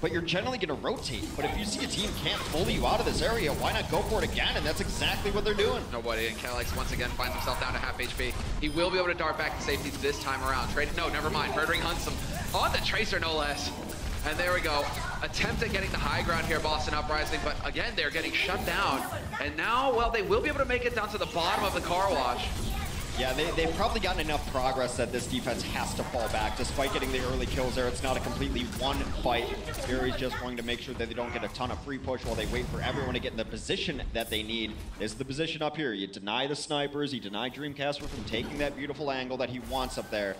but you're generally going to rotate. But if you see a team can't bully you out of this area, why not go for it again? And that's exactly what they're doing. Nobody, and Calyx once again finds himself down to half HP. He will be able to dart back to safety this time around. No, never mind. Birdring hunts him on the Tracer, no less. And there we go. Attempt at getting the high ground here, Boston Uprising, but again, they're getting shut down. And now, well, they will be able to make it down to the bottom of the car wash. Yeah, they've probably gotten enough progress that this defense has to fall back. Despite getting the early kills there, it's not a completely one fight. Fury's just going to make sure that they don't get a ton of free push while they wait for everyone to get in the position that they need. This is the position up here. You deny the snipers, you deny Dreamcatcher from taking that beautiful angle that he wants up there.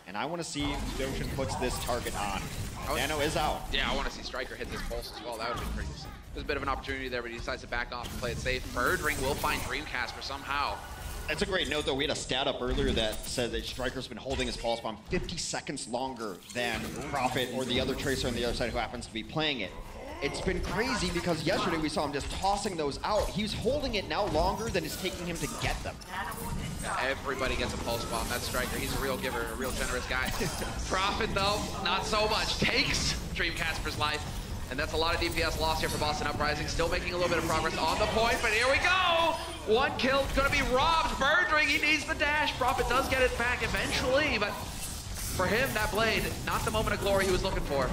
And I want to see if Ocean puts this target on. Nano is out. Yeah, I want to see Striker hit this pulse as well. That would be pretty. There's a bit of an opportunity there, but he decides to back off and play it safe. Birdring will find Dreamcatcher somehow. That's a great note, though. We had a stat up earlier that said that Striker's been holding his pulse bomb 50 seconds longer than Prophet or the other Tracer on the other side who happens to be playing it. It's been crazy because yesterday we saw him just tossing those out. He's holding it now longer than it's taking him to get them. Everybody gets a pulse bomb. That's Striker. He's a real giver, a real generous guy. Prophet, though, not so much. Takes Dreamcatcher's life. And that's a lot of DPS lost here for Boston Uprising. Still making a little bit of progress on the point, but here we go! One kill gonna be robbed. Birdring, he needs the dash. Prophet does get it back eventually, but for him, that blade, not the moment of glory he was looking for.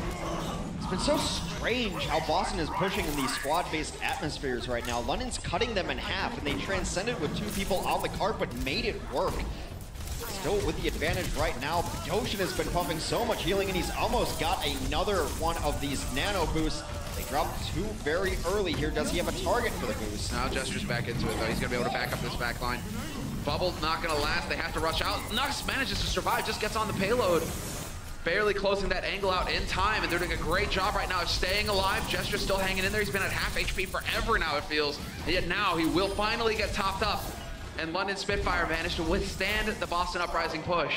It's been so strange how Boston is pushing in these squad-based atmospheres right now. London's cutting them in half, and they transcended with 2 people on the cart, but made it work. Still with the advantage right now. Ocean has been pumping so much healing, and he's almost got another one of these nano boosts. They dropped 2 very early here. Does he have a target for the boost? Now Jester's back into it, though. He's going to be able to back up this back line. Bubble not going to last. They have to rush out. Nux manages to survive, just gets on the payload. Barely closing that angle out in time, and they're doing a great job right now of staying alive. Jester's still hanging in there. He's been at half HP forever now, it feels. And yet now he will finally get topped up. And London Spitfire managed to withstand the Boston Uprising push.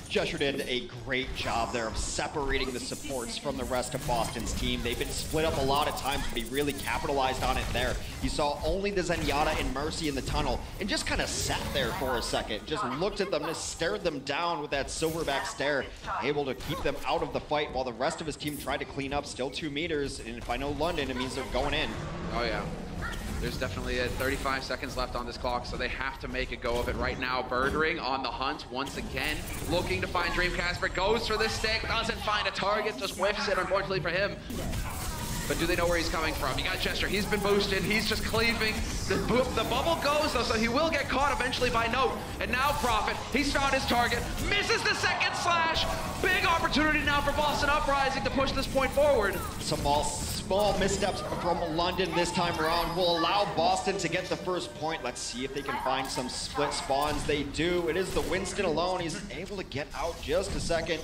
Gesture did a great job there of separating the supports from the rest of Boston's team. They've been split up a lot of times, but he really capitalized on it there. You saw only the Zenyatta and Mercy in the tunnel and just kind of sat there for a second. Just looked at them, just stared them down with that silverback stare, able to keep them out of the fight while the rest of his team tried to clean up. Still 2 meters, and if I know London, it means they're going in. Oh yeah. There's definitely 35 seconds left on this clock, so they have to make a go of it right now. Birdring on the hunt once again, looking to find Dreamcatcher. Goes for the stick, doesn't find a target, just whiffs it, unfortunately for him. But do they know where he's coming from? You got Gesture, he's been boosted, he's just cleaving. The bubble goes though, so he will get caught eventually by Note. And now Prophet, he's found his target, misses the second slash. Big opportunity now for Boston Uprising to push this point forward. Small missteps from London this time around will allow Boston to get the first point. Let's see if they can find some split spawns. They do. It is the Winston alone. He's able to get out just a second.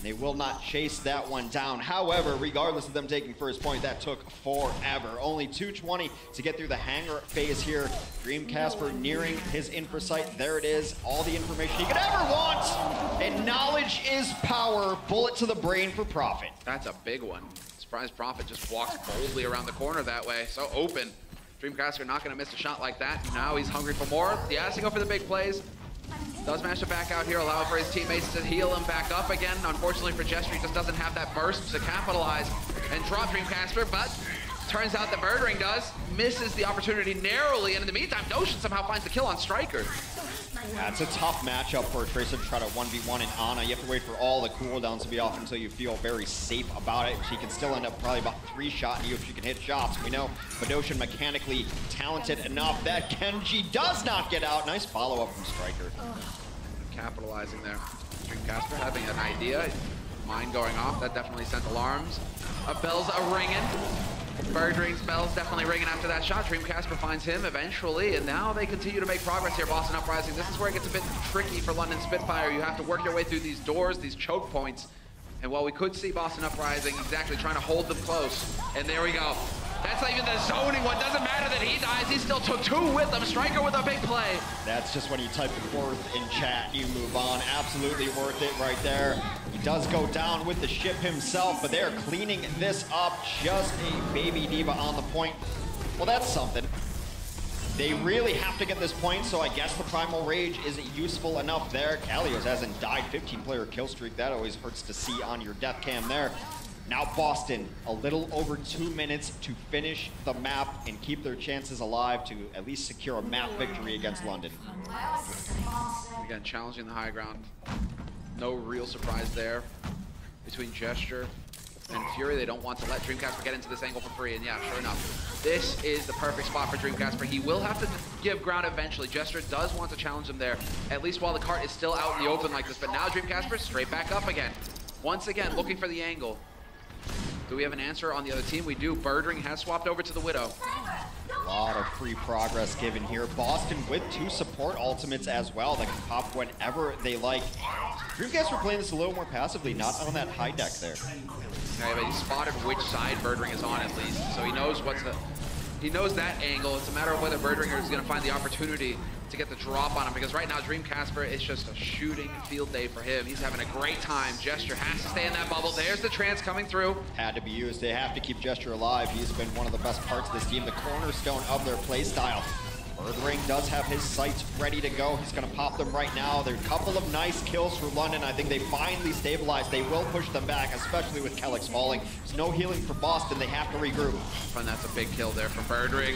They will not chase that one down. However, regardless of them taking first point, that took forever. Only 2:20 to get through the hangar phase here. Dreamcasper nearing his infra site. There it is. All the information he could ever want. And knowledge is power. Bullet to the brain for Prophet. That's a big one. Surprised Prophet just walks boldly around the corner that way. So open. Dreamcasper not going to miss a shot like that. Now he's hungry for more. He has to go for the big plays. Does manage to back out here, allowing for his teammates to heal him back up again. Unfortunately for Gesture, he just doesn't have that burst to capitalize and drop Dreamcasper, but turns out that Birdring does. Misses the opportunity narrowly, and in the meantime, Notion somehow finds the kill on Striker. Yeah, it's a tough matchup for a Tracer to try to 1v1 in Ana. You have to wait for all the cooldowns to be off until you feel very safe about it. She can still end up probably about 3-shotting you if she can hit shots. We know Notion mechanically talented enough that Kenji does not get out. Nice follow-up from Striker. Capitalizing there. Dreamcasper having an idea. Mine going off, that definitely sent alarms. Bells are ringing. Birdring's bells definitely ringing after that shot. Dreamcasper finds him eventually, and now they continue to make progress here. Boston Uprising, this is where it gets a bit tricky for London Spitfire. You have to work your way through these doors, these choke points. And while we could see Boston Uprising exactly trying to hold them close, and there we go. That's not even the zoning one. Doesn't matter that he dies. He still took 2 with them. Striker with a big play. That's just when you type worth in chat, you move on. Absolutely worth it right there. He does go down with the ship himself, but they're cleaning this up. Just a baby diva on the point. Well, that's something. They really have to get this point, so I guess the Primal Rage isn't useful enough there. Kalios hasn't died. 15-player kill streak. That always hurts to see on your death cam there. Now Boston, a little over 2 minutes to finish the map and keep their chances alive to at least secure a map victory against London. Again, challenging the high ground. No real surprise there between Gesture and Fury. They don't want to let Dreamcasper get into this angle for free, and yeah, sure enough, this is the perfect spot for Dreamcasper. He will have to give ground eventually. Gesture does want to challenge him there, at least while the cart is still out in the open like this, but now Dreamcasper straight back up again. Once again, looking for the angle. Do we have an answer on the other team? We do. Birdring has swapped over to the Widow. A lot of free progress given here. Boston with 2 support ultimates as well that can pop whenever they like. Dreamcasper playing this a little more passively, not on that high deck there. Okay, but he spotted which side Birdring is on at least, so he knows he knows that angle. It's a matter of whether Birdringer is going to find the opportunity to get the drop on him, because right now Dreamcasper is just a shooting field day for him. He's having a great time. Gesture has to stay in that bubble. There's the trance coming through. Had to be used. They have to keep Gesture alive. He's been one of the best parts of this team, the cornerstone of their playstyle. Birdring does have his sights ready to go. He's going to pop them right now. There's a couple of nice kills for London. I think they finally stabilized. They will push them back, especially with Kellex falling. There's no healing for Boston. They have to regroup. And that's a big kill there from Birdring.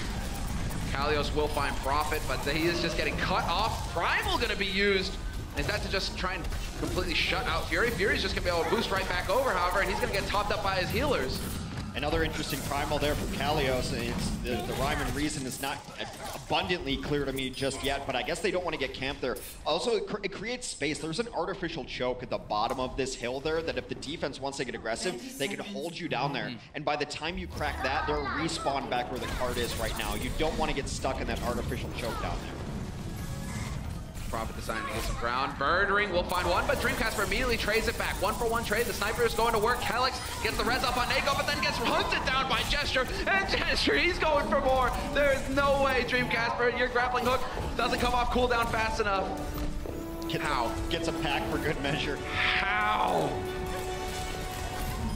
Kalios will find Prophet, but he is just getting cut off. Primal going to be used. Is that to just try and completely shut out Fury? Fury's just going to be able to boost right back over, however, and he's going to get topped up by his healers. Another interesting Primal there from Kalios. It's the rhyme and reason is not abundantly clear to me just yet, but I guess they don't want to get camped there. Also, it creates space. There's an artificial choke at the bottom of this hill there that if the defense wants to get aggressive, they can hold you down there. And by the time you crack that, they'll respawn back where the cart is right now. You don't want to get stuck in that artificial choke down there. Prophet deciding to get some ground. Birdring will find one, but Dreamcasper immediately trades it back. 1-for-1 trade. The sniper is going to work. Kellex gets the res up on Nako, but then gets hunted down by Gesture. And Gesture, he's going for more. There is no way, Dreamcasper. Your grappling hook doesn't come off cooldown fast enough. How? Gets a pack for good measure. How?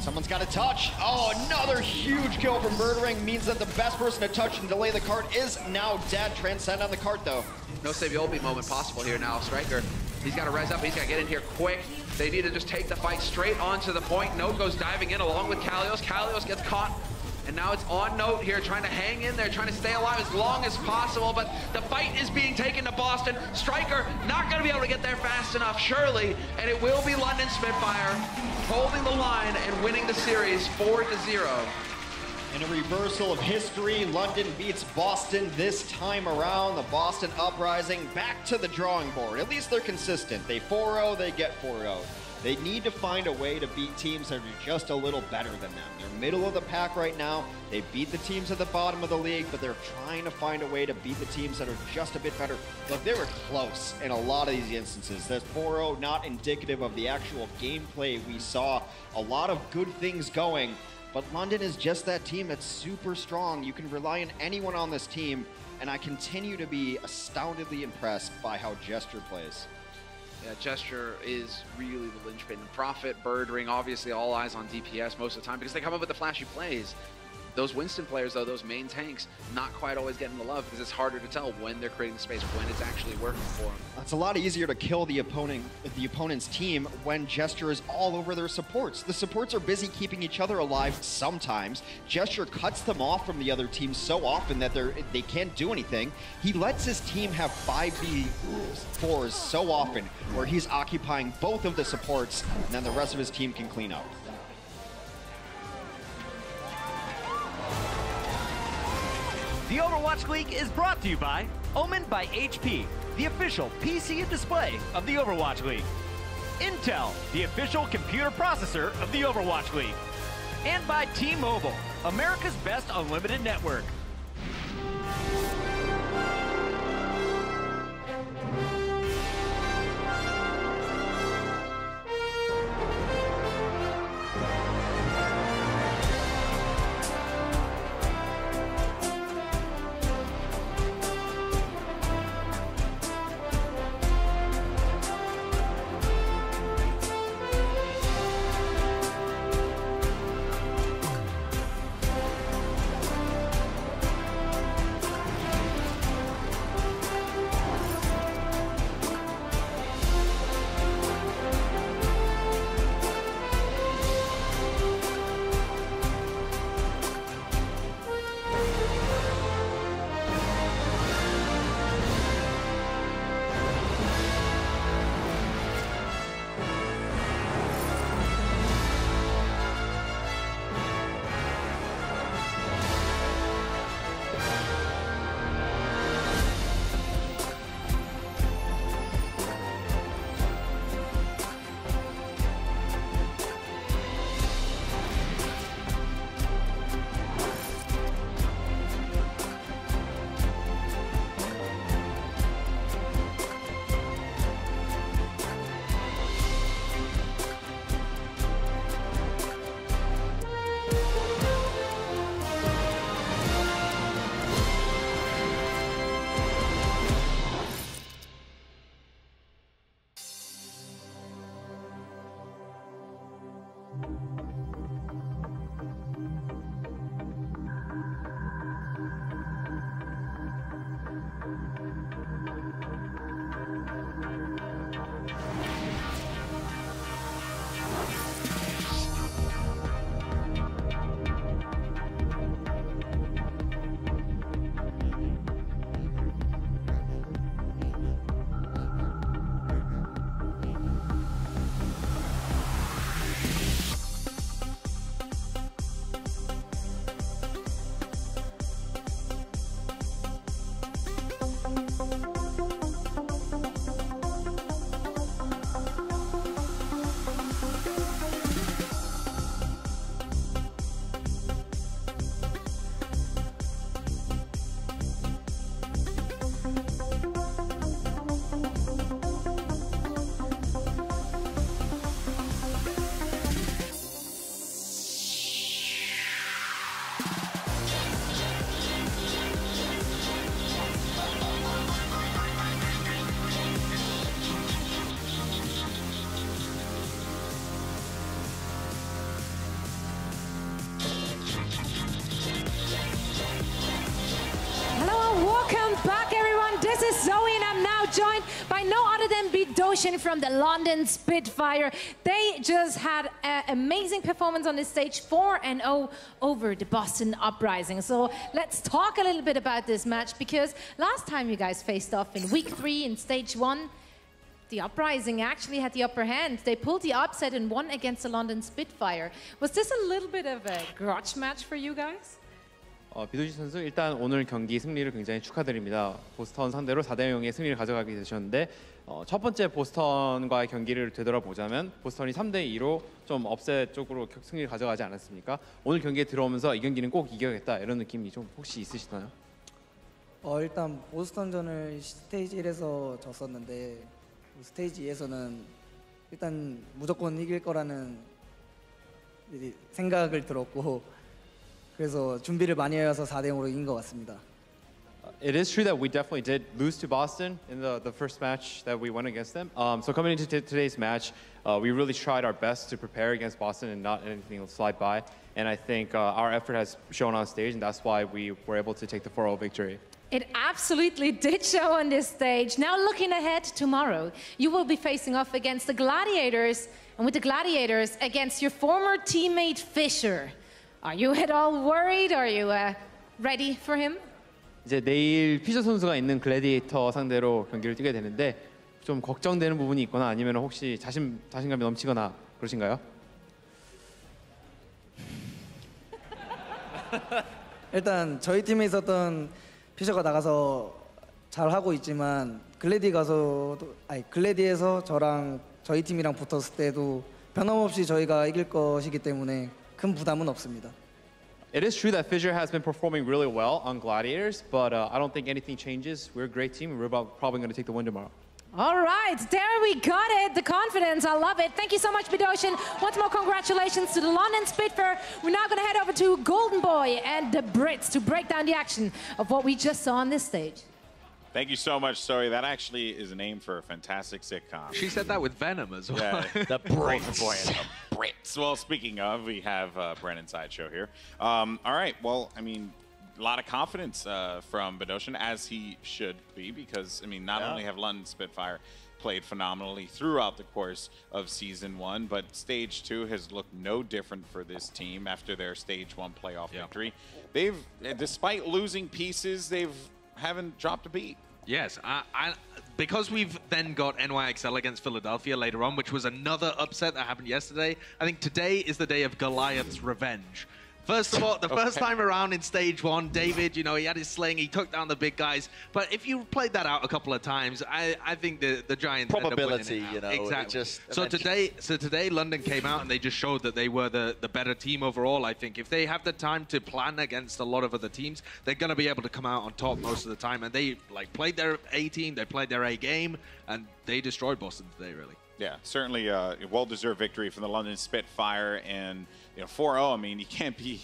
Someone's got to touch. Oh, another huge kill from Birdring means that the best person to touch and delay the cart is now dead. Transcend on the cart, though. No Saviobi moment possible here now. Striker, he's got to res up. He's got to get in here quick. They need to just take the fight straight onto the point. Note goes diving in along with Kalios. Kalios gets caught. And now it's on Note here, trying to hang in there, trying to stay alive as long as possible. But the fight is being taken to Boston. Striker not going to be able to get there fast enough, surely. And it will be London Spitfire holding the line and winning the series 4-0. In a reversal of history, London beats Boston this time around. The Boston Uprising back to the drawing board. At least they're consistent. They 4-0, they get 4-0. They need to find a way to beat teams that are just a little better than them. They're middle of the pack right now. They beat the teams at the bottom of the league, but they're trying to find a way to beat the teams that are just a bit better. Look, they were close in a lot of these instances. That 4-0 not indicative of the actual gameplay we saw. A lot of good things going. But London is just that team that's super strong. You can rely on anyone on this team, and I continue to be astoundedly impressed by how Gesture plays. Yeah, Gesture is really the linchpin. Profit, Bird Ring, obviously all eyes on DPS most of the time because they come up with the flashy plays. Those Winston players, though, those main tanks, not quite always getting the love because it's harder to tell when they're creating the space, when it's actually working for them. It's a lot easier to kill the opponent's team when Gesture is all over their supports. The supports are busy keeping each other alive sometimes. Gesture cuts them off from the other team so often that they can't do anything. He lets his team have 5v4s so often where he's occupying both of the supports, and then the rest of his team can clean up. The Overwatch League is brought to you by Omen by HP, the official PC and display of the Overwatch League. Intel, the official computer processor of the Overwatch League. And by T-Mobile, America's best unlimited network. From the London Spitfire. They just had an amazing performance on this stage, 4-0 over the Boston Uprising. So let's talk a little bit about this match, because last time you guys faced off in week 3 in stage 1, the Uprising actually had the upper hand. They pulled the upset and won against the London Spitfire. Was this a little bit of a grudge match for you guys? 비도시 선수 일단 오늘 경기 승리를 굉장히 축하드립니다. 보스턴 상대로 4대0의 승리를 가져가게 되셨는데 첫 번째 보스턴과의 경기를 되돌아보자면 보스턴이 3대2로 좀 업셋 쪽으로 승리를 가져가지 않았습니까? 오늘 경기에 들어오면서 이 경기는 꼭 이겨야겠다 이런 느낌이 좀 혹시 있으시나요? 일단 보스턴전을 스테이지 1에서 졌었는데 스테이지 2에서는 일단 무조건 이길 거라는 생각을 들었고 그래서 준비를 많이 해서 4대0으로 이긴 것 같습니다. It is true that we definitely did lose to Boston in the first match that we went against them. So coming into today's match, we really tried our best to prepare against Boston and not anything slide by. And I think our effort has shown on stage, and that's why we were able to take the 4-0 victory. It absolutely did show on this stage. Now looking ahead tomorrow, you will be facing off against the Gladiators, and with the Gladiators against your former teammate Fisher. Are you at all worried? Are you ready for him? 이제 내일 피셔 선수가 있는 글래디에이터 상대로 경기를 뛰게 되는데 좀 걱정되는 부분이 있거나 아니면 혹시 자신감이 넘치거나 그러신가요? 일단 저희 팀에 있었던 피셔가 나가서 잘 하고 있지만 글래디에서 저랑 저희 팀이랑 붙었을 때도 변함없이 저희가 이길 것이기 때문에 큰 부담은 없습니다. It is true that Fissure has been performing really well on Gladiators, but I don't think anything changes. We're a great team, and we're probably going to take the win tomorrow. All right, there we got it. The confidence, I love it. Thank you so much, Bidoshin. Once more, congratulations to the London Spitfire. We're now going to head over to Golden Boy and the Brits to break down the action of what we just saw on this stage. Thank you so much, Zoe. That actually is a name for a fantastic sitcom. She said that with Venom as well. Yeah, the Brits. The Brits. Well, speaking of, we have Brennan's sideshow here. All right. Well, I mean, a lot of confidence from Bidoshin, as he should be, because, I mean, not only have London Spitfire played phenomenally throughout the course of Season 1, but Stage 2 has looked no different for this team after their Stage 1 playoff victory. They've, despite losing pieces, haven't dropped a beat. Yes, because we've then got NYXL against Philadelphia later on, which was another upset that happened yesterday. I think today is the day of Goliath's revenge. First of all, the first time around in Stage 1, David, you know, he had his sling, he took down the big guys. But if you played that out a couple of times, I think the Giants probability, ended up winning it out. you know, exactly. So today, London came out and they just showed that they were the better team overall. I think if they have the time to plan against a lot of other teams, they're going to be able to come out on top most of the time. And they played their A team, they played their A game, and they destroyed Boston today, really. Yeah, certainly a well-deserved victory from the London Spitfire, and 4-0. I mean, you can't be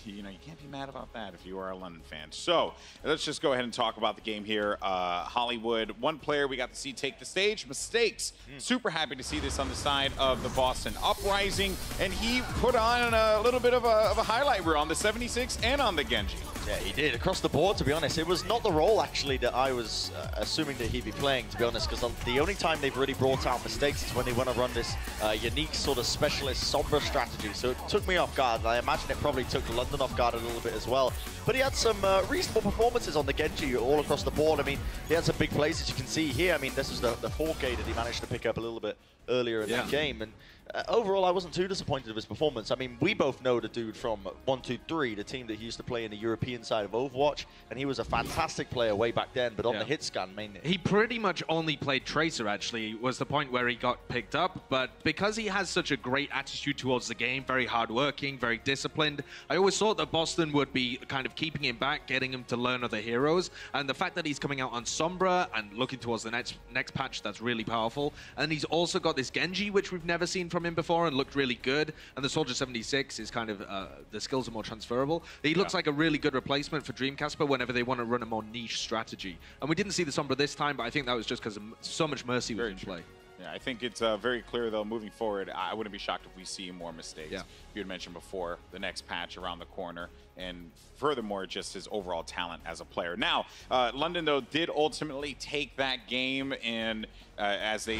mad about that if you are a London fan. So let's just go ahead and talk about the game here. Hollywood, one player we got to see take the stage. Mistakes. Super happy to see this on the side of the Boston Uprising, and he put on a little bit of a highlight reel on the 76 and on the Genji. Yeah, he did across the board. To be honest, it was not the role actually that I was assuming that he'd be playing. To be honest, because the only time they've really brought out mistakes is when they want to run this unique sort of specialist Sombra strategy. So it took me off guard. I imagine it probably took London off guard a little bit as well. But he had some reasonable performances on the Genji all across the board. I mean, he had some big plays, as you can see here. I mean, this was the 4K that he managed to pick up a little bit earlier in the game. And overall, I wasn't too disappointed with his performance. I mean, we both know the dude from 1-2-3, the team that he used to play in the European side of Overwatch, and he was a fantastic player way back then, but on the hit scan mainly. He pretty much only played Tracer, actually, was the point where he got picked up, but because he has such a great attitude towards the game, very hardworking, very disciplined, I always thought that Boston would be kind of keeping him back, getting him to learn other heroes, and the fact that he's coming out on Sombra and looking towards the next patch, that's really powerful, and he's also got this Genji, which we've never seen from him before, and looked really good, and the Soldier 76 is kind of, the skills are more transferable. He looks like a really good replacement for Dreamcasper whenever they want to run a more niche strategy. And we didn't see the Sombra this time, but I think that was just because so much Mercy was in play. Yeah, I think it's very clear, though, moving forward, I wouldn't be shocked if we see more mistakes. You had mentioned before, the next patch around the corner, and furthermore, just his overall talent as a player. Now, London, though, did ultimately take that game, and as they,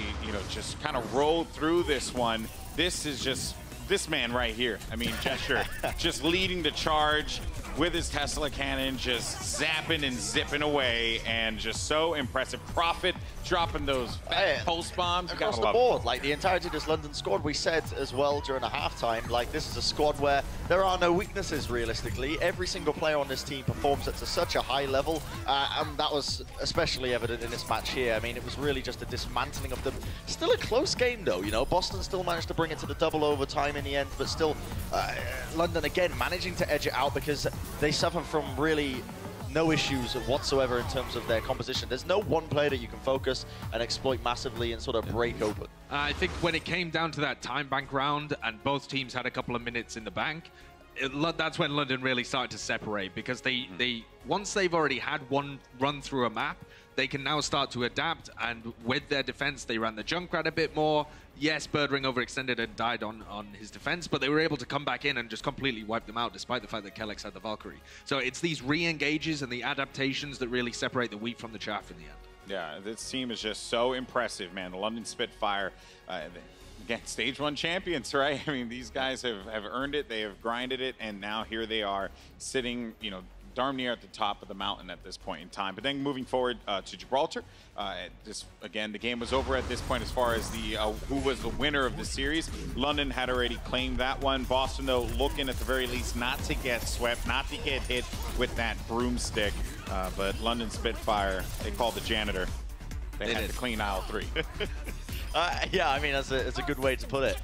just kind of rolled through this one, this is just this man right here. I mean, Gesture just leading the charge, with his Tesla cannon, just zapping and zipping away, and just so impressive. Profit dropping those fat pulse bombs. Across the board, like the entirety of this London squad, we said as well during the halftime, like this is a squad where there are no weaknesses realistically. Every single player on this team performs at such a high level, and that was especially evident in this match here. I mean, it was really just a dismantling of them. Still a close game though, you know. Boston still managed to bring it to the double overtime in the end, but still London again managing to edge it out because they suffer from really no issues whatsoever in terms of their composition. There's no one player that you can focus and exploit massively and sort of break open. I think when it came down to that time bank round and both teams had a couple of minutes in the bank, that's when London really started to separate, because they once they've already had one run through a map, they can now start to adapt, and with their defense, they ran the Junkrat a bit more. Yes, Birdring overextended and died on his defense, but they were able to come back in and just completely wipe them out, despite the fact that Kellex had the Valkyrie. So it's these re-engages and the adaptations that really separate the wheat from the chaff in the end. Yeah, this team is just so impressive, man. The London Spitfire, again, Stage 1 champions, right? I mean, these guys have earned it, they have grinded it, and now here they are sitting, you know, darn near at the top of the mountain at this point in time. But then moving forward to Gibraltar, again, the game was over at this point as far as the who was the winner of the series. London had already claimed that one. Boston, though, looking at the very least not to get swept, not to get hit with that broomstick. But London Spitfire, they called the janitor. They had to clean aisle 3. Yeah, I mean, that's a good way to put it.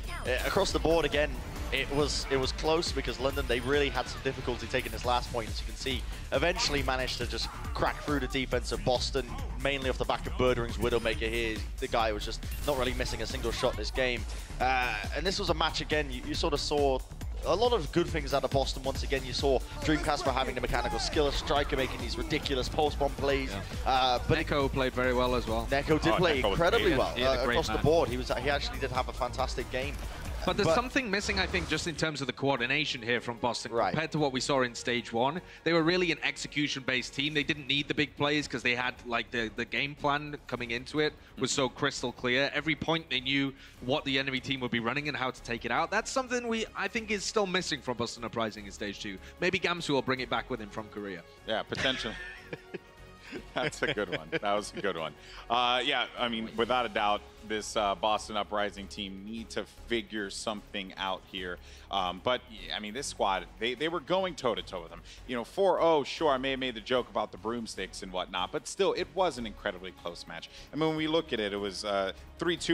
Across the board, again, it was close because London, they really had some difficulty taking this last point, as you can see. Eventually managed to just crack through the defense of Boston, mainly off the back of Birdring's Widowmaker here. The guy was just not really missing a single shot this game. And this was a match, again, you sort of saw a lot of good things out of Boston. Once again, you saw Dreamcasper having the mechanical skill, Striker making these ridiculous post-bomb plays. Yeah. But Neko played very well as well. Neko did play incredibly well across the board. He actually did have a fantastic game. But there's something missing, I think, just in terms of the coordination here from Boston compared to what we saw in Stage 1. They were really an execution-based team. They didn't need the big plays because they had, like, the game plan coming into it was so crystal clear. Every point they knew what the enemy team would be running and how to take it out. That's something I think is still missing from Boston Uprising in Stage 2. Maybe Gamsu will bring it back with him from Korea. Yeah, potentially. That's a good one. That was a good one. Yeah, I mean, without a doubt, this Boston Uprising team need to figure something out here. But, I mean, this squad, they were going toe-to-toe with them. You know, 4-0, sure, I may have made the joke about the broomsticks and whatnot, but still, it was an incredibly close match. I mean, when we look at it, it was 3-2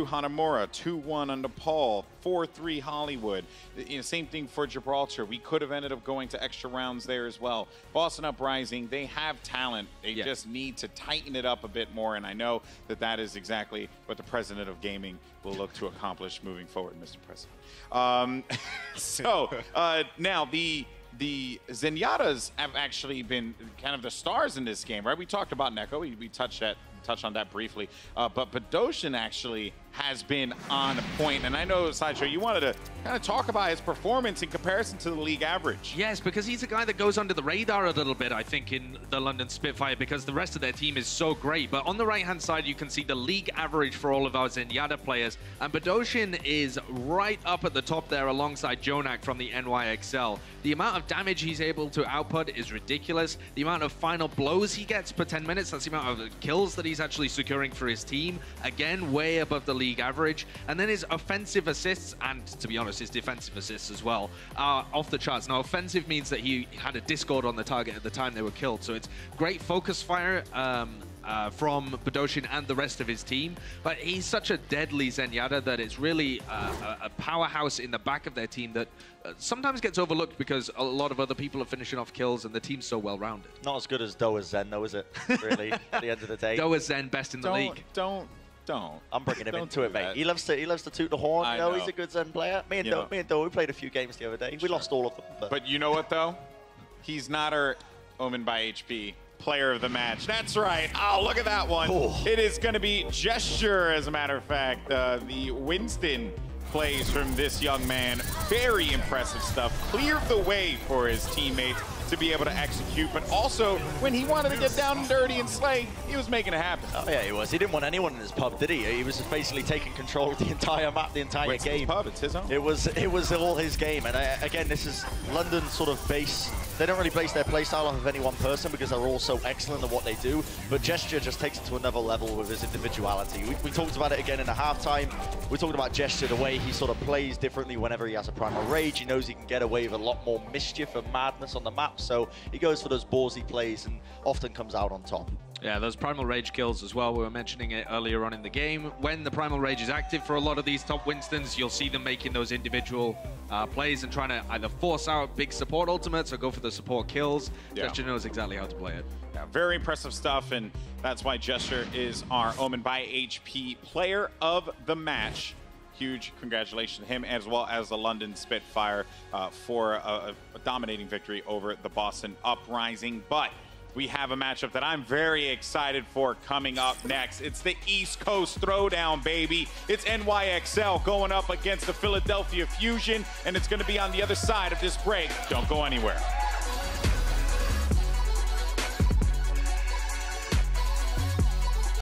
Hanamura, 2-1 on Nepal, 4-3 Hollywood. You know, same thing for Gibraltar. We could have ended up going to extra rounds there as well. Boston Uprising, they have talent. They just need to tighten it up a bit more, and I know that that is exactly what the president of gaming will look to accomplish moving forward, Mr. President. Now the Zenyatas have actually been kind of the stars in this game, right? We talked about Neko. We touched on that briefly, but Badoshin actually has been on point. And I know, Sideshow, you wanted to kind of talk about his performance in comparison to the league average. Yes, because he's a guy that goes under the radar a little bit, I think, in the London Spitfire, because the rest of their team is so great. But on the right-hand side, you can see the league average for all of our Zenyatta players. And Badoshin is right up at the top there alongside Jonak from the NYXL. The amount of damage he's able to output is ridiculous. The amount of final blows he gets per 10 minutes, that's the amount of kills that he's actually securing for his team. Again, way above the league average. And then his offensive assists, and to be honest, his defensive assists as well, are off the charts. Now, offensive means that he had a Discord on the target at the time they were killed. So it's great focus fire from Badoshin and the rest of his team. But he's such a deadly Zenyatta that it's really a powerhouse in the back of their team that sometimes gets overlooked because a lot of other people are finishing off kills and the team's so well-rounded. Not as good as Doa's Zen, though, is it? Really, at the end of the day. Doa's Zen, best in the league. Don't. I'm bringing him into it, mate. He loves to toot the horn. You know, he's a good Zen player. Me and Doa, we played a few games the other day. We lost all of them. But you know what, though? He's not our Omen by HP player of the match. That's right. Oh, look at that one. Oh. It is going to be Gesture, as a matter of fact. The Winston plays from this young man. Very impressive stuff. Cleared the way for his teammates to be able to execute, but also when he wanted to get down and dirty and slay, he was making it happen. Oh yeah, he was. He didn't want anyone in his pub, did he? He was just basically taking control of the entire map, the entire game. His pub, it's his own. It was all his game, and again, this is London's sort of base. they don't really base their playstyle off of any one person because they're all so excellent at what they do. But Gesture just takes it to another level with his individuality. We talked about it again in the halftime. We're talking about Gesture, the way he sort of plays differently whenever he has a Primal Rage. He knows he can get away with a lot more mischief and madness on the map, so he goes for those ballsy plays and often comes out on top. Yeah, those Primal Rage kills as well. We were mentioning it earlier on in the game. When the Primal Rage is active for a lot of these top Winstons, you'll see them making those individual plays and trying to either force out big support ultimates or go for the support kills. Yeah. Gesture knows exactly how to play it. Yeah, very impressive stuff, and that's why Gesture is our Omen by HP player of the match. Huge congratulations to him, as well as the London Spitfire for a dominating victory over the Boston Uprising. But we have a matchup that I'm very excited for coming up next. It's the East Coast Throwdown, baby. It's NYXL going up against the Philadelphia Fusion, and it's going to be on the other side of this break. Don't go anywhere.